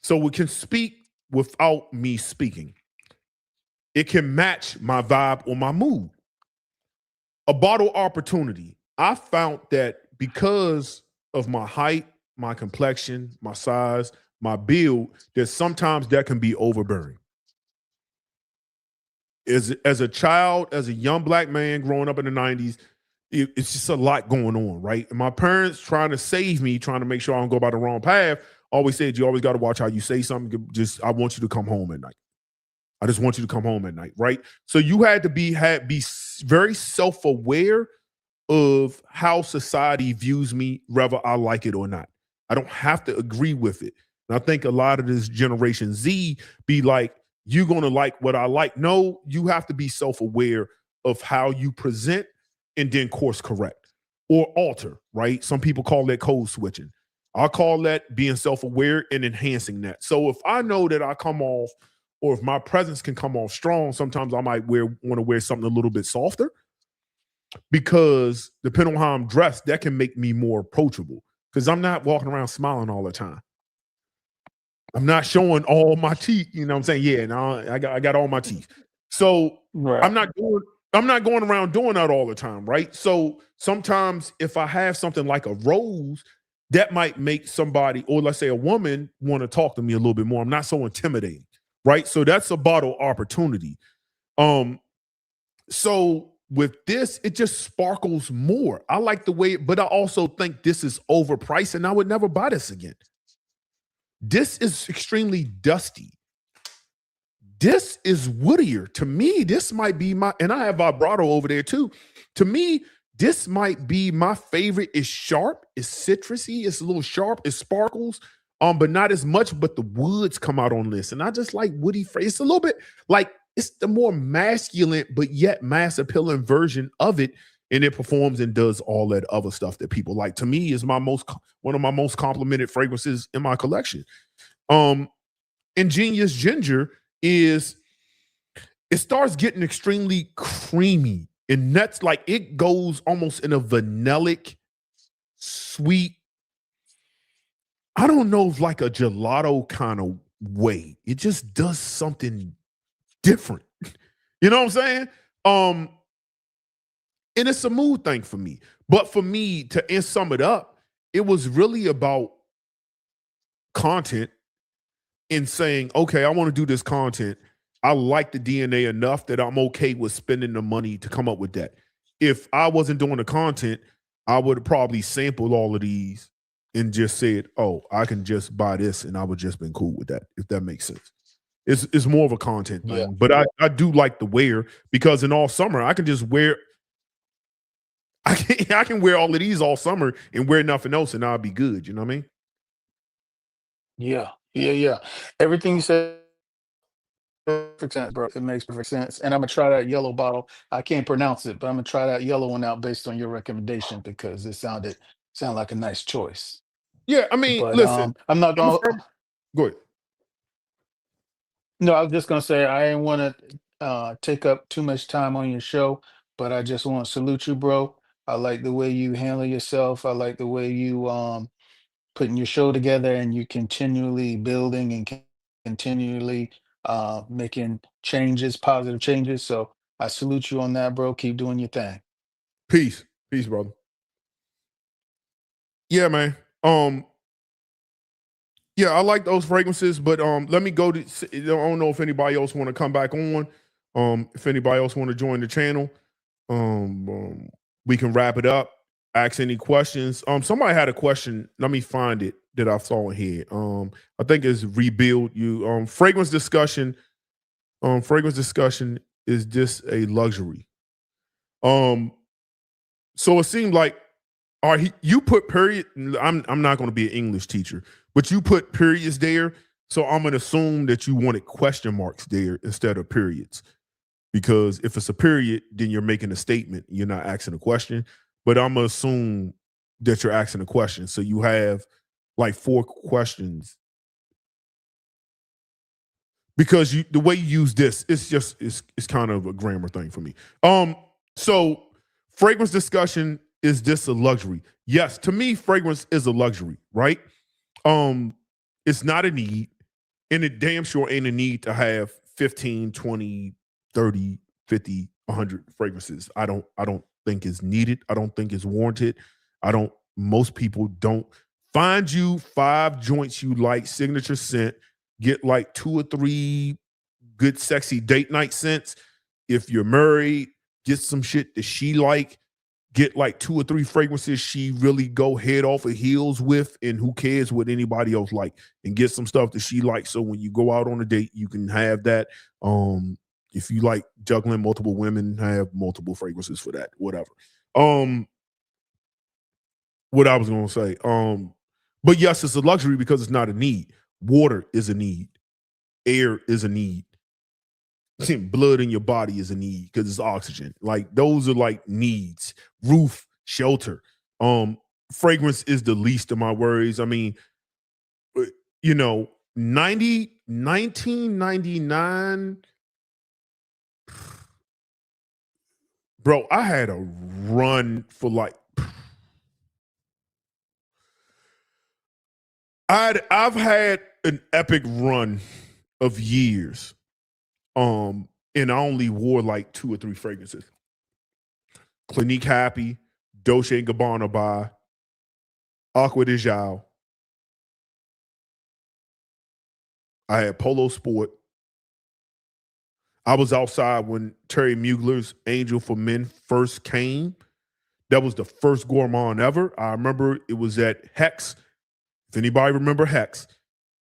So we can speak without me speaking. It can match my vibe or my mood. A bottle opportunity. I found that because of my height, my complexion, my size, my build, that sometimes that can be overbearing. As a child, as a young black man growing up in the 90s, it's just a lot going on, right? And my parents trying to save me, trying to make sure I don't go by the wrong path, always said, you always got to watch how you say something. Just, I want you to come home at night. I just want you to come home at night, right? So you had to be very self-aware of how society views me, whether I like it or not. I don't have to agree with it. And I think a lot of this Generation Z be like, you're going to like what I like. No, you have to be self-aware of how you present and then course correct or alter, right? Some people call that code switching. I call that being self-aware and enhancing that. So if I know that I come off, or if my presence can come off strong, sometimes I might want to wear something a little bit softer, because depending on how I'm dressed, that can make me more approachable, because I'm not walking around smiling all the time. I'm not showing all my teeth. You know what I'm saying? Yeah, no, I got all my teeth. So Right. I'm not going around doing that all the time, right? So sometimes if I have something like a rose, that might make somebody, or let's say a woman, want to talk to me a little bit more. I'm not so intimidating, right? So that's a bottle opportunity. So with this, it just sparkles more. I like the way, but I also think this is overpriced and I would never buy this again. This is extremely dusty. This is woodier. To me, this might be and I have vibrato over there too. To me, this might be my favorite. It's sharp, it's citrusy, it's a little sharp, it sparkles, but not as much, but the woods come out on this. And I just like woody. It's a little bit like, it's the more masculine, but yet mass appealing version of it. And it performs and does all that other stuff that people like. To me, is one of my most complimented fragrances in my collection. Ingenious Ginger it starts getting extremely creamy. And that's like, it goes almost in a vanillic, sweet, I don't know, if like a gelato kind of way. It just does something different. You know what I'm saying? And it's a mood thing for me. But for me, to sum it up, it was really about content and saying, okay, I want to do this content. I like the DNA enough that I'm okay with spending the money to come up with that. If I wasn't doing the content, I would have probably sampled all of these and just said, oh, I can just buy this, and I would just been cool with that, if that makes sense. It's more of a content thing. Yeah. But I do like the wear, because in all summer, I can just wear I can wear all of these all summer and wear nothing else, and I'll be good. You know what I mean? Yeah. Everything you said, perfect sense, bro. It makes perfect sense. And I'm gonna try that yellow bottle. I can't pronounce it, but I'm gonna try that yellow one out based on your recommendation, because it sounded like a nice choice. Yeah, I mean, But listen, I'm not I'm a gonna. firm. Go ahead. No, I was just gonna say I didn't want to take up too much time on your show, but I just want to salute you, bro. I like the way you handle yourself. I like the way you putting your show together, and you continually building and continually making changes, positive changes. So I salute you on that, bro. Keep doing your thing. Peace, brother. Yeah, man. Um, yeah, I like those fragrances, but let me go to. I don't know if anybody else want to come back on. If anybody else want to join the channel, we can wrap it up. Ask any questions. Somebody had a question. Let me find it that I saw in here. I think it's rebuild you. Fragrance discussion. Fragrance discussion, is this a luxury? So it seemed like, all right, you put period. I'm not going to be an English teacher, but you put periods there. So I'm going to assume that you wanted question marks there instead of periods. Because if it's a period, then you're making a statement. You're not asking a question. But I'm going to assume that you're asking a question. So you have like 4 questions. Because the way you use this, it's kind of a grammar thing for me. So fragrance discussion, is this a luxury? Yes, to me, fragrance is a luxury, right? It's not a need, and it damn sure ain't a need to have 15, 20, 30, 50, 100 fragrances. I don't think it's needed. I don't think it's warranted. Most people don't. Find you 5 joints you like, signature scent, get like 2 or 3 good sexy date night scents. If you're married, get some shit that she like, get like 2 or 3 fragrances she really go head off of heels with, and who cares what anybody else like, and get some stuff that she likes, so when you go out on a date you can have that. If you like juggling multiple women, have multiple fragrances for that, whatever. What I was going to say, but yes, it's a luxury because it's not a need. Water is a need. Air is a need. Blood in your body is a need because it's oxygen. Like, those are like needs. Roof, shelter. Fragrance is the least of my worries. I mean, 1999, bro, I had a run for like, I've had an epic run of years. And I only wore like 2 or 3 fragrances. Clinique Happy, Dolce & Gabbana by Aqua de Joao. I had Polo Sport. I was outside when Terry Mugler's Angel for Men first came. That was the first gourmand ever. I remember it was at Hex. If anybody remember Hex,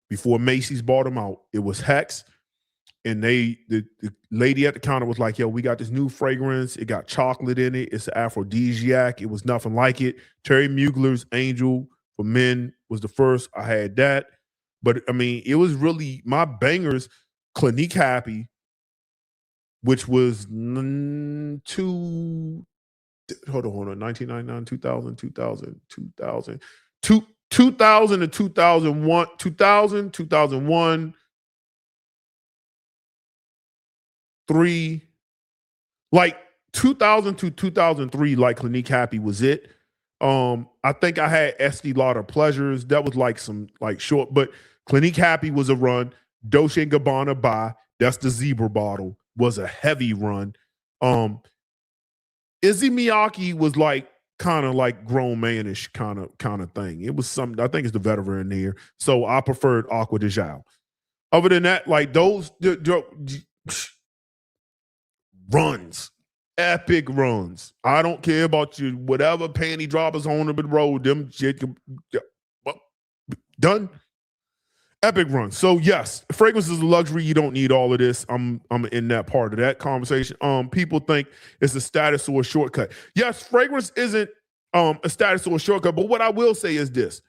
before Macy's bought them out, it was Hex. And the lady at the counter was like, yo, we got this new fragrance. It got chocolate in it. It's an aphrodisiac. It was nothing like it. Terry Mugler's Angel for Men was the first. I had that. But, I mean, it was really my bangers. Clinique Happy, which was 1999, 2000 to 2001, 2001, 3, like 2000 to 2003, like Clinique Happy was it. I think I had Estee Lauder Pleasures. That was like some like short, but Clinique Happy was a run. Dolce & Gabbana by, that's the zebra bottle, was a heavy run. Izzy Miyake was like kind of like grown manish kind of thing. It was something, I think it's the veteran there. So I preferred Aqua de Joao. Other than that, like those runs, epic runs. I don't care about you, whatever panty droppers on the road, them shit done. Epic run. So yes, fragrance is a luxury. You don't need all of this. I'm in that part of that conversation. People think it's a status or a shortcut. Yes, fragrance isn't a status or a shortcut, but what I will say is this.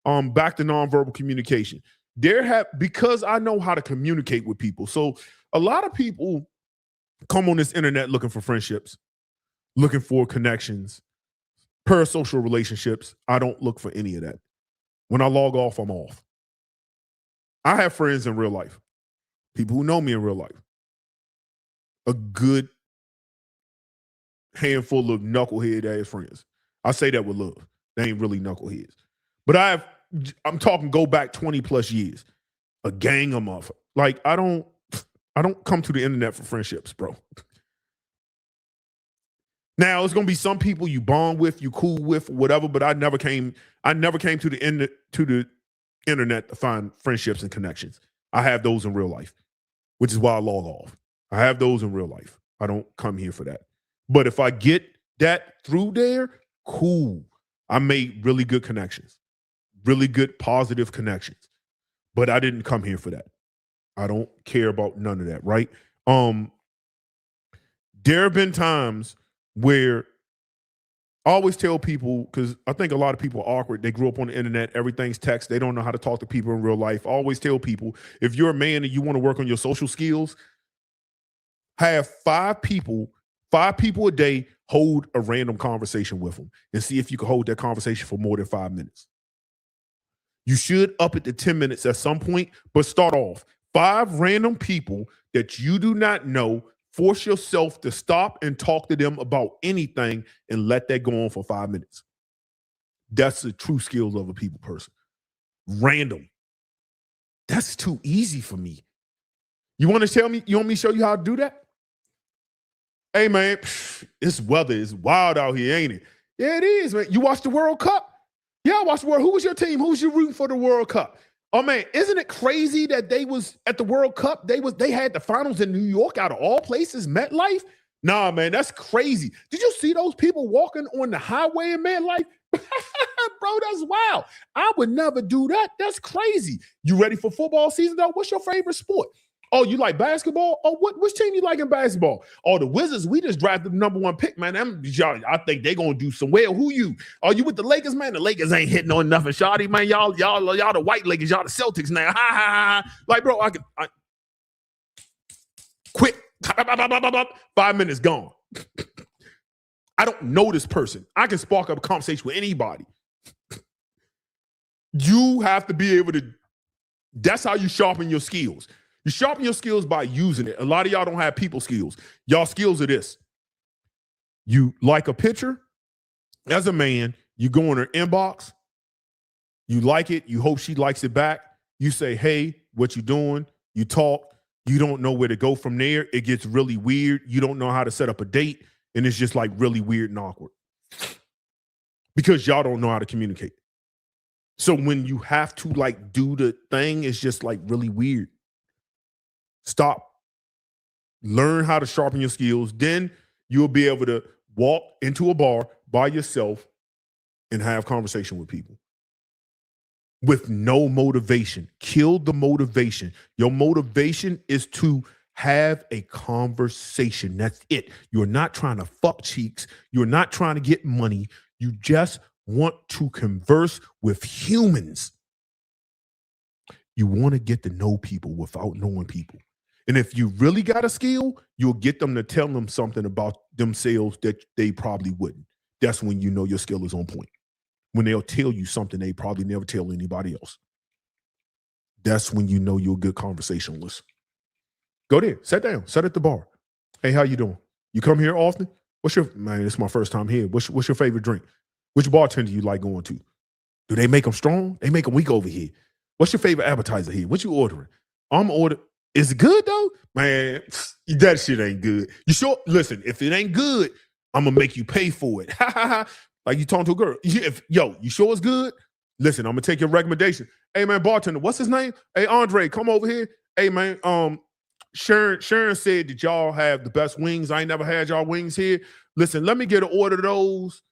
Back to nonverbal communication. Because I know how to communicate with people. So a lot of people come on this internet looking for friendships, looking for connections, parasocial relationships. I don't look for any of that. When I log off, I'm off. I have friends in real life, people who know me in real life. A good handful of knucklehead ass friends. I say that with love. They ain't really knuckleheads. But I'm talking go back 20 plus years. A gang of motherfuckers. Like, I don't come to the internet for friendships, bro. Now, it's gonna be some people you bond with, you cool with, whatever, but I never came to the internet to find friendships and connections. I have those in real life, which is why I log off. I have those in real life. I don't come here for that. But if I get that through there, cool. I made really good connections, really good positive connections. But I didn't come here for that. I don't care about none of that, right? There have been times where I always tell people, because I think a lot of people are awkward. They grew up on the internet. Everything's text. They don't know how to talk to people in real life. I always tell people, if you're a man and you want to work on your social skills, have 5 people a day hold a random conversation with them and see if you can hold that conversation for more than 5 minutes. You should up it to 10 minutes at some point, but start off 5 random people that you do not know, Force yourself to stop and talk to them about anything and let that go on for 5 minutes. That's the true skills of a people person. Random. That's too easy for me. You want to tell me, you want me to show you how to do that? Hey, man, this weather is wild out here, ain't it? Yeah, it is, man. You watched the World Cup? Yeah, I watched the World. Who was your team? Who was you rooting for the World Cup? Oh, man, isn't it crazy that they was at the World Cup? They had the finals in New York out of all places, MetLife? Nah, man, that's crazy. Did you see those people walking on the highway in MetLife? Bro, that's wild. I would never do that. That's crazy. You ready for football season, though? What's your favorite sport? Oh, you like basketball? Oh, which team you like in basketball? Oh, the Wizards, we just drafted the #1 pick, man. I think they're going to do some well. Who you? Are you with the Lakers, man? The Lakers ain't hitting on nothing, shawty, man. Y'all the white Lakers. Y'all the Celtics now. Ha, ha, ha. Like, bro, I quit. 5 minutes gone. I don't know this person. I can spark up a conversation with anybody. You have to be able to, that's how you sharpen your skills. You sharpen your skills by using it. A lot of y'all don't have people skills. Y'all skills are this. You like a picture, as a man, you go in her inbox, you like it, you hope she likes it back. You say, hey, what you doing? You talk. You don't know where to go from there. It gets really weird. You don't know how to set up a date, and it's just like really weird and awkward because y'all don't know how to communicate. So when you have to like do the thing, it's just like really weird. Stop. Learn how to sharpen your skills. Then you'll be able to walk into a bar by yourself and have conversation with people with no motivation. Kill the motivation. Your motivation is to have a conversation. That's it. You're not trying to fuck cheeks. You're not trying to get money. You just want to converse with humans. You want to get to know people without knowing people. And if you really got a skill, you'll get them to tell them something about themselves that they probably wouldn't. That's when you know your skill is on point. When they'll tell you something they probably never tell anybody else. That's when you know you're a good conversationalist. Go there, sit down, sit at the bar. Hey, how you doing? You come here often? Man, it's my first time here. What's your favorite drink? Which bartender you like going to? Do they make them strong? They make them weak over here. What's your favorite appetizer here? What you ordering? I'm ordering. Is it good though? Man, that shit ain't good. You sure? Listen, if it ain't good, I'm gonna make you pay for it. Like you talking to a girl. You sure it's good? Listen, I'm gonna take your recommendation. Hey man, bartender, what's his name? Hey Andre, come over here. Hey man, Sharon said that y'all have the best wings. I ain't never had y'all wings here. Listen, let me get an order of those.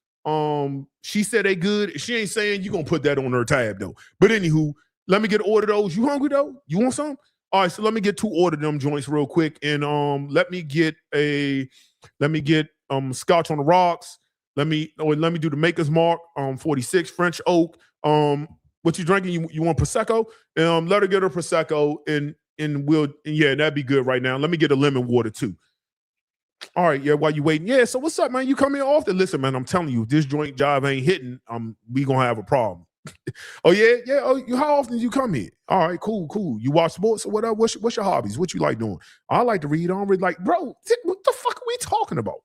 She said they good. She ain't saying you gonna put that on her tab though. But anywho, let me get an order of those. You hungry though? You want some? All right, so let me get 2 order them joints real quick, and let me get Scotch on the rocks. Let me do the Maker's Mark 46 French Oak. What you drinking? You want Prosecco? Let her get her Prosecco, and that'd be good right now. Let me get a lemon water too. All right, yeah. While you waiting, yeah. So what's up, man? You come here often? Listen, man, I'm telling you, if this joint job ain't hitting, we gonna have a problem. Oh yeah. Oh, how often do you come here? All right, cool. You watch sports or whatever? What's your hobbies? What you like doing? I like to read. I don't read. Like, bro, what the fuck are we talking about?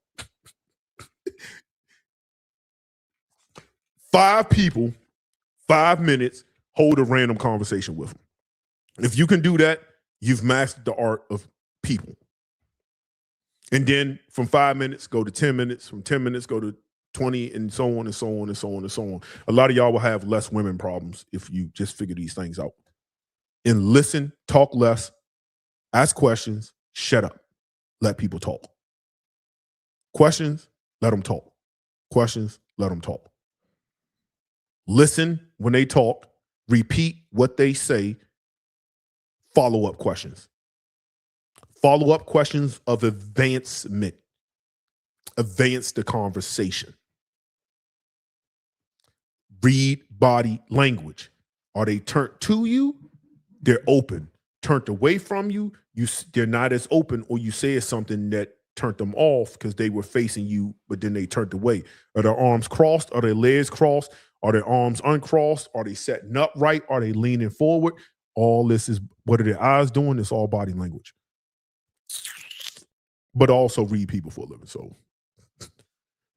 5 people, 5 minutes, hold a random conversation with them. If you can do that, you've mastered the art of people. And then from 5 minutes, go to 10 minutes. From 10 minutes, go to 20, and so on and so on and so on and so on. A lot of y'all will have less women problems if you just figure these things out. And listen, talk less, ask questions, shut up, let people talk. Questions, let them talk. Questions, let them talk. Listen when they talk, repeat what they say, follow-up questions. Follow-up questions of advancement. Advance the conversation. Read body language. Are they turned to you? They're open. Turned away from you, they're not as open, or you said something that turned them off because they were facing you, but then they turned away. Are their arms crossed? Are their legs crossed? Are their arms uncrossed? Are they setting up right? Are they leaning forward? All this is, what are their eyes doing? It's all body language. but also read people for a living. So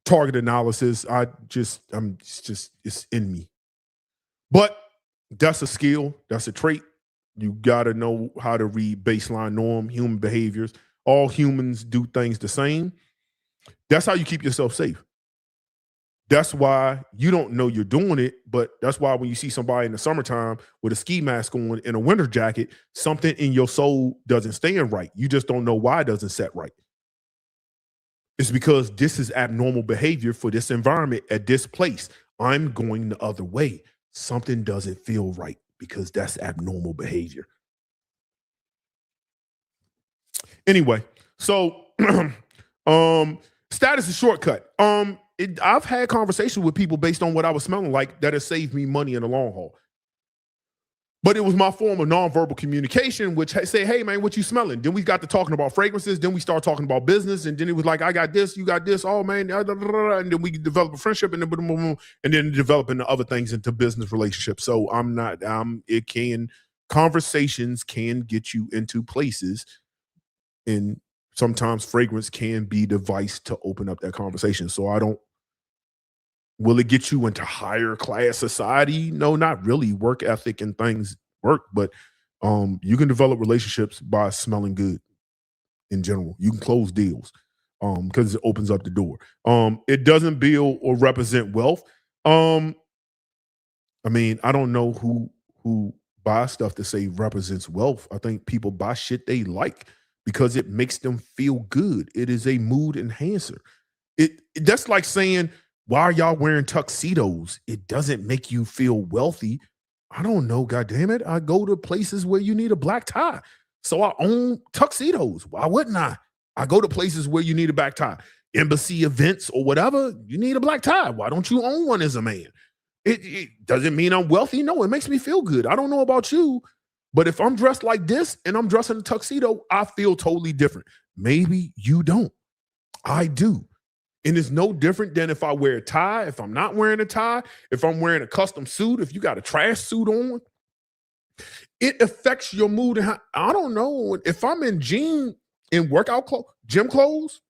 target analysis, it's in me. But that's a skill, that's a trait. You gotta know how to read baseline norm, human behaviors. All humans do things the same. That's how you keep yourself safe. That's why you don't know you're doing it, but that's why when you see somebody in the summertime with a ski mask on and a winter jacket, something in your soul doesn't stand right. You just don't know why it doesn't set right. It's because this is abnormal behavior for this environment at this place. I'm going the other way. Something doesn't feel right because that's abnormal behavior. Anyway, so status is shortcut. I've had conversations with people based on what I was smelling like that has saved me money in the long haul. But it was my form of nonverbal communication, which say, hey, man, what you smelling? Then we got to talking about fragrances. Then we start talking about business. And then it was like, I got this, you got this. Oh, man. And then we develop a friendship and then developing the other things into business relationships. So conversations can get you into places, and sometimes fragrance can be the device to open up that conversation. So will it get you into higher class society? No, not really. Work ethic and things work, but you can develop relationships by smelling good in general. You can close deals because it opens up the door. It doesn't build or represent wealth. I don't know who buys stuff to say represents wealth. I think people buy shit they like because it makes them feel good. It is a mood enhancer. That's like saying, why are y'all wearing tuxedos? It doesn't make you feel wealthy. I don't know, God damn it. I go to places where you need a black tie. So I own tuxedos. Why wouldn't I? I go to places where you need a black tie. Embassy events or whatever, you need a black tie. Why don't you own one as a man? It doesn't mean I'm wealthy. No, it makes me feel good. I don't know about you, but if I'm dressed like this and I'm dressed in a tuxedo, I feel totally different. Maybe you don't. I do. And it's no different than if I wear a tie, if I'm not wearing a tie, if I'm wearing a custom suit, if you got a trash suit on. It affects your mood. I don't know. If I'm in workout clothes, gym clothes,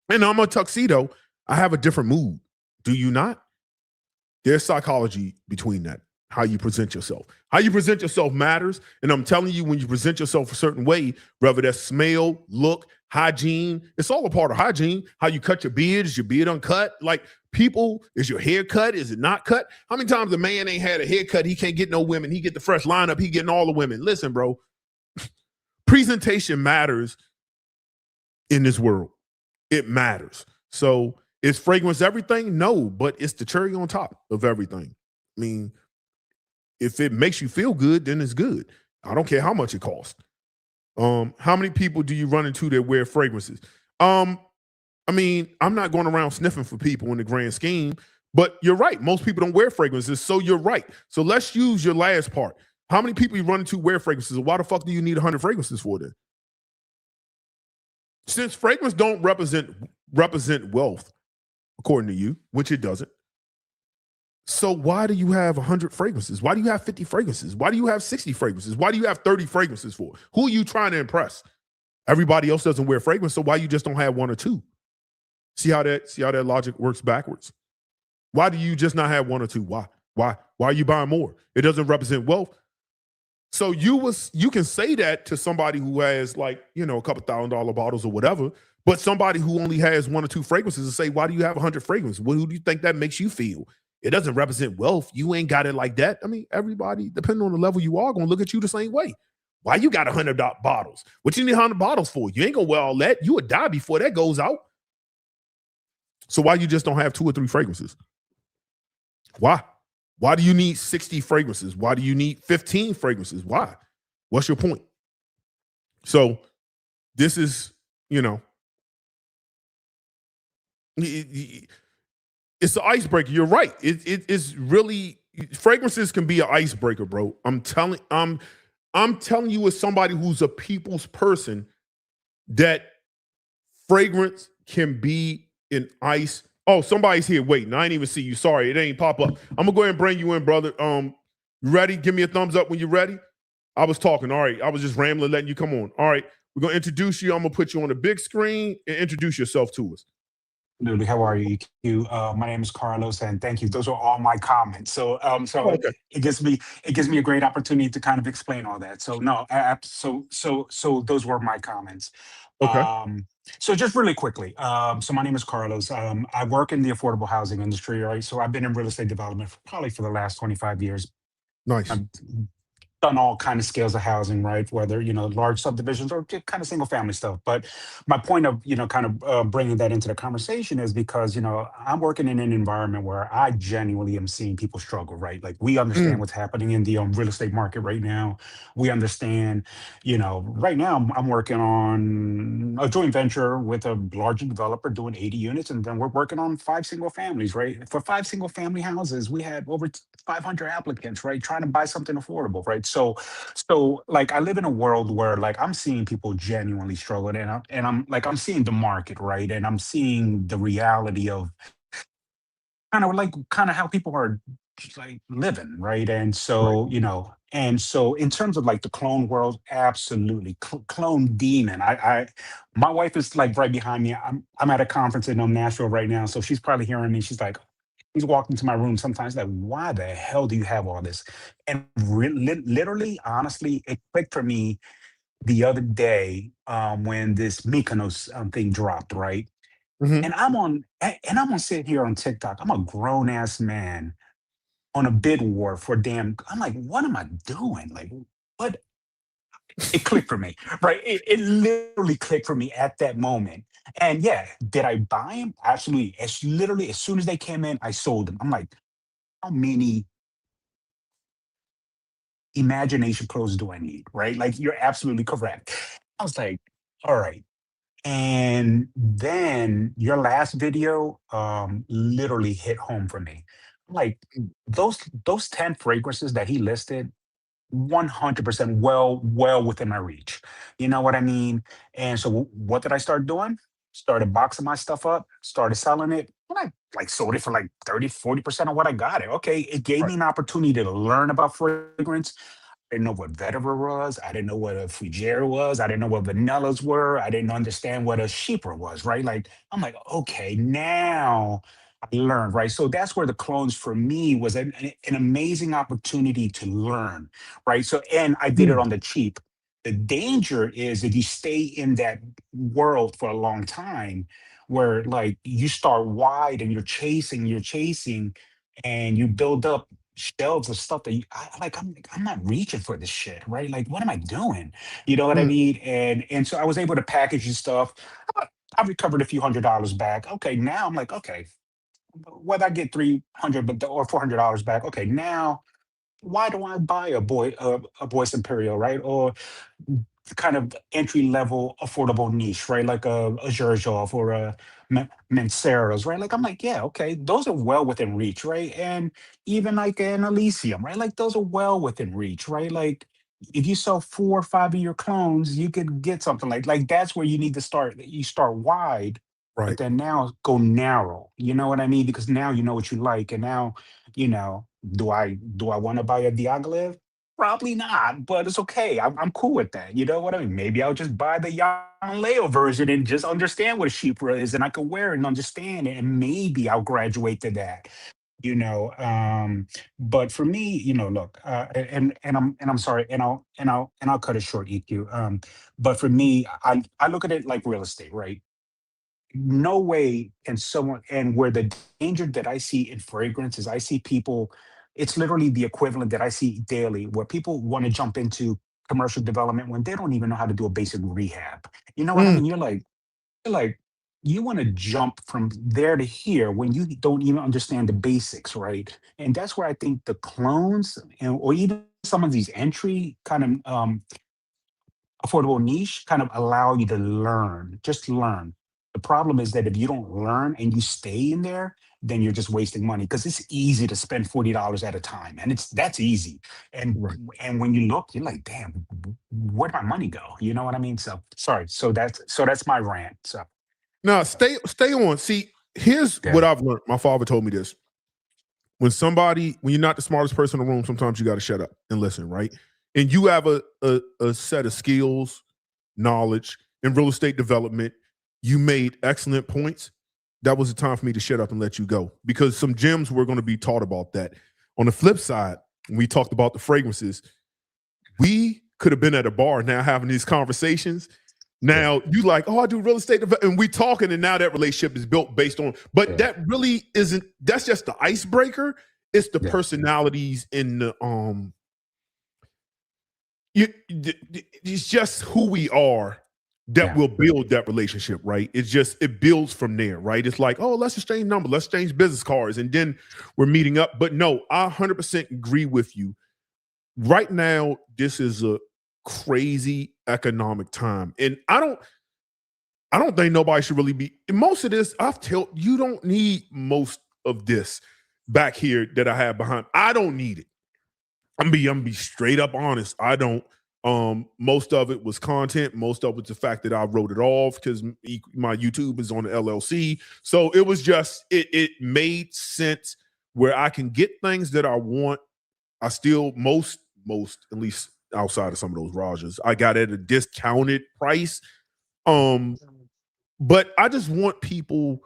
and I'm a tuxedo, I have a different mood. Do you not? There's psychology between that. How you present yourself. How you present yourself matters. And I'm telling you, when you present yourself a certain way, whether that's smell, look, hygiene, it's all a part of hygiene. How you cut your beard, is your beard uncut? Like people, is your hair cut? Is it not cut? How many times a man ain't had a haircut? He can't get no women. He get the fresh lineup. He getting all the women. Listen, bro, presentation matters in this world. It matters. So is fragrance everything? No, but it's the cherry on top of everything. I mean, if it makes you feel good, then it's good. I don't care how much it costs. How many people do you run into that wear fragrances? I'm not going around sniffing for people in the grand scheme, but you're right. Most people don't wear fragrances, so you're right. So let's use your last part. How many people you run into wear fragrances? Why the fuck do you need 100 fragrances for then? Since fragrance don't represent wealth, according to you, which it doesn't. So why do you have 100 fragrances? Why do you have 50 fragrances? Why do you have 60 fragrances? Why do you have 30 fragrances for? Who are you trying to impress? Everybody else doesn't wear fragrance, so why you just don't have one or two? See how that logic works backwards? Why do you just not have one or two? Why? Why are you buying more? It doesn't represent wealth. So you can say that to somebody who has a couple $1,000 bottles or whatever, but somebody who only has one or two fragrances and say, why do you have 100 fragrances? Well, who do you think that makes you feel? It doesn't represent wealth. You ain't got it like that. I mean, everybody, depending on the level you are, going to look at you the same way. Why you got 100 bottles? What you need 100 bottles for? You ain't going to wear all that. You would die before that goes out. So why you just don't have 2 or 3 fragrances? Why? Why do you need 60 fragrances? Why do you need 15 fragrances? Why? What's your point? So this is, it's an icebreaker. You're right. It's really, fragrances can be an icebreaker, bro. I'm telling you, as somebody who's a people's person, that fragrance can be an ice. Oh, somebody's here waiting. I ain't even see you. Sorry, it ain't pop up. I'm gonna go ahead and bring you in, brother. You ready? Give me a thumbs up when you're ready. I was talking. All right. I was just rambling, letting you come on. All right. We're gonna introduce you. I'm gonna put you on the big screen and introduce yourself to us. Absolutely. How are you, EQ? My name is Carlos, and thank you. Those are all my comments. So Okay. it gives me a great opportunity to kind of explain all that. So no, so those were my comments. Okay. So just really quickly, so my name is Carlos. I work in the affordable housing industry, right? So I've been in real estate development probably for the last 25 years. Nice. I've done all kind of scales of housing, right? Whether large subdivisions or just kind of single family stuff. But my point of kind of bringing that into the conversation is because I'm working in an environment where I genuinely am seeing people struggle, right? Like we understand Mm, what's happening in the real estate market right now. We understand, right now I'm working on a joint venture with a larger developer doing 80 units, and then we're working on 5 single families, right? For 5 single family houses, we had over 500 applicants, right? Trying to buy something affordable, right? So like I live in a world where like I'm seeing people genuinely struggling, and I'm seeing the market, right? And I'm seeing the reality of kind of how people are like living, right? And right. so, and so in terms of like the clone world, absolutely. Clone demon. My wife is like right behind me. I'm at a conference in Nashville right now. So she's probably hearing me. She's like, he's walked into my room sometimes like, why the hell do you have all this? And literally, honestly, it clicked for me the other day when this Mykonos thing dropped, right? Hmm. And I'm on sitting here on TikTok. I'm a grown ass man on a bid war for damn. I'm like, what am I doing? Like, what? It clicked for me, right? It literally clicked for me at that moment. And yeah, did I buy them? Absolutely. Literally as soon as they came in, I sold them. I'm like, how many imagination clothes do I need? Right? Like, you're absolutely correct. I was like, all right. And then your last video literally hit home for me. Like those 10 fragrances that he listed, 100% well within my reach. You know what I mean? And so what did I start doing? Started boxing my stuff up, started selling it. And I like sold it for like 30, 40% of what I got it. Okay. It gave Right. me an opportunity to learn about fragrance. I didn't know what vetiver was. I didn't know what a fougere was. I didn't know what vanillas were. I didn't understand what a chypre was, right? Like, I'm like, okay, now I learned, right? So that's where the clones for me was an amazing opportunity to learn, right? So, and I did it Mm, on the cheap. The danger is if you stay in that world for a long time, where like you start wide and you're chasing, and you build up shelves of stuff that I'm not reaching for this shit, right? Like, what am I doing? You know what I mm, mean? And so I was able to package and stuff. I I recovered a few $100 back. Okay, now I'm like, okay, whether I get 300 or $400 back, okay, now why do I buy a Boyce Imperial, right? Or kind of entry level affordable niche, right? Like a Xerjoff or a Manceros, right? Like I'm like, yeah, okay, those are well within reach, right? And even like an Elysium, right? Like those are well within reach, right? Like if you sell 4 or 5 of your clones, you could get something like that's where you need to start. You start wide, but right. then now go narrow. You know what I mean? Because now you know what you like, and now do I want to buy a Diaghilev? Probably not, but it's okay. I'm cool with that. You know what I mean? Maybe I'll just buy the Jan Leo version and just understand what a sheepra is, and I can wear it and understand it, and maybe I'll graduate to that. You know, but for me, look, and I'm sorry, and I'll cut it short, EQ. But for me, I look at it like real estate, right? No way can someone, and where the danger that I see in fragrance is I see people, it's literally the equivalent that I see daily where people want to jump into commercial development when they don't even know how to do a basic rehab. You know what I Mm, mean? You're like you want to jump from there to here when you don't even understand the basics, right? And that's where I think the clones or even some of these entry kind of affordable niche kind of allow you to learn, just learn. The problem is that if you don't learn and you stay in there, then you're just wasting money because it's easy to spend $40 at a time, and that's easy. And right. and when you look, you're like, damn, where'd my money go? You know what I mean? So sorry. So that's my rant. So Now stay on. See, here's yeah, what I've learned. My father told me this. When you're not the smartest person in the room, sometimes you got to shut up and listen, right? And you have a set of skills knowledge in real estate development. You made excellent points. That was the time for me to shut up and let you go because some gems were going to be taught about that. On the flip side, when we talked about the fragrances, we could have been at a bar now having these conversations. Now you like, oh, I do real estate, and we talking, and now that relationship is built based on. But that really isn't. That's just the icebreaker. It's the personalities in the it's just who we are that will build that relationship, right? It's just it builds from there, right? It's like, oh, let's exchange numbers, let's exchange business cards, and then we're meeting up. But no, I 100% agree with you. Right now, this is a crazy economic time, and I don't think nobody should really be. Most of this, I've told you, don't need most of this back here that I have behind. I don't need it. I'm gonna be straight up honest. I don't. Most of it was content. Most of it's the fact that I wrote it off because my YouTube is on the LLC. So it was just it made sense where I can get things that I want. I still most at least outside of some of those Rajas, I got at a discounted price. But I just want people.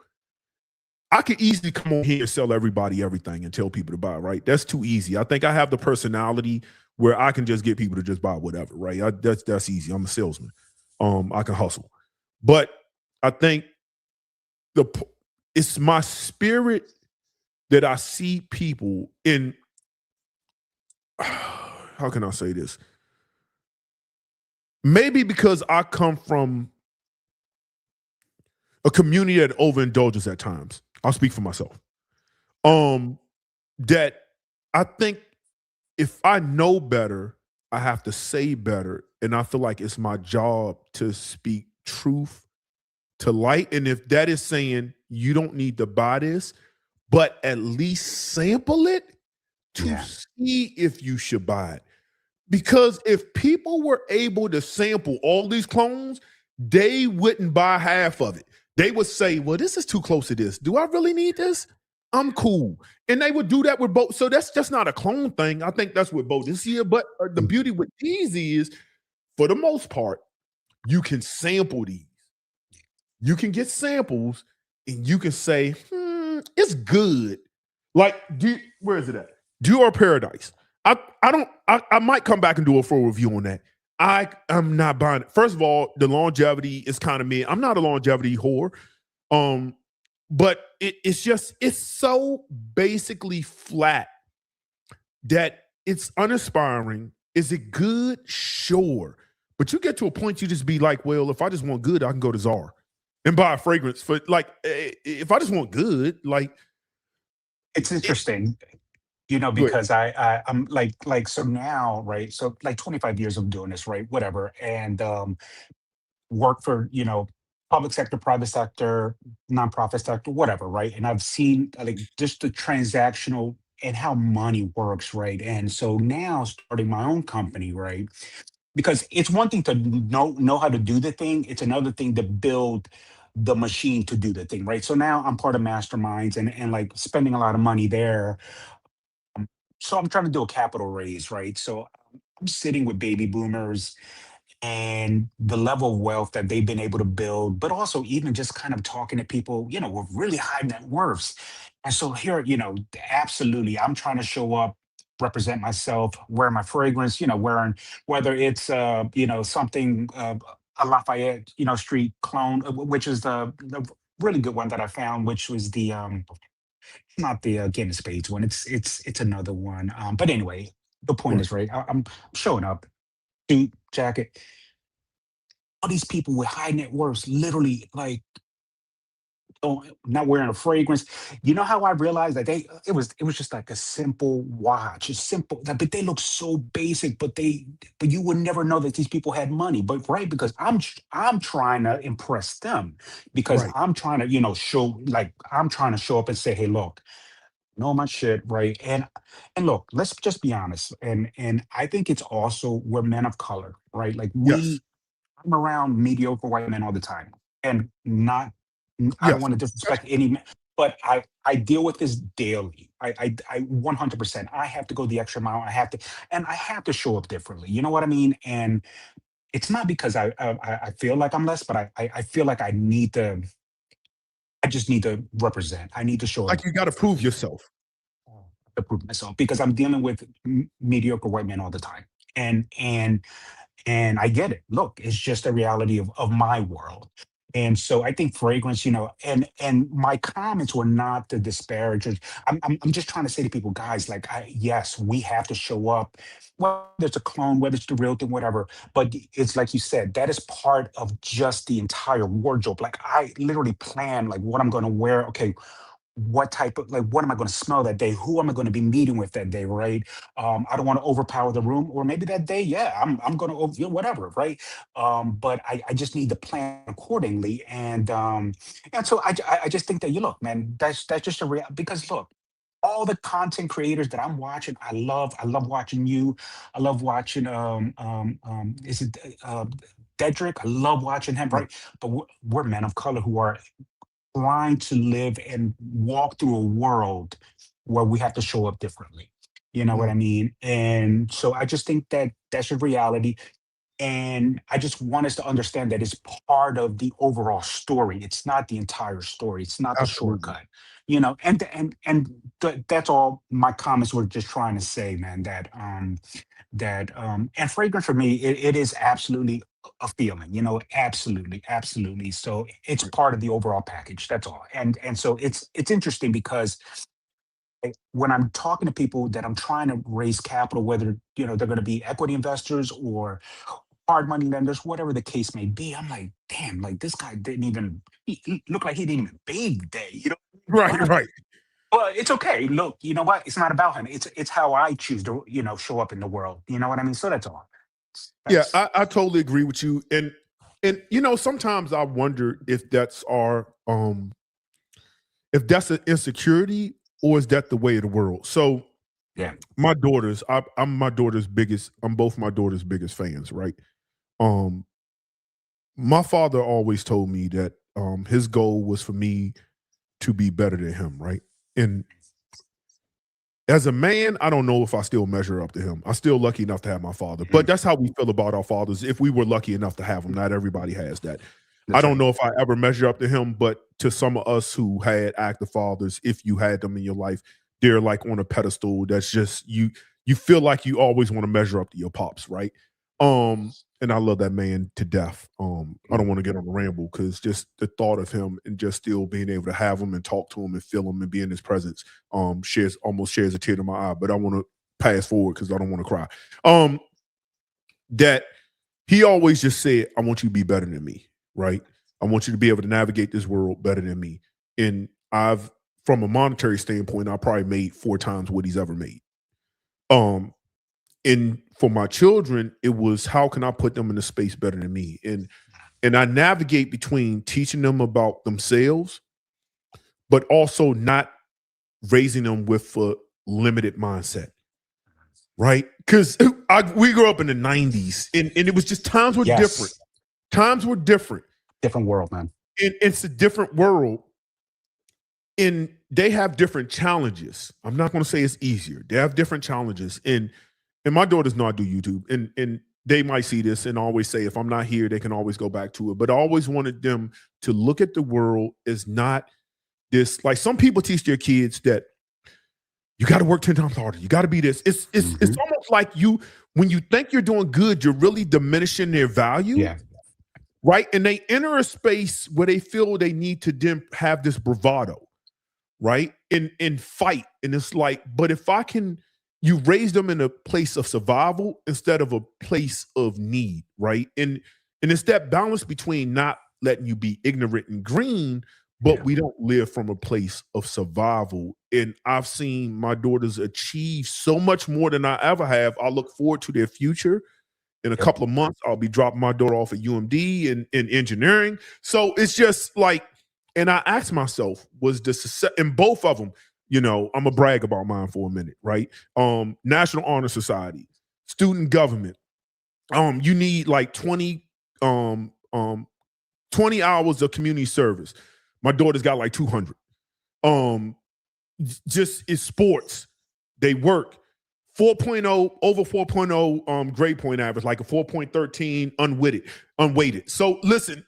I could easily come on here and sell everybody everything and tell people to buy, right? That's too easy. I think I have the personality where I can just get people to just buy whatever, right? That's easy. I'm a salesman. I can hustle. But I think it's my spirit that I see people in, how can I say this? Maybe because I come from a community that overindulges at times. I'll speak for myself. That I think if I know better, I have to say better. And I feel like it's my job to speak truth to light. And if that is saying you don't need to buy this, but at least sample it to see if you should buy it. Because if people were able to sample all these clones, they wouldn't buy half of it. They would say, well, this is too close to this. Do I really need this? I'm cool. And they would do that with both. So that's just not a clone thing. I think that's with both this year. But the beauty with these is, for the most part, you can sample these. You can get samples and you can say, it's good. Like, where is it at? Dior Paradise. I might come back and do a full review on that. I'm not buying it. First of all, the longevity is kind of me. I'm not a longevity whore. But it's so basically flat that it's uninspiring. Is it good? Sure. But you get to a point you just be like, well, if I just want good, I can go to Zara and buy a fragrance for if I just want good, like. It's interesting. Because I'm like so now, right? So like 25 years of doing this, right? Whatever. And work for, public sector, private sector, nonprofit sector, whatever, right? And I've seen like just the transactional and how money works, right? And so now starting my own company, right? Because it's one thing to know how to do the thing, it's another thing to build the machine to do the thing, right? So now I'm part of masterminds and like spending a lot of money there. So I'm trying to do a capital raise, right? So I'm sitting with baby boomers and the level of wealth that they've been able to build, but also even just kind of talking to people, with really high net worths. And so here, absolutely, I'm trying to show up, represent myself, wear my fragrance, wearing whether it's something a Lafayette, street clone, which is the really good one that I found, which was the not the Game of Spades one. It's another one. But anyway, the point Right. is right. I'm showing up, suit, jacket. All these people with high net worths, literally like not wearing a fragrance. You know how I realized that it was just like a simple watch, it's simple, but they look so basic. But you would never know that these people had money. But right, because I'm trying to impress them because Right. I'm trying to show like I'm trying to show up and say, hey, look, know my shit, right? And look, let's just be honest. And I think it's also we're men of color, right? Like Yes. I'm around mediocre white men all the time, and not I don't Yes. want to disrespect any man, but I deal with this daily. I 100%. I have to go the extra mile. I have to show up differently. You know what I mean? And it's not because I feel like I'm less, but I feel like I just need to represent. I need to show up Like you got to prove yourself. to prove myself because I'm dealing with mediocre white men all the time. And I get it. Look, it's just a reality of my world. And so I think fragrance, and my comments were not to disparage. I'm just trying to say to people, guys, like, yes, we have to show up, whether it's a clone, whether it's the real thing, whatever. But it's like you said, that is part of just the entire wardrobe. Like I literally plan like what I'm going to wear. Okay, what type of, like, what am I going to smell that day? Who am I going to be meeting with that day, right? I don't want to overpower the room, or maybe that day, yeah, I'm going to whatever, right? But I just need to plan accordingly, and so I just think that, you look, man, that's just a real, because look, all the content creators that I'm watching, I love watching you. I love watching is it Dedrick? I love watching him, Right. right? But we're men of color who are trying to live and walk through a world where we have to show up differently. You know what Mhm. I mean? And so I just think that that's a reality. And I just want us to understand that it's part of the overall story. It's not the entire story. It's not the Absolutely. shortcut. That's all my comments were just trying to say, man. And fragrance for me, it is absolutely a feeling, absolutely, absolutely. So it's Right. part of the overall package. That's all. And so it's interesting because when I'm talking to people that I'm trying to raise capital, whether they're going to be equity investors or hard money lenders, whatever the case may be, I'm like, damn, like this guy didn't even he looked like he didn't even bathe today. Right. Why? Right. Well, it's okay. Look, you know what? It's not about him. It's how I choose to, show up in the world. You know what I mean? So that's all. Yeah, That's I totally agree with you. And sometimes I wonder if that's an insecurity or is that the way of the world. So yeah. my daughters, I'm both my daughter's biggest fans, right? Um, my father always told me that his goal was for me to be better than him, right? And as a man, I don't know if I still measure up to him. I'm still lucky enough to have my father, but Mhm. that's how we feel about our fathers. If we were lucky enough to have them, not everybody has that. I That's don't right. know if I ever measure up to him, but to some of us who had active fathers, if you had them in your life, they're like on a pedestal. That's just you. You feel like you always want to measure up to your pops, right? And I love that man to death. I don't Mhm. want to get on a ramble because just the thought of him and just still being able to have him and talk to him and feel him and be in his presence shares a tear to my eye. But I want to pass forward because I don't want to cry. Um, that he always just said, I want you to be better than me, right? I want you to be able to navigate this world better than me. And from a monetary standpoint, I probably made 4 times what he's ever made. Um, and for my children, it was how can I put them in a space better than me? And I navigate between teaching them about themselves, but also not raising them with a limited mindset, right? Because we grew up in the 90s and it was just times were different. Yes. Times were different. Different world, man. And it's a different world. And they have different challenges. I'm not going to say it's easier. They have different challenges. And my daughters know I do YouTube. And they might see this and always say, if I'm not here, they can always go back to it. But I always wanted them to look at the world as not this, like some people teach their kids that you got to work 10 times harder. You got to be this. It's Hmm. almost like when you think you're doing good, you're really diminishing their value, Yeah. right? And they enter a space where they feel they need to then have this bravado, right? And fight. And it's like, but if I can, you raise them in a place of survival instead of a place of need, right? And it's that balance between not letting you be ignorant and green, but Yeah. we don't live from a place of survival. And I've seen my daughters achieve so much more than I ever have. I look forward to their future. In a Yep. couple of months, I'll be dropping my daughter off at UMD in engineering. So it's just like, and I asked myself, was the success in both of them? I'm gonna brag about mine for a minute, right? National Honor Society, student government. You need like um, um, 20 hours of community service. My daughter's got like 200. Um, just it's sports. They work 4.0 over 4.0 grade point average, like a 4.13 unweighted. So listen,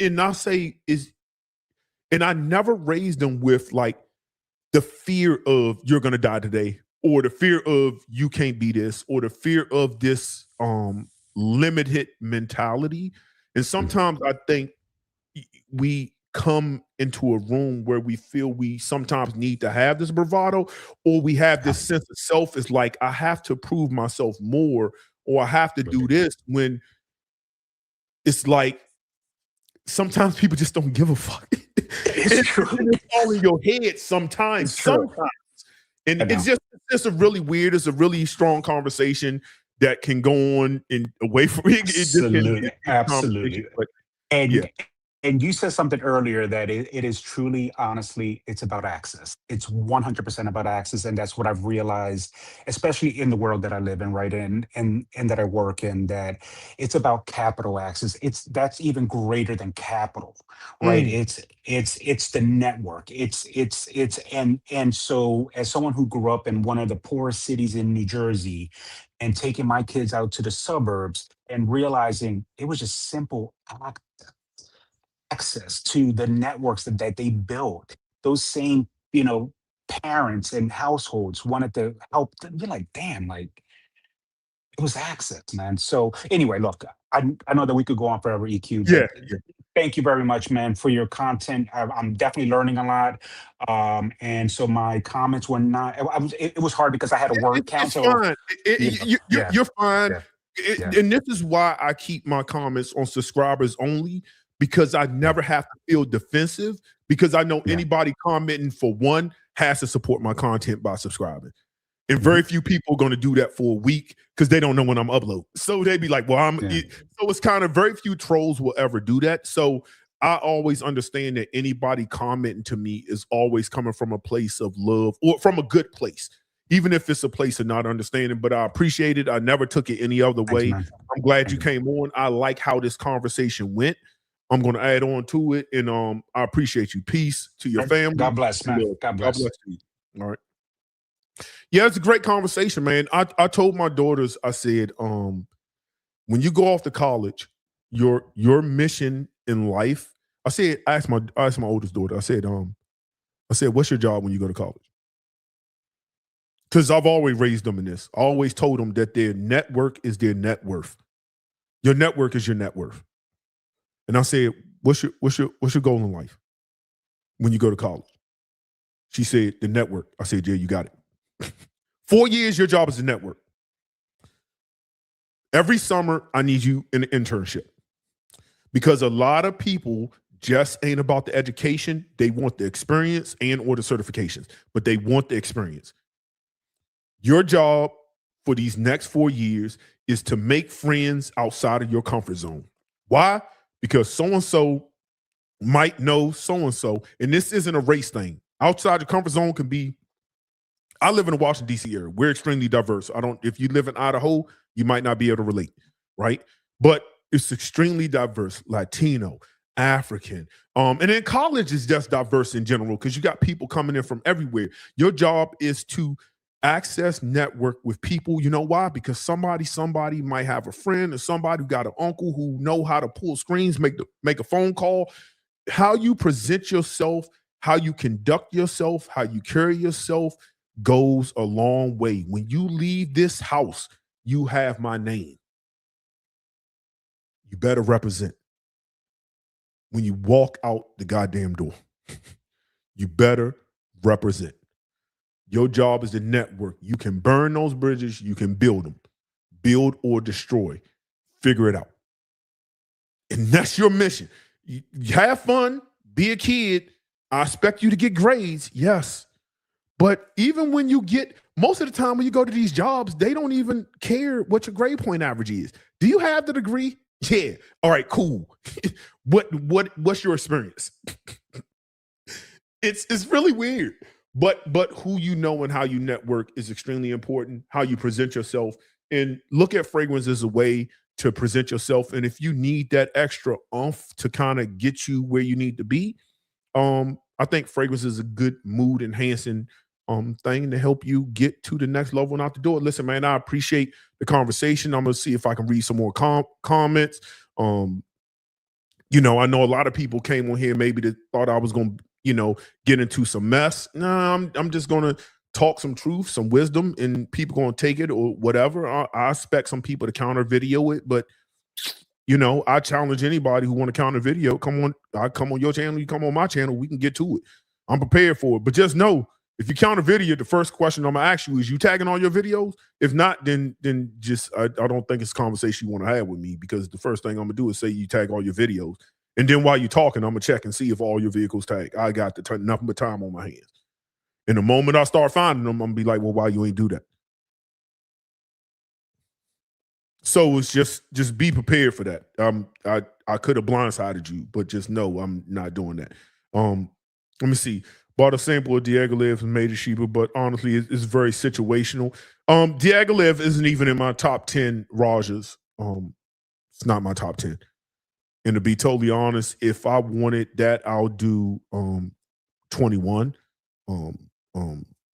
and I'll say is, and I never raised them with like the fear of you're gonna die today, or the fear of you can't be this, or the fear of this limited mentality. And sometimes I think we come into a room where we feel we sometimes need to have this bravado, or we have this sense of self is like, I have to prove myself more, or I have to do this, when it's like sometimes people just don't give a fuck. It's true. It's all in your head sometimes. And it's just a really weird, it's a really strong conversation that can go on and away from it. Absolutely. But And yeah. and you said something earlier that it is truly, honestly, it's about access. It's 100% about access, and that's what I've realized, especially in the world that I live in, right? And that I work in, that it's about capital access. That's even greater than capital, right? It's the network. And so, as someone who grew up in one of the poorest cities in New Jersey, and taking my kids out to the suburbs and realizing it was just simple access to the networks that they built. Those same, parents and households wanted to help them. You're like, damn, like it was access, man. So anyway, look, I know that we could go on forever, EQ, but thank you very much, man, for your content. I'm definitely learning a lot. And so my comments were not, it was hard because I had a word count. It's So, fine. You're fine. Yeah. And this is why I keep my comments on subscribers only, because I never have to feel defensive, because I know anybody commenting for one has to support my content by subscribing. And very few people are going to do that for a week because they don't know when I'm uploading. So they'd be like, well, so it's kind of very few trolls will ever do that. So I always understand that anybody commenting to me is always coming from a place of love, or from a good place, even if it's a place of not understanding. But I appreciate it. I never took it any other way. I'm glad you came on. I like how this conversation went. I'm going to add on to it. And I appreciate you. Peace to your family. God bless, man. God bless. You. All right. Yeah, it's a great conversation, man. I told my daughters, I said, when you go off to college, your mission in life, I asked my oldest daughter, I said, what's your job when you go to college? Because I've always raised them in this. I always told them that their network is their net worth. Your network is your net worth. And I said, what's your goal in life when you go to college? She said, the network. I said, yeah, you got it. 4 years, your job is a network. Every summer, I need you in an internship, because a lot of people just ain't about the education. They want the experience and or the certifications, but they want the experience. Your job for these next 4 years is to make friends outside of your comfort zone. Why? Because so-and-so might know so-and-so, and this isn't a race thing. Outside the comfort zone can be, I live in the Washington, D.C. area. We're extremely diverse. If you live in Idaho, you might not be able to relate, right? But it's extremely diverse, Latino, African. And then college is just diverse in general, because you got people coming in from everywhere. Your job is to access, network with people. You know why? Because somebody might have a friend, or somebody who got an uncle who know how to pull screens, make a phone call. How you present yourself, how you conduct yourself, how you carry yourself goes a long way. When you leave this house, you have my name. You better represent. When you walk out the goddamn door, you better represent. Your job is to network. You can burn those bridges, you can build them. Build or destroy. Figure it out. And that's your mission. You have fun, be a kid. I expect you to get grades, yes. But even when you get, most of the time when you go to these jobs, they don't even care what your grade point average is. Do you have the degree? Yeah. All right, cool. What's your experience? It's really weird. But who you know and how you network is extremely important. How you present yourself, and look at fragrance as a way to present yourself. And if you need that extra oomph to kind of get you where you need to be, I think fragrance is a good mood enhancing thing to help you get to the next level and out the door. Listen, man, I appreciate the conversation. I'm gonna see if I can read some more comments. You know, I know a lot of people came on here maybe that thought I was gonna, you know, get into some mess. No, I'm just gonna talk some truth, some wisdom, and people gonna take it or whatever. I expect some people to counter video it, but you know, I challenge anybody who want to counter video. Come on, I come on your channel, you come on my channel, we can get to it. I'm prepared for it. But just know, if you counter video, the first question I'm gonna ask you is, you tagging all your videos? If not, then just I don't think it's a conversation you want to have with me, because the first thing I'm gonna do is say you tag all your videos. And then while you're talking, I'm gonna check and see if all your vehicles tag. I got nothing but time on my hands. And the moment I start finding them, I'm gonna be like, well, why you ain't do that? So it's just be prepared for that. I could have blindsided you, but just know I'm not doing that. Let me see. Bought a sample of Diaghilev and made it cheaper, but honestly, it's very situational. Diaghilev isn't even in my top 10 Rajas. It's not my top 10. And to be totally honest, if I wanted that, I'll do 21.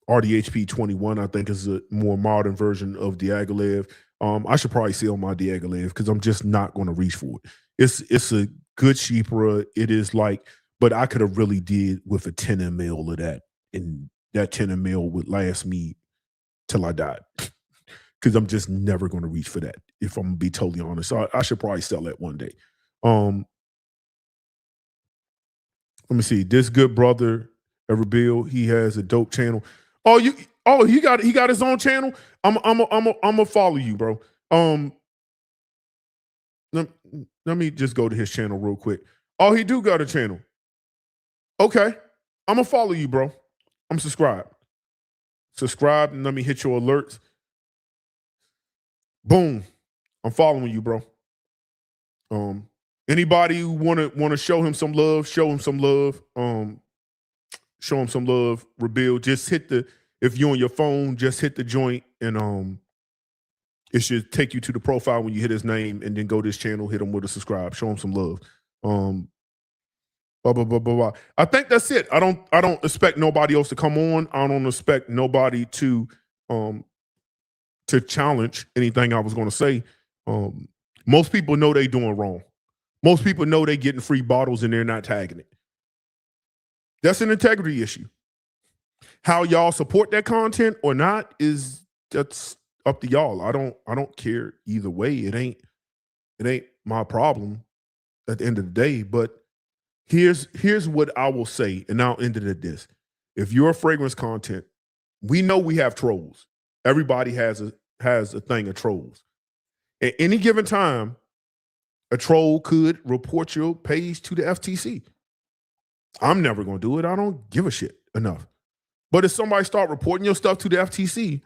RDHP 21, I think, is a more modern version of Diaghilev. I should probably sell my Diaghilev because I'm just not going to reach for it. It's a good cheaper. It is like, but I could have really did with a 10 ml of that, and that 10 ml would last me till I died, because I'm just never going to reach for that, if I'm going to be totally honest. So I should probably sell that one day. Let me see. This good brother, Everbill, he has a dope channel. He got his own channel. I'm gonna follow you, bro. Let me just go to his channel real quick. Oh, he do got a channel. Okay, I'm gonna follow you, bro. I'm subscribed. Subscribe, and let me hit your alerts. Boom, I'm following you, bro. Anybody who wanna show him some love, show him some love. Show him some love. Rebuild. Just hit the, if you're on your phone, just hit the joint, and it should take you to the profile when you hit his name, and then go to his channel, hit him with a subscribe, show him some love. Blah, blah, blah, blah, blah. I think that's it. I don't expect nobody else to come on. I don't expect nobody to challenge anything I was going to say. Most people know they doing wrong. Most people know they getting free bottles and they're not tagging it. That's an integrity issue. How y'all support that content or not that's up to y'all. I don't care either way. It ain't my problem at the end of the day. But here's what I will say, and I'll end it at this. If you're a fragrance content, we know we have trolls. Everybody has a thing of trolls. At any given time, a troll could report your page to the FTC. I'm never going to do it. I don't give a shit enough. But if somebody start reporting your stuff to the FTC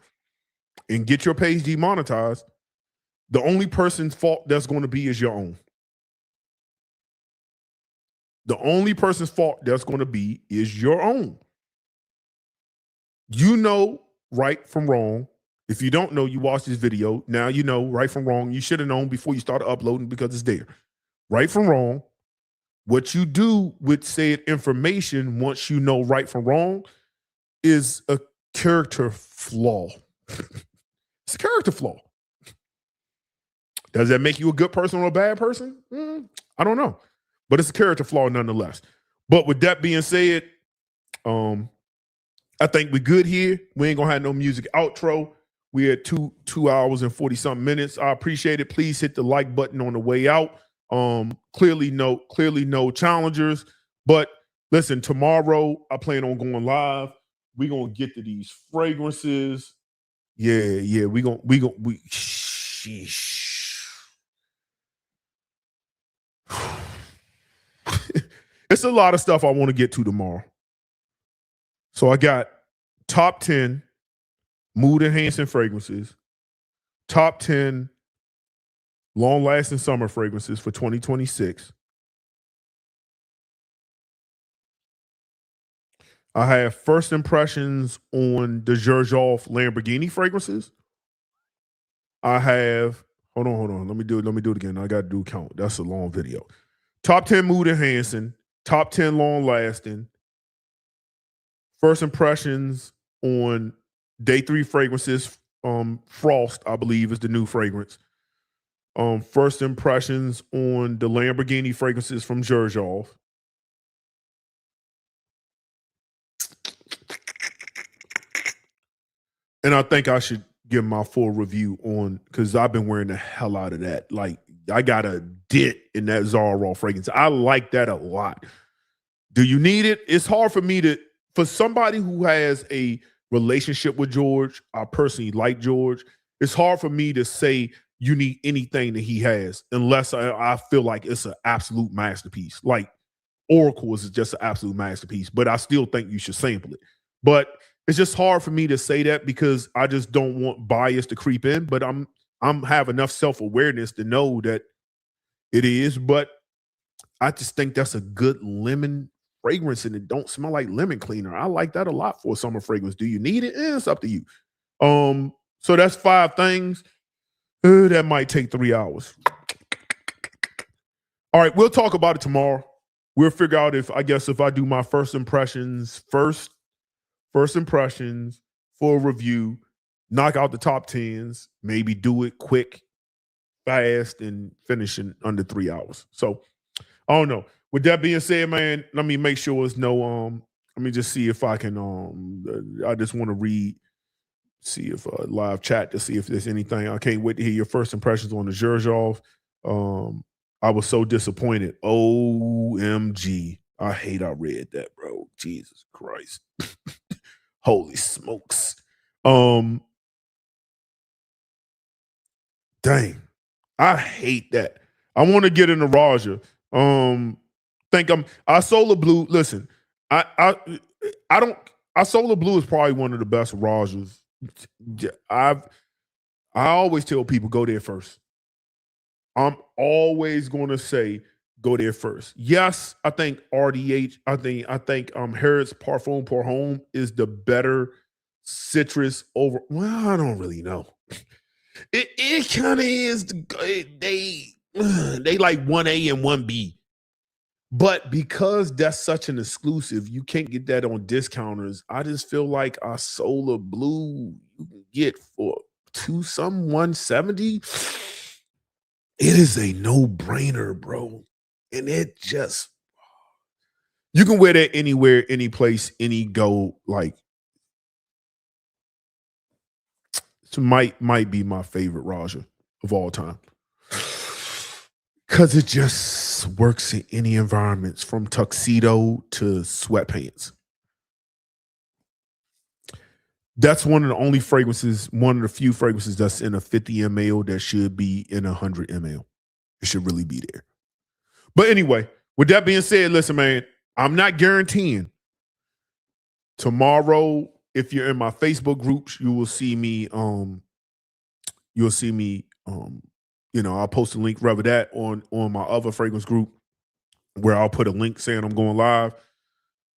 and get your page demonetized, the only person's fault that's going to be is your own. The only person's fault that's going to be is your own. You know right from wrong. If you don't know, you watch this video. Now you know right from wrong. You should have known before you started uploading, because it's there. Right from wrong. What you do with said information once you know right from wrong is a character flaw. It's a character flaw. Does that make you a good person or a bad person? I don't know. But it's a character flaw nonetheless. But with that being said, I think we're good here. We ain't gonna have no music outro. We're at 2 hours and 40-something minutes. I appreciate it. Please hit the like button on the way out. Clearly no challengers. But listen, tomorrow I plan on going live. We're gonna get to these fragrances. Yeah, we sheesh. It's a lot of stuff I want to get to tomorrow. So I got top 10 mood enhancing fragrances, top 10 long lasting summer fragrances for 2026. I have first impressions on the Xerjoff Lamborghini fragrances. I have, hold on. Let me do it again. I got to do a count. That's a long video. Top 10 mood enhancing, top 10 long lasting, first impressions on day 3 fragrances. Frost, I believe, is the new fragrance. First impressions on the Lamborghini fragrances from Xerjoff. And I think I should give my full review on, because I've been wearing the hell out of that. Like, I got a dent in that Zara Raw fragrance. I like that a lot. Do you need it? It's hard for me to, for somebody who has a relationship with George, I personally like George. It's hard for me to say you need anything that he has unless I feel like it's an absolute masterpiece. Like Oracle is just an absolute masterpiece, but I still think you should sample it. But it's just hard for me to say that because I just don't want bias to creep in. But I'm have enough self-awareness to know that it is. But I just think that's a good lemon fragrance and it don't smell like lemon cleaner. I like that a lot for a summer fragrance. Do you need it? It's up to you. So that's 5 things. That might take 3 hours. All right, we'll talk about it tomorrow. We'll figure out if I do my first impressions for a review, knock out the top 10s, maybe do it quick, fast, and finish in under 3 hours. So I don't know. With that being said, man, let me make sure there's no let me just see if I can I just want to see if live chat to see if there's anything. I can't wait to hear your first impressions on the Xerjoff. I was so disappointed. OMG. I hate I read that, bro. Jesus Christ. Holy smokes. Dang. I hate that. I want to get into Raja. Solar Blue. Listen, I Solar Blue is probably one of the best Rajas. I always tell people go there first. I'm always going to say go there first. Yes, I think RDH. I think Harrods Parfum Pour Homme is the better citrus over. Well, I don't really know. It kind of is. They like 1A and 1B. But because that's such an exclusive, you can't get that on discounters. I just feel like our Solar Blue you can get for $170. It is a no-brainer, bro. And it just, you can wear that anywhere, any place, any go. Like, it might be my favorite Raja of all time. Because it just works in any environments, from tuxedo to sweatpants. That's one of the only fragrances, one of the few fragrances that's in a 50 ml that should be in 100 ml. It should really be there. But anyway, with that being said, listen, man, I'm not guaranteeing. Tomorrow, if you're in my Facebook groups, you will see me, I'll post a link, rather that on my other fragrance group where I'll put a link saying I'm going live.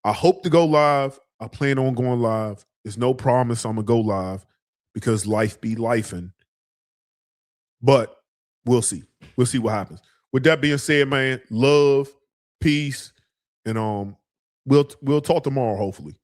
I hope to go live. I plan on going live. There's no promise I'm going to go live because life be lifing. But we'll see. We'll see what happens. With that being said, man, love, peace, and we'll talk tomorrow, hopefully.